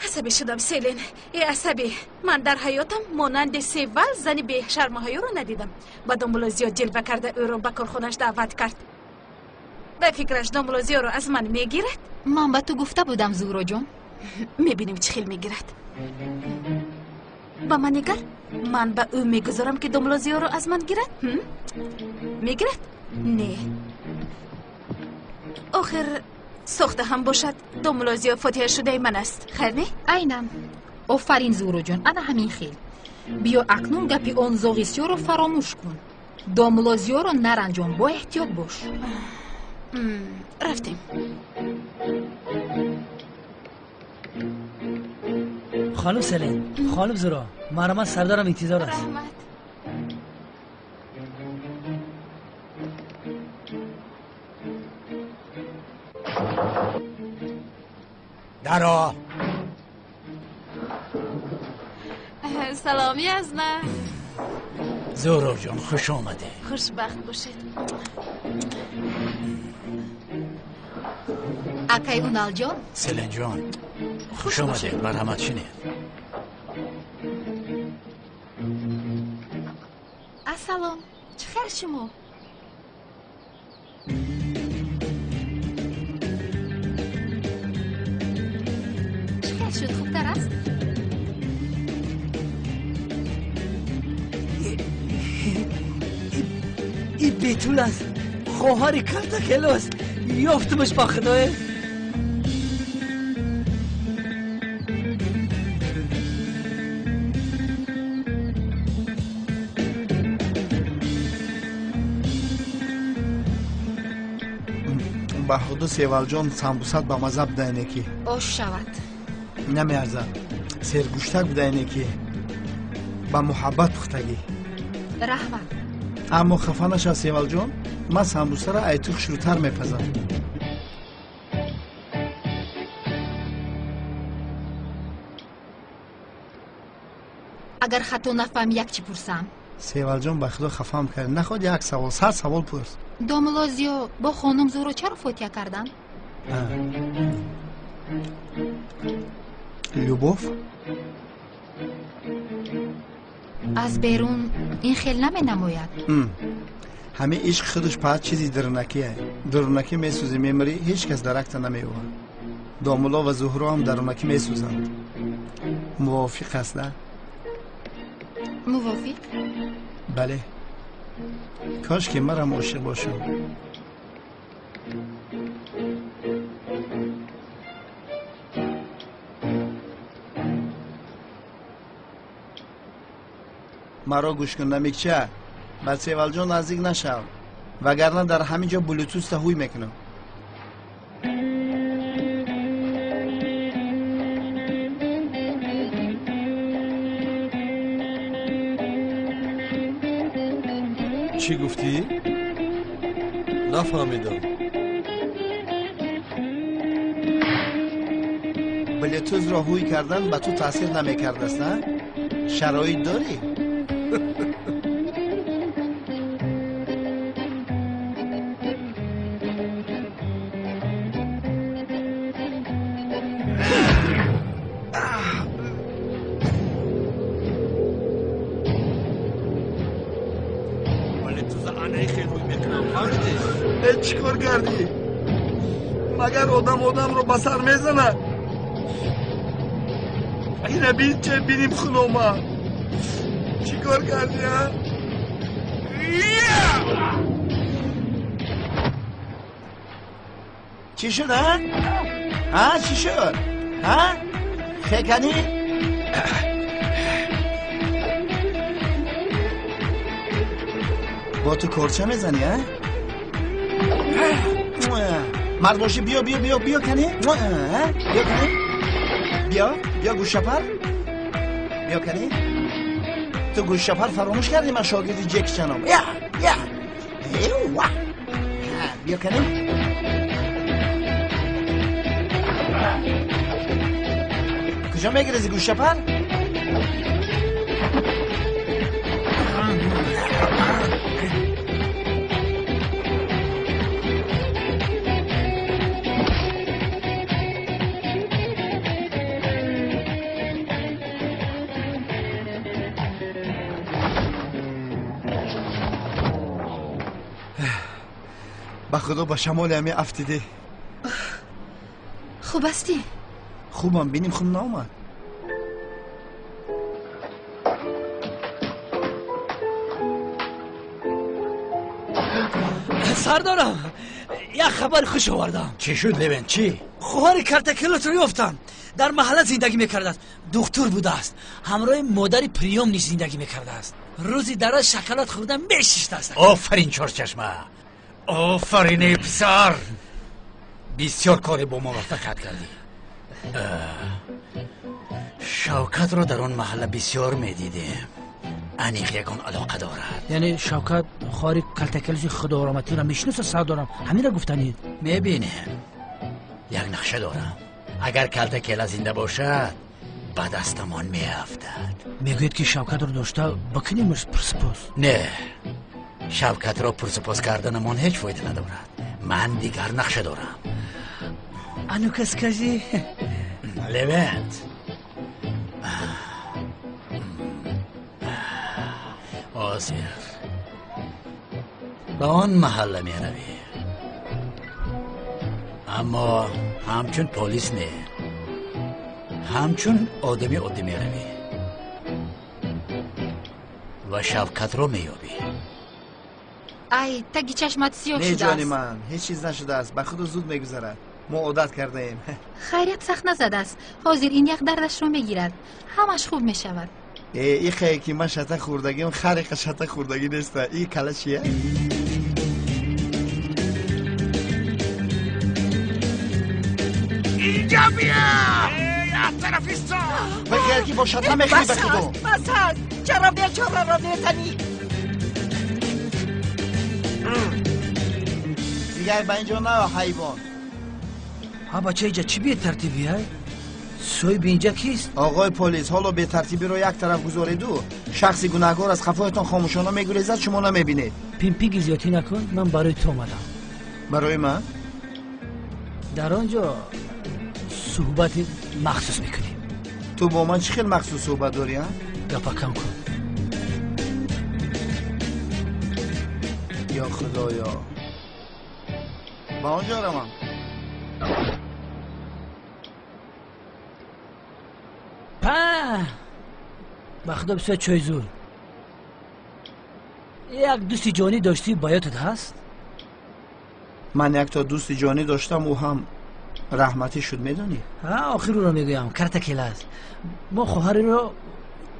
عصبی شدم سیلین. ای عصبی. من در حیاتم مانند سیول زنی به شرم‌های رو ندیدم. با دامبلوزیو جلوه کرده او رو به کارخونش دعوت کرد. به فکرش دامبلوزیو رو از من میگیرد؟ من به تو گفته بودم زهرا جان. میبینیم چه خیل میگیرد. با من نگر. من به او میگذارم که دامبلوزیو رو از من گیرد؟ میگیرد؟ نه. آخر سخته هم باشد دامبلوزیو فاتحه شده من است. خیر نه؟ اینم. آفرین زهرا جان. انا همین خیل. بیا اکنون گپی آن زاغیسیو رو فراموش کن. دامبلوزیو رو نرنجان. با احتیاط باش. رفتیم. خانم سلین، خانم زهرا، من سردارم انتظار است. درا سلامی از نه. زهرا جان خوش آمده. خوشبخت باشید. اکای اونال جان. سلین جان خوش آمده. مرحمت شینه. السلام. چه خیر شما؟ چه خیر شد؟ خوبتر است؟ این بیتول است. خواهر کلتکلو است. یافتمش با خدای. با خود سیوال جان سامبوسات با مزه بدهنه کی آش شود. نمیارزد. سرگوشتک بدهنه کی با محبت پختگی. رحمت. اما خفه نشه سیوال جان. من سامبوسه را ایتوخ شروعتر میپزم. اگر خطا نفهم یک چی پرسم. سیوال جان به خدا خفهم کرد. نخواد یک سوال 100 سوال پرس. داملازیو با خانم زهرا چرا فوتیه کردن؟ لوبوف از بیرون این خیل نمی نماید. همه عشق خودش پاید چیزی درونکیه. درونکی میسوزی میمری هیچ کس درکت نمیوه. داملا و زهرا هم درونکی میسوزند. موافق است نه؟ موافق؟ بله. کاش که مرا عاشق باشم. مرا گوش کن نمیکچه. به سیوال جان نزدیک نشو. وگرنه در همینجا بلوتوث هوی میکنم. چی گفتی؟ نفهمیدم. بلوتوث را هوی کردن به تو تاثیر نمیکرده است نه؟ شرایط داری؟ چیکار کردی؟ مگر آدم رو بسر میزنه؟ اینه بین چه بینیم خونوما. چیکار کردی ها؟ چی شد ها؟ ها چی شد؟ ها؟ خیکنی؟ با تو کرچه میزنی ها؟ مرد باشی بیا کنی بیا کنی بیا گوشه پر بیا کنی تو گوشپر فراموش کردی من شاگردی جک چنم. یا ایوا بیا کنیم. کجا میگریزی گوشپر؟ به خدا با شمال همه افتیده. خوب هستی؟ خوبم. بینیم خون نامد. سردارم یک خبر خوش آوردم. چی شد لوین؟ چی؟ خواهر کارتکلوس رو یافتم. در محله زندگی میکرده است. دکتر بوده است. همراه مادر پریوم نیز زندگی میکرده است. روزی دراز شکلات خوردن میشیشته است. آفرین چارچشمه، آفرین ای پسر، بسیار کاری با موفقیت کردی. شوکت را در آن محله بسیار میدیدیم. انیق یکان علاقه دارد. یعنی شوکت خواهر کارتکلوس خداورامتی را میشناسه سردارم؟ همین را گفتنید؟ میبینیم یک نقشه دارم. اگر کلتکل زنده باشد به دستمان میافتد. میگوید که شوکت را داشته بکنیمش پرسپوس؟ نه، شوکت را پرسپوس کردنمان هیچ فایده ندارد. من دیگر نقشه دارم. انو کس کجی؟ لوینت آسیر به آن محله می روی، اما همچون پولیس نه، همچون آدمی عادی می روی و شوکت رو می یابی. ای تگی چشمت سیاه شده نه است. جانی من هیچ چیز نشده است. به خود زود میگذرد. ما عادت کرده ایم. خیریت سخت نزده است. حاضر این یک دردش رو میگیرد، همش خوب میشود. این خیلی که من شته خوردگیم خریق شته خوردگی نیست. این کله چیه؟ اینجا بیا یک طرفیستا. بخیر که با شته میخوری به خودو. بس هست. چرا بیچاره را میزنی؟ دیگر به اینجا نه حیوان. ها بچه اینجا چی به ترتیبی های؟ سوی به اینجا کیست؟ آقای پلیس، حالا به ترتیبی رو یک طرف گذاریدو. شخصی گناهکار از خفایتان خاموشانه میگریزد، شما نمیبینید. پیمپی زیادی نکن، من برای تو اومدم. برای من؟ در آنجا صحبت مخصوص میکنیم. تو با من چه خیلی مخصوص صحبت داری ها؟ گپا کم کن. یا خدایا، با آنجا رو من به خدا بسیار چای زور. یک دوستی جانی داشتی بایاتت هست؟ من یک تا دوستی جانی داشتم، او هم رحمتی شد. میدونی؟ آخر رو میگویم، کارتکل است. ما خواهری رو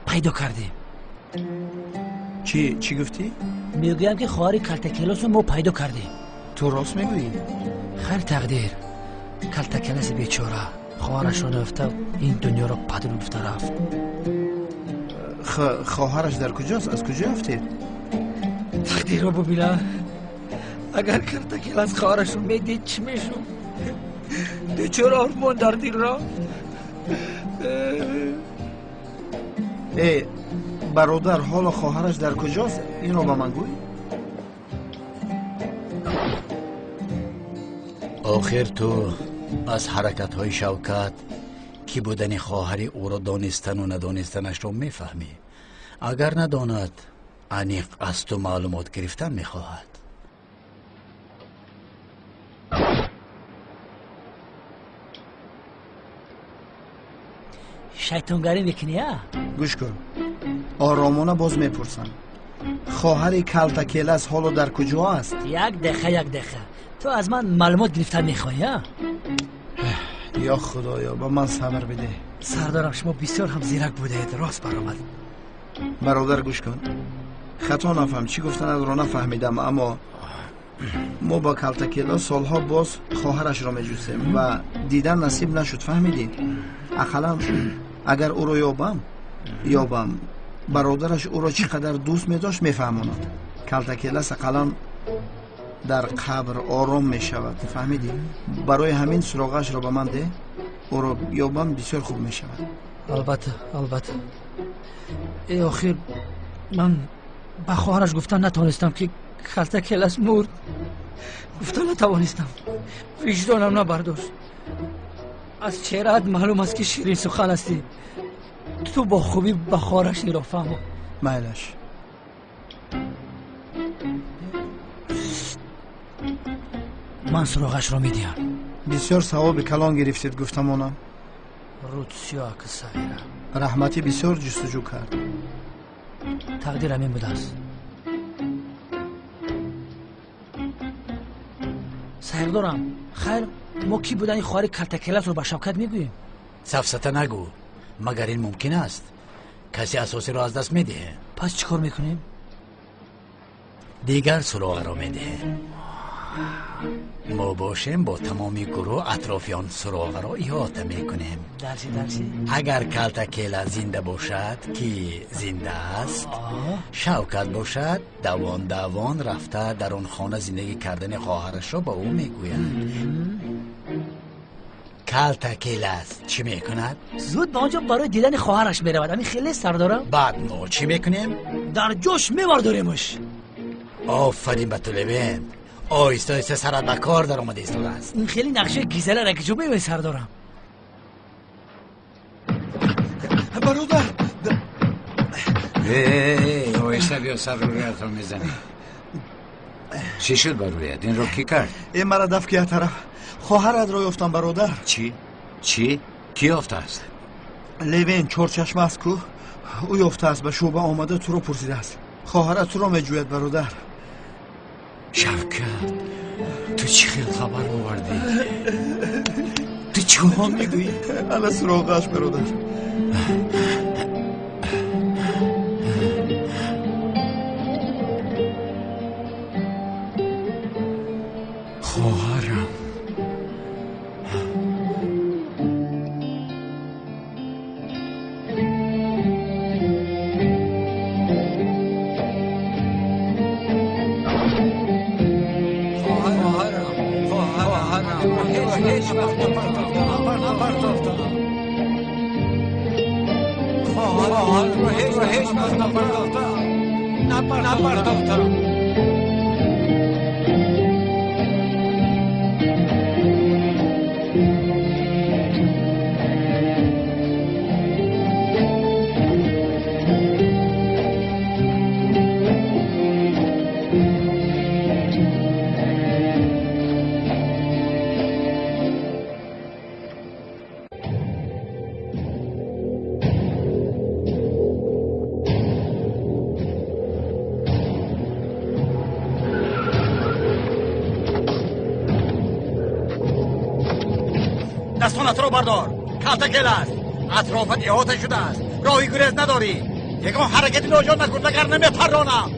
پیدا کردیم. چی گفتی؟ میگویم که خواهر کارتکلس رو ما پیدا کردیم. تو راست میگویی؟ خیر تقدیر، کارتکلس بیچاره خواهرش رو نفته این دنیا رو پدر گفته رفت. خواهرش در کجاست؟ از کجا افتید؟ تقدیر رو ببینه. اگر کارتکلس خواهرش رو میدید چی میشون؟ بیچاره آرمان در دل را. برادر، حالا خواهرش در کجاست؟ این رو با من گوی. آخر تو از حرکت های شوکت کی بودن خواهر او را دانستن و ندانستنش را میفهمی. اگر نداند انیق از تو معلومات گرفتن میخواهد. شیطانگری میکنی ها؟ گوش کن، آرامانه باز میپرسم، خواهر کلتکلس حالا در کجا است؟ یک دقیقه تو از من معلومات گرفتن میخوایی ها؟ یا خدایا با من صبر بده. سردارم شما بسیار هم زیرک بودید، راست برآمد. برادر گوش کن، خطا نفهم، چی گفتن از رو نفهمیدم، اما ما با کلتکلا سالها باز خواهرش را میجوستیم و دیدن نصیب نشد. فهمیدید؟ اقلا اگر او رو یابم برادرش او را چقدر دوست می‌داشت می‌فهماند. کلتکلس اقلان در قبر آرام می‌شود. فهمیدی؟ برای همین سراغش را به من ده. او را یابم بسیار خوب می‌شود. البته ای آخر من با خواهرش گفتن نتوانستم که کلتکلس مرد. گفتن نتوانستم، وجدانم نبرداشت. از چهره‌ات معلوم است که شیرین سخن هستی. تو با خوبی با خواهرش را فهمو. میلش من سراغش را میدیم. بسیار ثواب کلان گرفتید گفتمانم. روتسیا که سایره رحمتی بسیار جستجو کرد. تقدیرم این بوده است. سیر دارم. خیر ما کی بودن این خواهر کلتکلس رو به شوکت میگوییم؟ سفسطه نگو، مگر این ممکن است کسی اساسی را از دست میده. پس چیکار میکنیم؟ دیگر سراغ را میده. ما باشیم با تمامی گروه اطرافیان سراغ را احاطه میکنیم. درسی اگر کلتکلس زنده باشد که زنده است، شوکت باشد دوان رفته در آن خانه زندگی کردن خواهرش را به او میگویند. کلتکلس چی میکند؟ زود به آنجا برای دیدن خواهرش میرود. همین خیلی سردارم. بعد ما چی میکنیم؟ در جوش میبرداریمش. آفرین به تو لبین. آیسته آیسته سرت به کار در آمده ایستاده است. این خیلی نقشه گیزله را که جو میبینی سردارم. برادر آیسته بیا سر رویت رو میزنی. چی شد بر رویت؟ این رو کی کرد؟ این مرا دفت که طرف خواهرت را یافتم برادر. چی؟ کی یافته است؟ لیوین چورچشم است کو. او یافته است، به شعبه آمده تو رو پرسیده است. خواهرت تو را میجوید برادر. شوکت تو چی خیلی خبر آوردی؟ تو چه ها میگویی؟ انا سراغش برادر. خواهرم هیچ وقت نپرداختم. خواهرم رو هیچ وقت نپرداختم. دستانت رو بردار. کلتکلس اطرافت احاطه شده است. راهی گریز نداری. یکم حرکتی ناجا نکن وگر نمیپرانم.